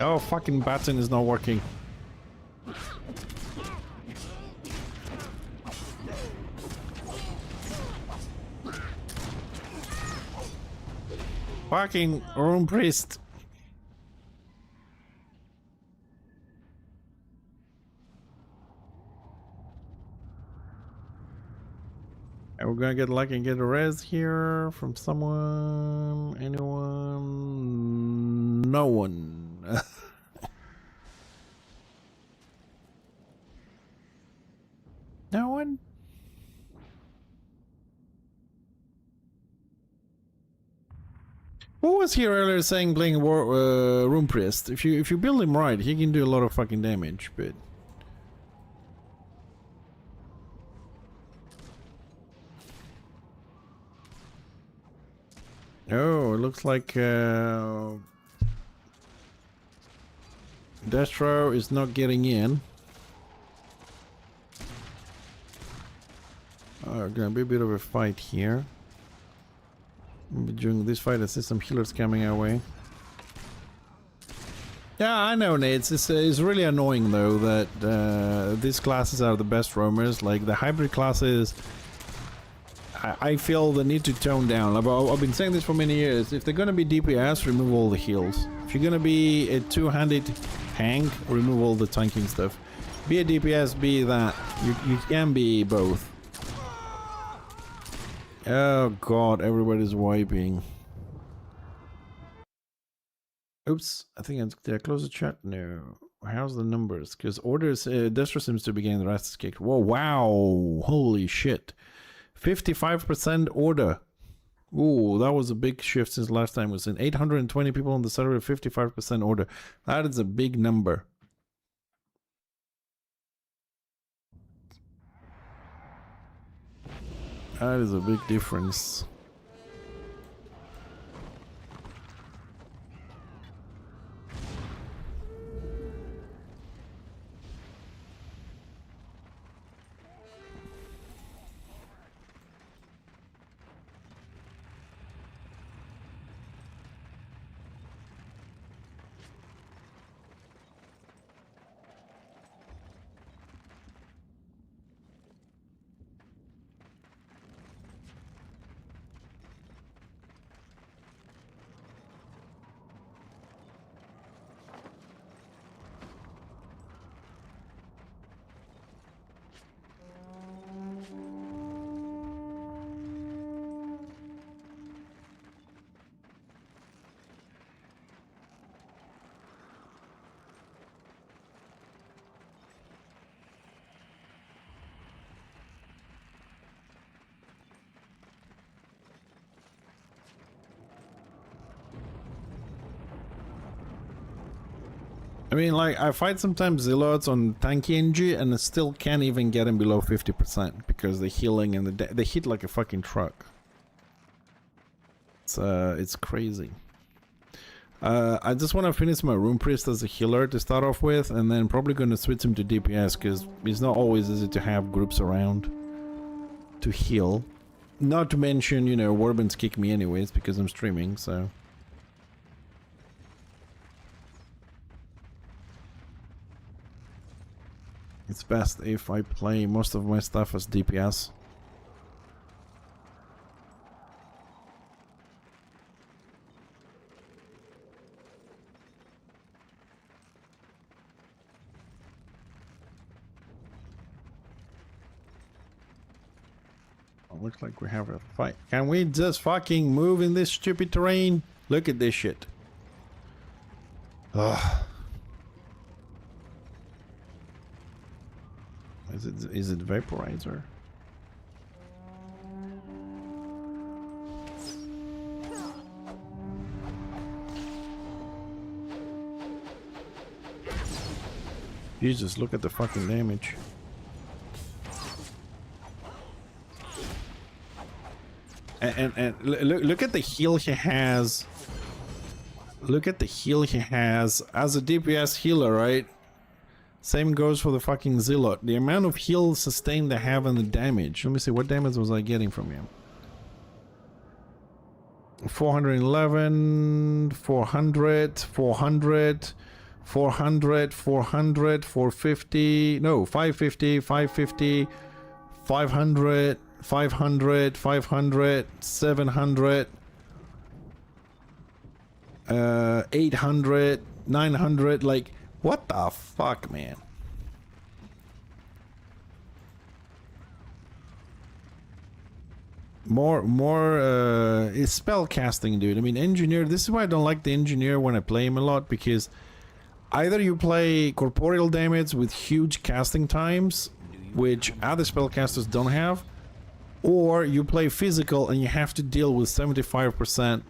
Oh, fucking button is not working. Fucking Rune Priest. And we're gonna get lucky and get a res here from someone. Anyone? No one. No one? Who was here earlier saying playing Rune Priest? If you build him right, he can do a lot of fucking damage, but oh, it looks like Destro is not getting in. Gonna be a bit of a fight here. During this fight, I see some healers coming our way. Yeah, I know, Nate. It's really annoying though that these classes are the best roamers. Like the hybrid classes, I feel the need to tone down. I've been saying this for many years. If they're gonna be DPS, remove all the heals. If you're gonna be a two-handed tank, remove all the tanking stuff. Be a DPS, be that. You can be both. Oh god, everybody's wiping. Oops, I think did I close the chat? No. How's the numbers? Because orders, Destro seems to be getting the rest is kicked. Whoa, wow, holy shit. 55% order. Ooh, that was a big shift since last time. It was in 820 people on the server, 55% order. That is a big number. That is a big difference. I mean, like, I fight sometimes Zealots on tanky NG and I still can't even get him below 50% because the healing and they hit like a fucking truck. It's crazy. I just want to finish my Rune Priest as a healer to start off with, and then probably going to switch him to DPS because it's not always easy to have groups around to heal. Not to mention, you know, Warbans kick me anyways because I'm streaming, so... It's best if I play most of my stuff as DPS. Oh, looks like we have a fight. Can we just fucking move in this stupid terrain? Look at this shit. Ugh. Is it vaporizer? Jesus, look at the fucking damage. And look at the heal he has. Look at the heal he has as a DPS healer, right? Same goes for the fucking Zealot. The amount of heal sustain they have and the damage. Let me see, what damage was I getting from him? 411, 400, 400, 400, 400, 450, no, 550, 550, 500, 500, 500, 700, 800, 900, like... What the fuck, man? Is spell casting, dude. I mean, engineer. This is why I don't like the engineer when I play him a lot, because either you play corporeal damage with huge casting times, which other spellcasters don't have, or you play physical and you have to deal with 75%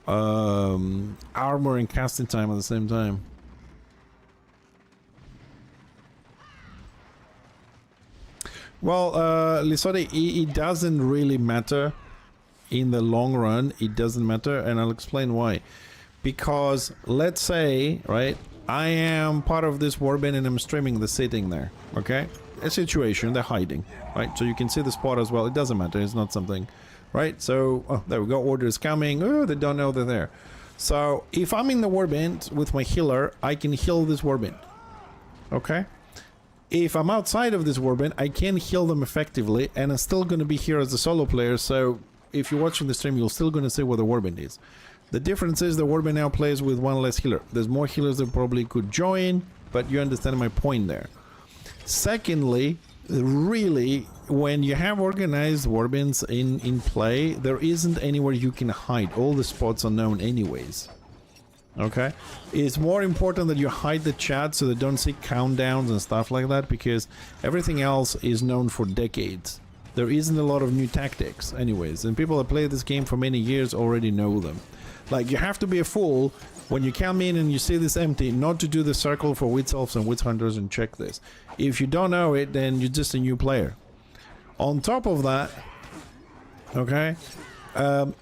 armor and casting time at the same time. Well, Lisode, it doesn't really matter in the long run. It doesn't matter, and I'll explain why. Because let's say, right, I am part of this warband and I'm streaming the sitting there, okay? A situation, they're hiding, right? So you can see the spot as well. It doesn't matter. It's not something, right? So, oh, there we go. Orders coming. Oh, they don't know they're there. So if I'm in the warband with my healer, I can heal this warband, okay? If I'm outside of this warband, I can heal them effectively, and I'm still going to be here as a solo player, so if you're watching the stream, you're still going to see where the warband is. The difference is the warband now plays with one less healer. There's more healers that probably could join, but you understand my point there. Secondly, really, when you have organized warbins in play, there isn't anywhere you can hide. All the spots are known anyways. Okay, it's more important that you hide the chat so they don't see countdowns and stuff like that, because everything else is known for decades. There isn't a lot of new tactics anyways, and people that play this game for many years already know them. Like, you have to be a fool when you come in and you see this empty not to do the circle for witch elves and witch hunters and check this. If you don't know it, then you're just a new player. On top of that, okay,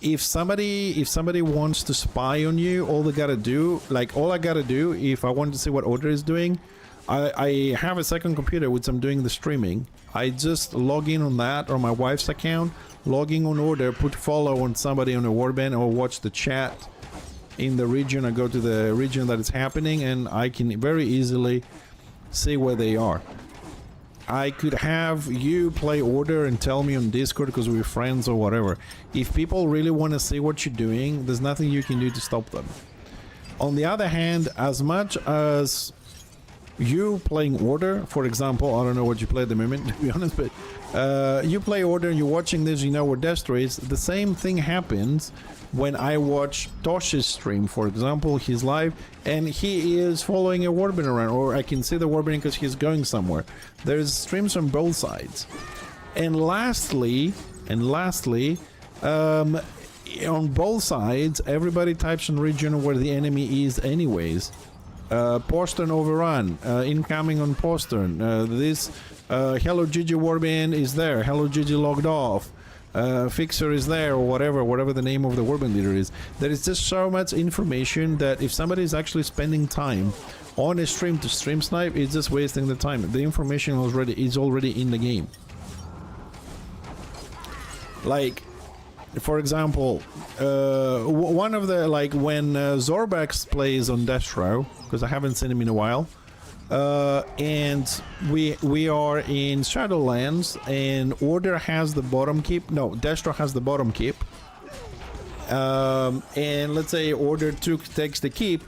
if somebody wants to spy on you, all I gotta do if I want to see what Order is doing, I have a second computer which I'm doing the streaming. I just log in on that or my wife's account, logging on Order, put follow on somebody on a warband, or watch the chat in the region. I go to the region that is happening and I can very easily see where they are. I could have you play Order and tell me on Discord because we're friends or whatever. If people really want to see what you're doing, there's nothing you can do to stop them. On the other hand, as much as you playing Order, for example, I don't know what you play at the moment, to be honest, but you play Order and you're watching this, you know where Destro is. The same thing happens when I watch Tosh's stream, for example. He's live and he is following a warband around, or I can see the warband because he's going somewhere. There's streams on both sides. And lastly, on both sides, everybody types in region where the enemy is anyways. Postern overrun, incoming on Postern, this Hello Gigi warband is there, Hello Gigi logged off, Fixer is there, or whatever the name of the warband leader is. There is just so much information that if somebody is actually spending time on a stream to stream snipe, it's just wasting the time. The information is already in the game. Like, for example, one of the, like, when Zorbax plays on Destro, because I haven't seen him in a while, and we are in Shadowlands, and Order has the bottom keep. No, Destro has the bottom keep. And let's say Order takes the keep.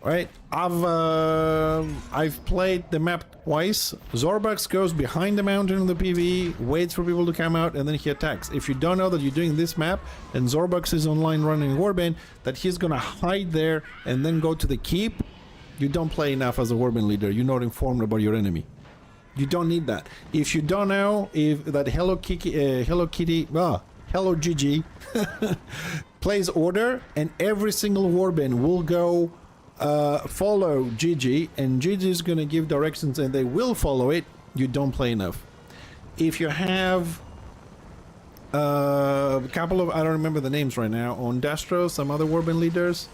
Right? I've played the map twice. Zorbax goes behind the mountain in the PvE, waits for people to come out, and then he attacks. If you don't know that you're doing this map, and Zorbax is online running Warband, that he's gonna hide there and then go to the keep, you don't play enough as a Warband leader. You're not informed about your enemy. You don't need that. If you don't know if that Hello Gigi plays Order, and every single Warband will go follow Gigi, and Gigi is going to give directions and they will follow it, you don't play enough. If you have a couple of, I don't remember the names right now, on Destro, some other warband leaders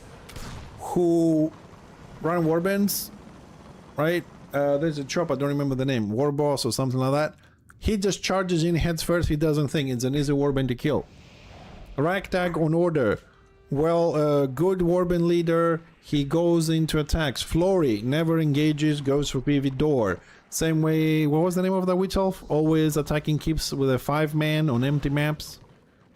who run warbands, right? There's a chop, I don't remember the name, War Boss or something like that. He just charges in heads first, he doesn't think. It's an easy warband to kill. Ragtag on Order, well, good warband leader, he goes into attacks. Flory never engages, goes for PV door. Same way, what was the name of that witch elf? Always attacking keeps with a 5-man on empty maps.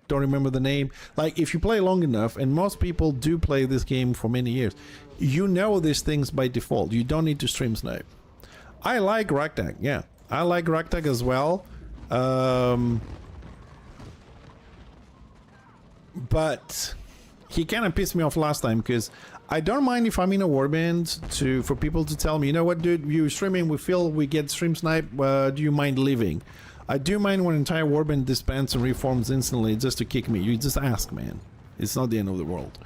Don't remember the name. Like, if you play long enough, and most people do play this game for many years, you know these things by default. You don't need to stream snipe. I like Ragtag, yeah. I like Ragtag as well. But he kind of pissed me off last time, because I don't mind if I'm in a warband for people to tell me, you know what, dude, you're streaming, we feel we get stream snipe, do you mind leaving? I do mind when entire warband disbands and reforms instantly just to kick me. You just ask, man. It's not the end of the world.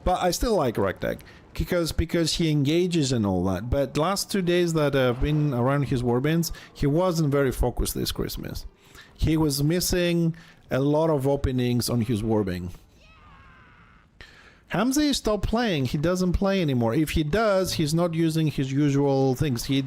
But I still like Ragtag because he engages and all that. But last 2 days that I've been around his warbands, he wasn't very focused this Christmas. He was missing a lot of openings on his warband. Hamza stopped playing. He doesn't play anymore. If he does, he's not using his usual things. He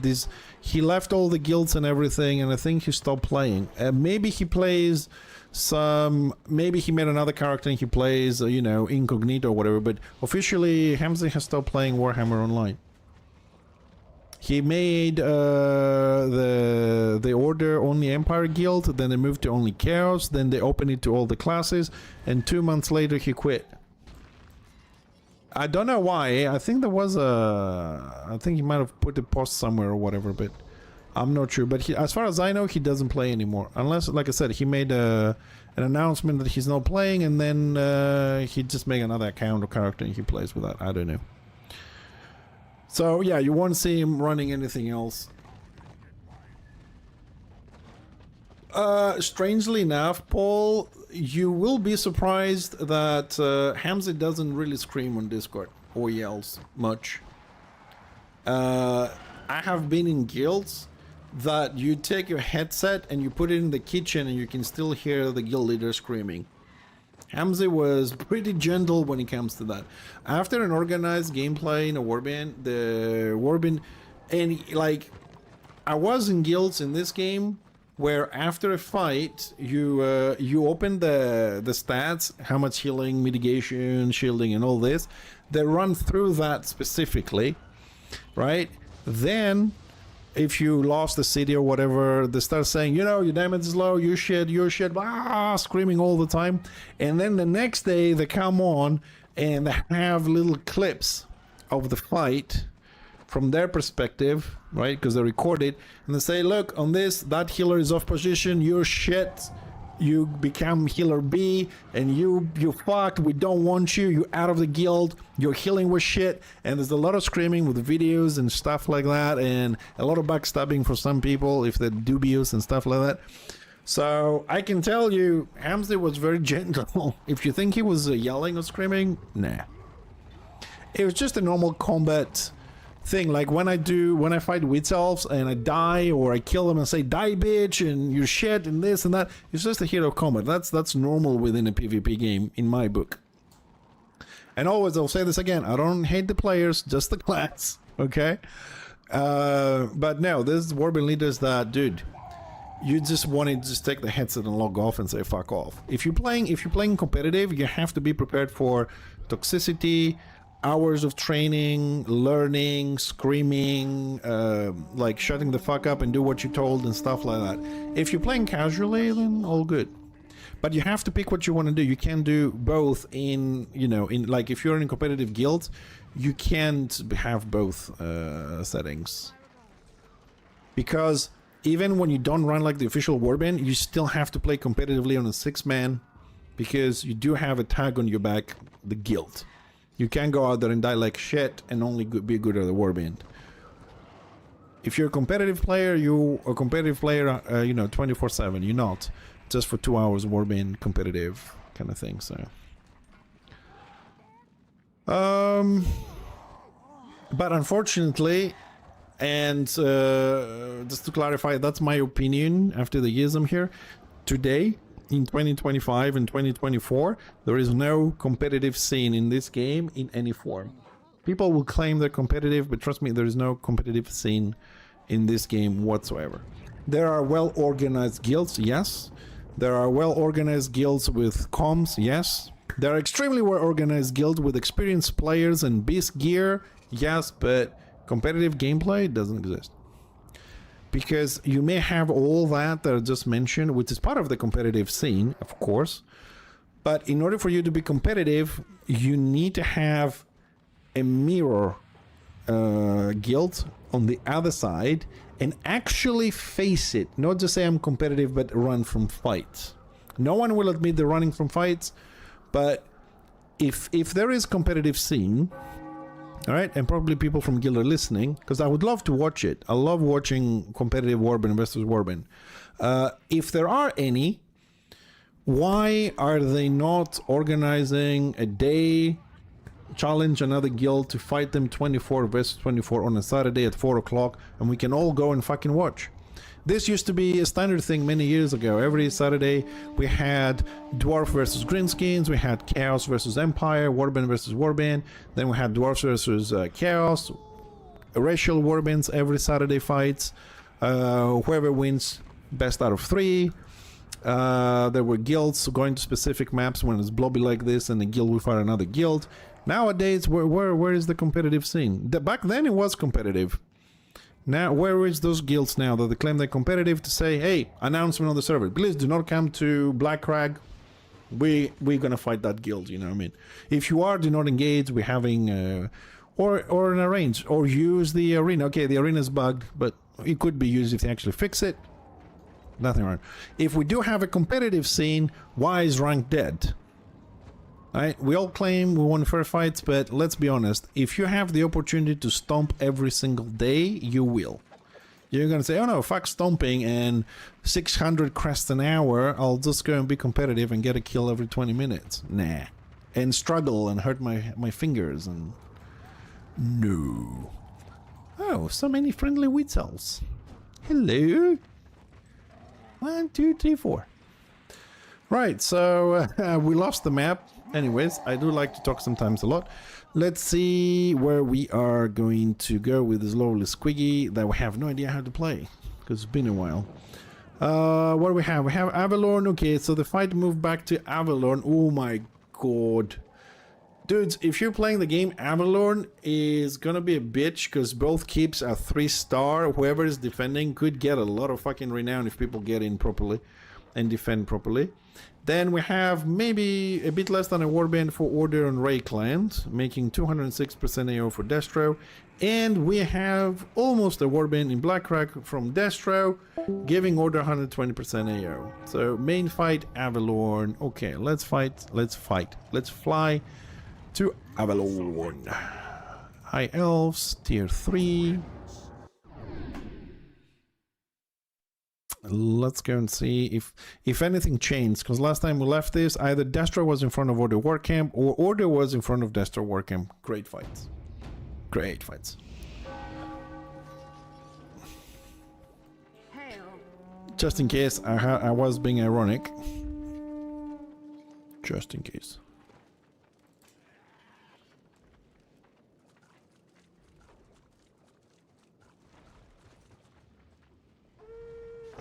left all the guilds and everything, and I think he stopped playing. Maybe he plays some. Maybe he made another character and he plays, you know, incognito or whatever. But officially, Hamza has stopped playing Warhammer Online. He made the Order only Empire Guild. Then they moved to only Chaos. Then they opened it to all the classes. And 2 months later, he quit. I don't know why. I think there was I think he might have put a post somewhere or whatever, but I'm not sure, but as far as I know, he doesn't play anymore. Unless, like I said, he made an announcement that he's not playing, and then he just made another account or character and he plays with that. I don't know. So yeah, you won't see him running anything else. Strangely enough, Paul, you will be surprised that Hamza doesn't really scream on Discord or yells much. I have been in guilds that you take your headset and you put it in the kitchen and you can still hear the guild leader screaming. Hamza was pretty gentle when it comes to that. After an organized gameplay in a warband, the warband, and like, I was in guilds in this game where after a fight, you open the stats, how much healing, mitigation, shielding, and all this. They run through that specifically, right? Then, if you lost the city or whatever, they start saying, you know, your damage is low, you shit, screaming all the time. And then the next day they come on and they have little clips of the fight from their perspective, right? Because they record it and they say, look, on this, that healer is off position, you're shit. You become healer B and you fucked, we don't want you, you out of the guild, your healing was shit. And there's a lot of screaming with videos and stuff like that, and a lot of backstabbing for some people if they're dubious and stuff like that. So I can tell you, Hamza was very gentle. If you think he was yelling or screaming, nah. It was just a normal combat thing. Like when I fight witch elves and I die or I kill them and say die bitch and you're shit and this and that, it's just a hero combat. That's normal within a PvP game in my book. And always, I'll say this again, I don't hate the players, just the class, okay? But no, there's warband leaders that, dude, you just want to just take the headset and log off and say fuck off. If you're playing competitive, you have to be prepared for toxicity, hours of training, learning, screaming, like shutting the fuck up and do what you're told and stuff like that. If you're playing casually, then all good. But you have to pick what you want to do. You can't do both in like if you're in a competitive guild, you can't have both settings. Because even when you don't run like the official warband, you still have to play competitively on a 6-man because you do have a tag on your back, the guild. You can't go out there and die like shit and only be good at the warband. If you're a competitive player, you 24/7. You're not just for 2 hours warband competitive kind of thing. So, but unfortunately, and just to clarify, that's my opinion after the years I'm here. Today, in 2025 and 2024, there is no competitive scene in this game in any form. People will claim they're competitive, but trust me, there is no competitive scene in this game whatsoever. There are well-organized guilds, yes. There are well-organized guilds with comms, yes. There are extremely well-organized guilds with experienced players and beast gear, yes, but competitive gameplay doesn't exist. Because you may have all that I just mentioned, which is part of the competitive scene, of course. But in order for you to be competitive, you need to have a mirror guild on the other side and actually face it. Not just say I'm competitive, but run from fights. No one will admit they're running from fights, but if there is competitive scene, all right, and probably people from guild are listening, because I would love to watch it. I love watching competitive warband versus warband. If there are any, why are they not organizing a day, challenge another guild to fight them 24 versus 24 on a Saturday at 4 o'clock, and we can all go and fucking watch? This used to be a standard thing many years ago. Every Saturday we had Dwarf versus Greenskins, we had Chaos versus Empire, Warband versus Warband, then we had Dwarfs versus Chaos, racial Warbands every Saturday fights, whoever wins best out of 3. There were guilds going to specific maps when it's blobby like this and the guild will fight another guild. Nowadays, where is the competitive scene? Back then it was competitive. Now, where is those guilds now that they claim they're competitive to say, hey, announcement on the server, please do not come to Black Crag. We're gonna fight that guild, you know what I mean? If you are, do not engage. We're having, or an arrange, or use the arena. Okay, the arena's bugged, but it could be used if they actually fix it. Nothing wrong. If we do have a competitive scene, why is rank dead? Right? We all claim we won fair fights, but let's be honest. If you have the opportunity to stomp every single day, you will. You're gonna say, oh no, fuck stomping and 600 crests an hour, I'll just go and be competitive and get a kill every 20 minutes. Nah. And struggle and hurt my fingers and... No. Oh, so many friendly wheat cells. Hello. 1, 2, 3, 4. Right, so we lost the map. Anyways, I do like to talk sometimes a lot. Let's see where we are going to go with this lovely squiggy that we have no idea how to play, because it's been a while. What do we have? We have Avalon. Okay, so the fight moved back to Avalon. Oh my god. Dudes, if you're playing the game, Avalon is gonna be a bitch, because both keeps are 3-star. Whoever is defending could get a lot of fucking renown if people get in properly and defend properly. Then we have maybe a bit less than a warband for Order on Raycland, making 206% AO for Destro. And we have almost a warband in Blackrock from Destro, giving Order 120% AO. So main fight, Avalon. Okay, let's fight. Let's fly to Avalon. High Elves, Tier 3. Let's go and see if anything changed, because last time we left this, either Destro was in front of Order Warcamp or Order was in front of Destro Warcamp. Great fights. Great fights. Hail. Just in case I was being ironic. Just in case.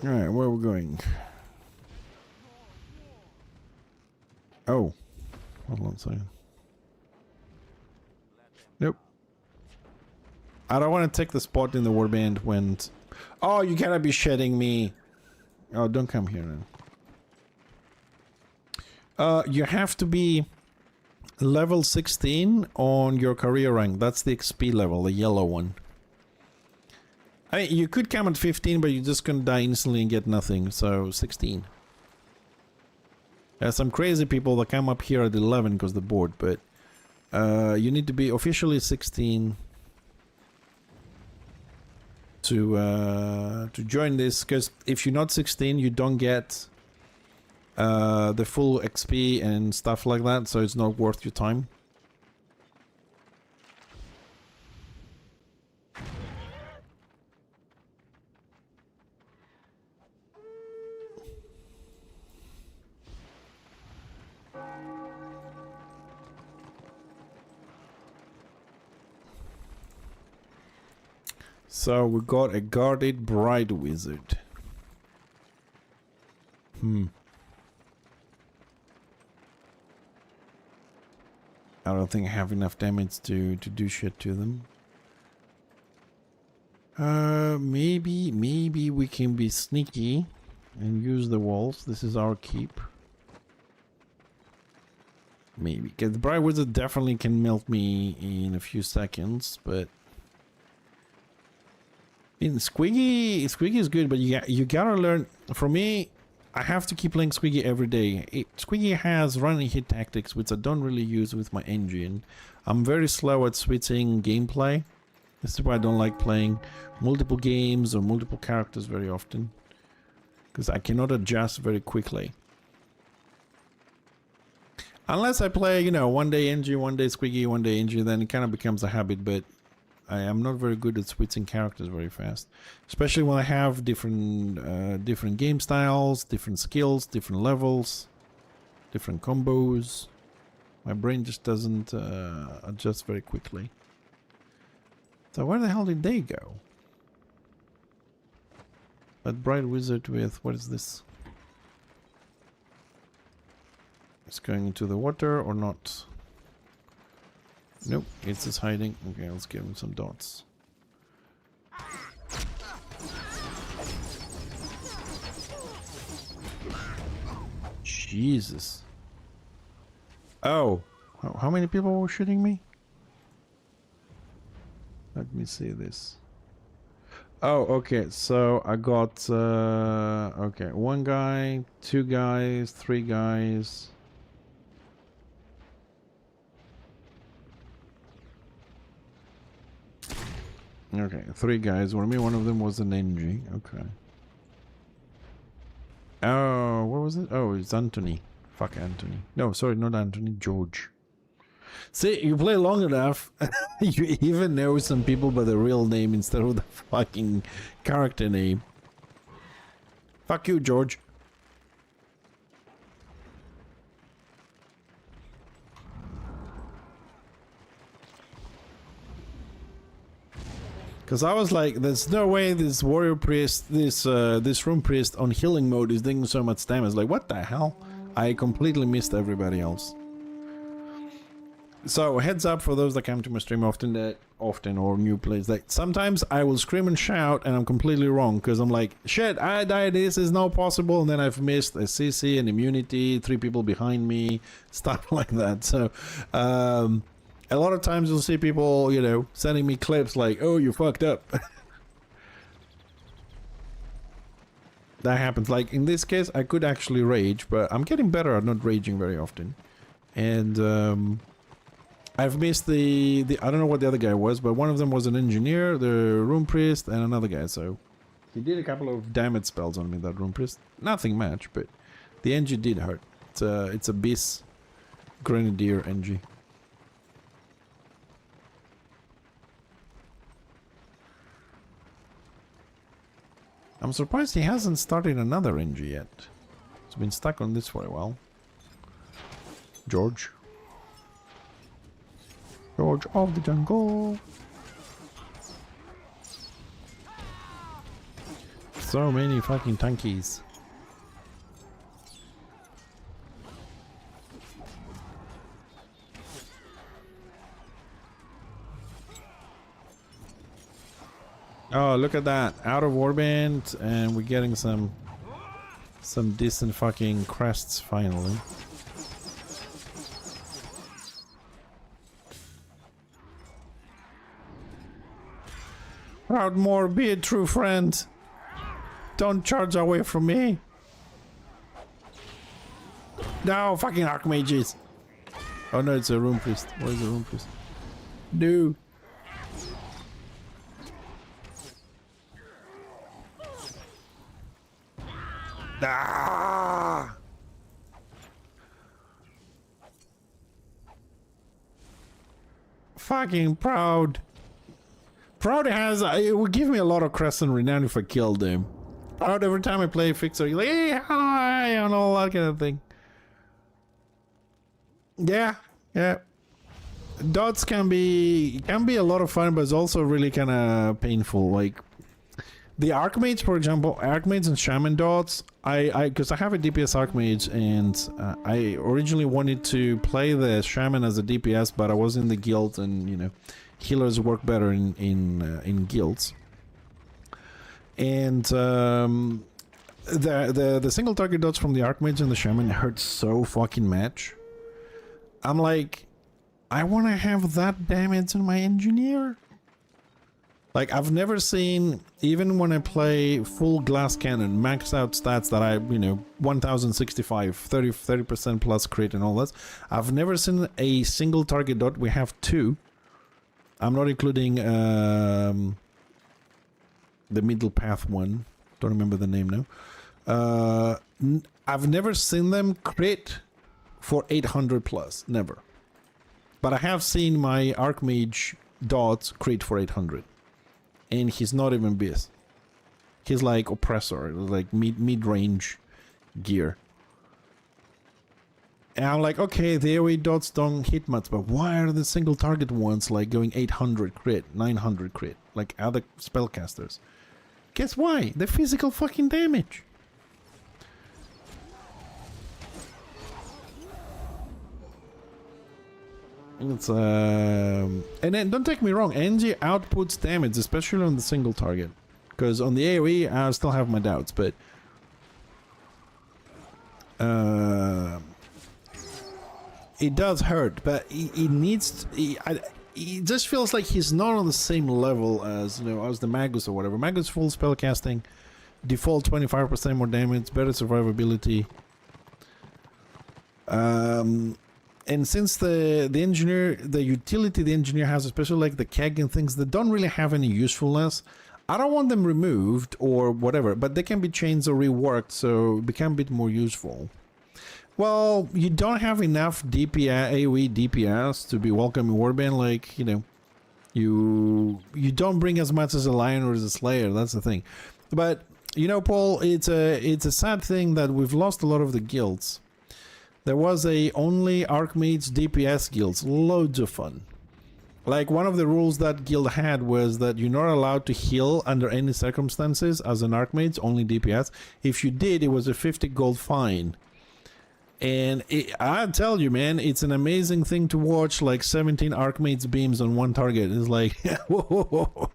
Alright, where are we going? Oh. Hold on a second. Nope. I don't want to take the spot in the warband when... Oh, you gotta be shitting me. Oh, don't come here then. You have to be level 16 on your career rank. That's the XP level, the yellow one. I mean, you could come at 15, but you're just gonna die instantly and get nothing, so 16. There's some crazy people that come up here at 11 because they're bored, but you need to be officially 16 to join this, because if you're not 16, you don't get the full XP and stuff like that, so it's not worth your time. So we got a guarded bride wizard. I don't think I have enough damage to do shit to them. Maybe we can be sneaky and use the walls. This is our keep. Maybe, because the bride wizard definitely can melt me in a few seconds, but Squiggy is good, but you gotta learn. For me, I have to keep playing Squiggy every day. Squiggy has running hit tactics, which I don't really use with my engine. I'm very slow at switching gameplay. This is why I don't like playing multiple games or multiple characters very often, because I cannot adjust very quickly. Unless I play, you know, one day NG, one day Squiggy, one day NG, then it kind of becomes a habit, but I am not very good at switching characters very fast, especially when I have different game styles, different skills, different levels, different combos. My brain just doesn't adjust very quickly. So where the hell did they go? That bright wizard with, what is this? It's going into the water or not? Nope, it's just hiding. Okay, let's give him some dots. Jesus. Oh, how many people were shooting me? Let me see this. Oh, okay. So I got okay, 1 guy, 2 guys, 3 guys. Okay, 3 guys. What I mean, one of them was an NG. Okay. Oh, what was it? Oh, it's Anthony. Fuck Anthony. No, sorry, not Anthony. George. See, you play long enough, you even know some people by the real name instead of the fucking character name. Fuck you, George. Because I was like, there's no way this warrior priest, this room priest on healing mode is doing so much damage. Like, what the hell? I completely missed everybody else. So heads up for those that come to my stream often or new players. Like sometimes I will scream and shout and I'm completely wrong because I'm like, shit, I died, this is not possible, and then I've missed a CC, an immunity, 3 people behind me, stuff like that. So a lot of times you'll see people, you know, sending me clips like, oh, you fucked up. That happens. Like in this case I could actually rage, but I'm getting better at not raging very often. And I've missed the I don't know what the other guy was, but one of them was an engineer, the room priest, and another guy. So he did a couple of damage spells on me, that room priest. Nothing much, but the NG did hurt. It's a Bis Grenadier NG. I'm surprised he hasn't started another NG yet. He's been stuck on this for a while. George. George of the jungle. So many fucking tankies. Oh, look at that. Out of warband, and we're getting some decent fucking crests finally. Proudmore, be a true friend. Don't charge away from me. No, fucking archmages. Oh no, it's a room priest. What is a room priest? No. Ah! Fucking Proud. Proud has, it would give me a lot of crest and renown if I killed him. Proud, every time I play Fixer, you're like, hey, hi, and all that kind of thing. Yeah, yeah. Dots can be a lot of fun, but it's also really kind of painful. Like the Archmages, for example, Archmages and Shaman dots. Because I have a DPS Archmage, and I originally wanted to play the Shaman as a DPS, but I was in the guild, and you know, healers work better in guilds. And the single target dots from the Archmage and the Shaman hurt so fucking much. I'm like, I want to have that damage on my engineer. Like, I've never seen, even when I play full glass cannon, max out stats that I, you know, 1065, 30% plus crit and all that. I've never seen a single target dot. We have 2. I'm not including the middle path one. Don't remember the name now. I've never seen them crit for 800 plus. Never. But I have seen my Archmage dots crit for 800. And he's not even Bis. He's like Oppressor, like mid-range gear. And I'm like, okay, the AoE dots don't hit much, but why are the single target ones like going 800 crit, 900 crit, like other spellcasters? Guess why? The physical fucking damage. It's and then don't take me wrong, NG outputs damage, especially on the single target. Because on the AoE, I still have my doubts, but it does hurt. But it needs. It just feels like he's not on the same level as, you know, as the Magus or whatever. Magus full spellcasting, default 25% more damage, better survivability. And since the engineer, the utility the engineer has, especially like the keg and things that don't really have any usefulness, I don't want them removed or whatever, but they can be changed or reworked so become a bit more useful. Well, you don't have enough DPS, AoE DPS to be welcome in Warband, like, you know, you don't bring as much as a Lion or as a Slayer, that's the thing. But, you know, Paul, it's a sad thing that we've lost a lot of the guilds. There was a only Archmages DPS guilds, loads of fun. Like, one of the rules that guild had was that you're not allowed to heal under any circumstances as an Archmage, only DPS. If you did, it was a 50 gold fine. And I tell you, man, it's an amazing thing to watch, like 17 Archmages beams on one target. It's like, whoa, whoa, whoa.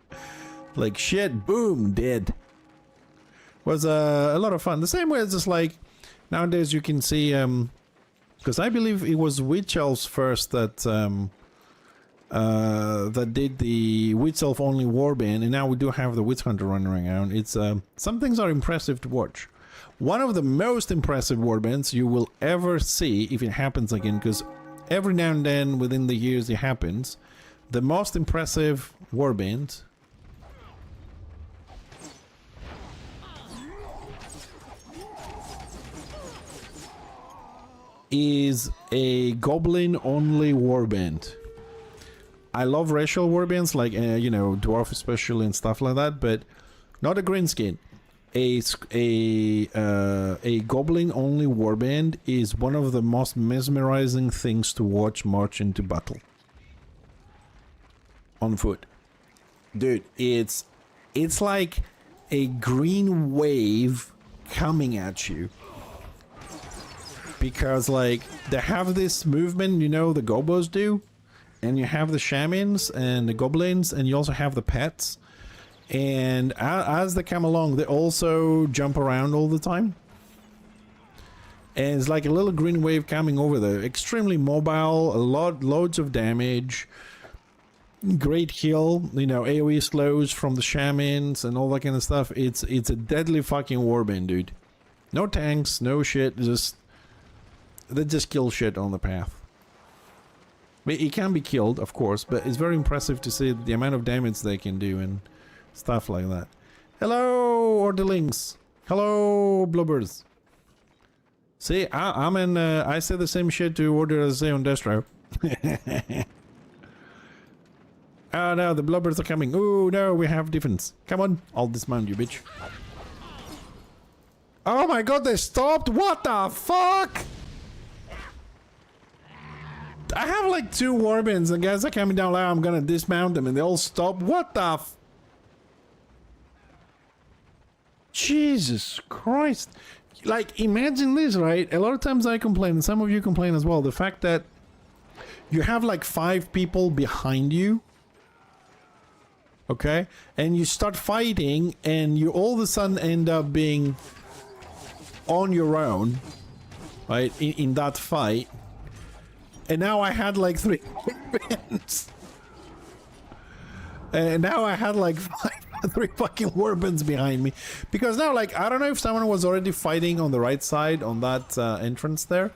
Like shit, boom, dead. Was a lot of fun. The same way as just like, nowadays you can see, because I believe it was Witch Elves first that that did the Witch Elf only warband, and now we do have the Witch Hunter running around. It's some things are impressive to watch. One of the most impressive warbands you will ever see, if it happens again, because every now and then within the years it happens, the most impressive warband is a goblin only warband. I love racial warbands like you know, dwarf especially and stuff like that, but not a green skin. A goblin only warband is one of the most mesmerizing things to watch march into battle on foot. Dude, it's like a green wave coming at you, because like they have this movement, you know, the gobos do, and you have the shamans and the goblins, and you also have the pets. And as they come along, they also jump around all the time. And it's like a little green wave coming over there. Extremely mobile, loads of damage. Great heal, you know, AoE slows from the shamans and all that kind of stuff. It's a deadly fucking warband, dude. No tanks, no shit, they just kill shit on the path. But it can be killed, of course, but it's very impressive to see the amount of damage they can do and stuff like that. Hello, Orderlings. Hello, Blubbers. See, I'm in. I say the same shit to Order as I say on Destro. Oh no, the Blubbers are coming. Oh no, we have defense. Come on, I'll dismount you, bitch. Oh my god, they stopped. What the fuck? I have like 2 warbands, and guys are coming down like I'm gonna dismount them, and they all stop. What the f... Jesus Christ. Like, imagine this, right? A lot of times I complain, and some of you complain as well, the fact that you have like 5 people behind you, okay? And you start fighting, and you all of a sudden end up being on your own, right? In that fight. And now I had like 3 warbands. And now I had like 3 fucking warbands behind me. Because now, like, I don't know if someone was already fighting on the right side on that entrance there.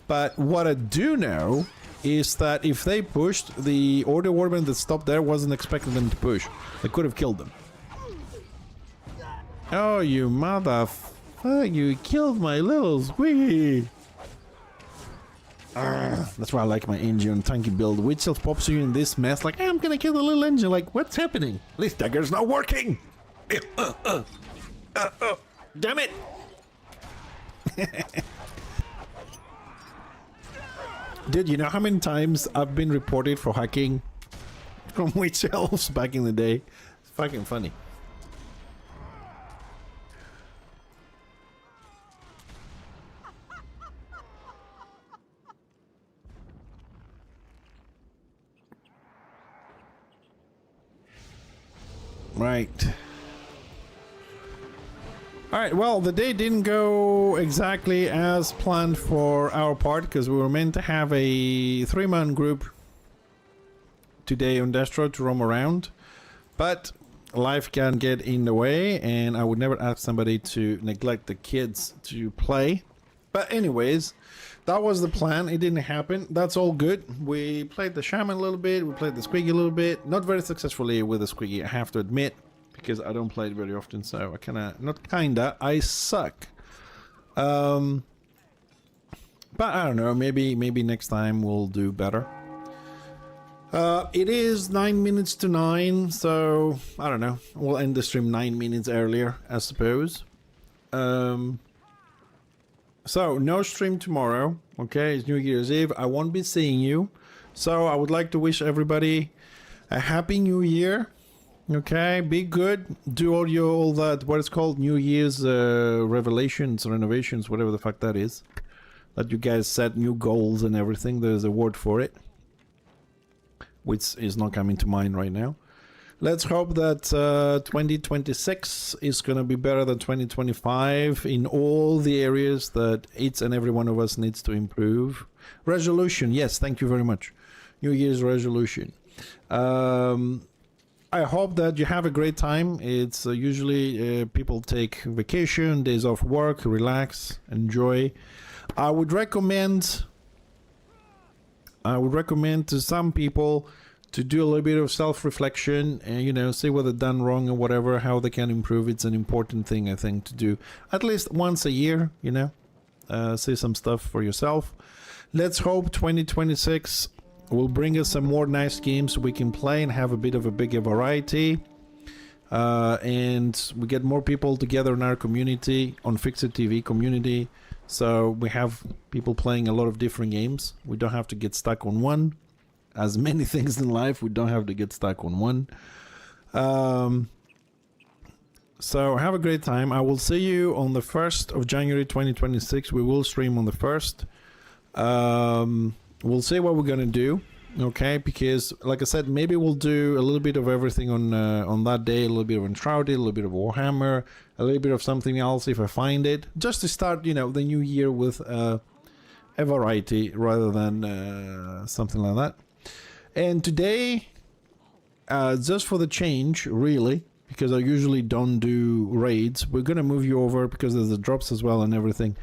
But what I do know is that if they pushed, the Order warband that stopped there wasn't expecting them to push. They could have killed them. Oh, you motherfucker. You killed my little squeaky. That's why I like my engine tanky build. Witch Elf pops you in this mess like, hey, I'm gonna kill the little engine. Like, what's happening? This dagger's not working. Damn it. Dude, you know how many times I've been reported for hacking from Witch Elves back in the day? It's fucking funny. Right. Alright, well, the day didn't go exactly as planned for our part, because we were meant to have a 3-man group today on Destro to roam around, but life can get in the way, and I would never ask somebody to neglect the kids to play. But anyways, that was the plan. It didn't happen. That's all good. We played the Shaman a little bit. We played the Squiggy a little bit. Not very successfully with the Squiggy, I have to admit, because I don't play it very often, so I suck. But I don't know, maybe next time we'll do better. It is 9 minutes to 9, so I don't know. We'll end the stream 9 minutes earlier, I suppose. So no stream tomorrow. Okay, it's New Year's Eve. I won't be seeing you. So I would like to wish everybody a happy New Year. Okay, be good. Do all that, what it's called, New Year's revelations, renovations, whatever the fuck that is. That you guys set new goals and everything. There's a word for it, which is not coming to mind right now. Let's hope that 2026 is going to be better than 2025 in all the areas that each and every one of us needs to improve. Resolution, yes, thank you very much. New Year's resolution. I hope that you have a great time. It's usually people take vacation, days off work, relax, enjoy. I would recommend to some people to do a little bit of self-reflection and, you know, see what they've done wrong or whatever, how they can improve. It's an important thing, I think, to do at least once a year, you know, see some stuff for yourself. Let's hope 2026 will bring us some more nice games we can play and have a bit of a bigger variety. And we get more people together in our community, on Fixer TV community. So we have people playing a lot of different games. We don't have to get stuck on one. As many things in life, we don't have to get stuck on one. So have a great time. I will see you on the 1st of January 2026. We will stream on the 1st. We'll see what we're gonna do. Okay, because like I said, maybe we'll do a little bit of everything on that day, a little bit of Enshrouded, a little bit of Warhammer, a little bit of something else if I find it, just to start, you know, the new year with a variety rather than something like that. And today, just for the change, really, because I usually don't do raids, we're gonna move you over, because there's the drops as well and everything,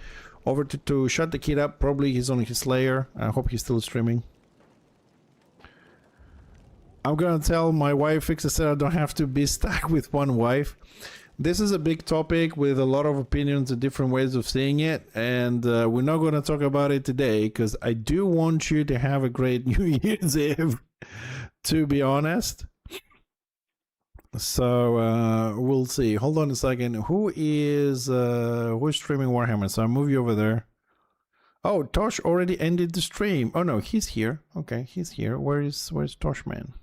over to shut the kid up. Probably he's on his lair. I hope he's still streaming. I'm gonna tell my wife, Fixer said I don't have to be stuck with one wife. This is a big topic with a lot of opinions and different ways of seeing it, and we're not gonna talk about it today because I do want you to have a great New Year's Eve, to be honest. So we'll see. Hold on a second. Who's streaming Warhammer? So I'll move you over there. Oh, Tosh already ended the stream. Oh no, he's here. Okay, he's here. Where's Tosh man?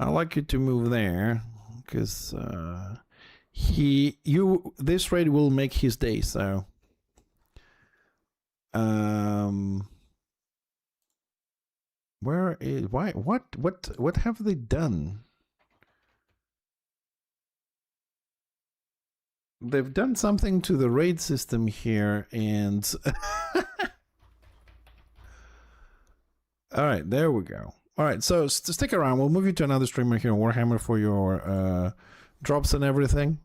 I'd like you to move there, because this raid will make his day. So what have they done? They've done something to the raid system here, and all right, there we go. All right, so stick around. We'll move you to another streamer here on Warhammer for your drops and everything.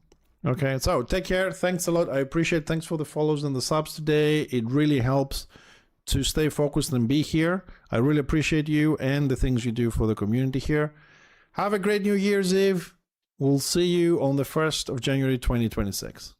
Okay, so take care. Thanks a lot. I appreciate it. Thanks for the follows and the subs today. It really helps to stay focused and be here. I really appreciate you and the things you do for the community here. Have a great New Year's Eve. We'll see you on the 1st of January 2026.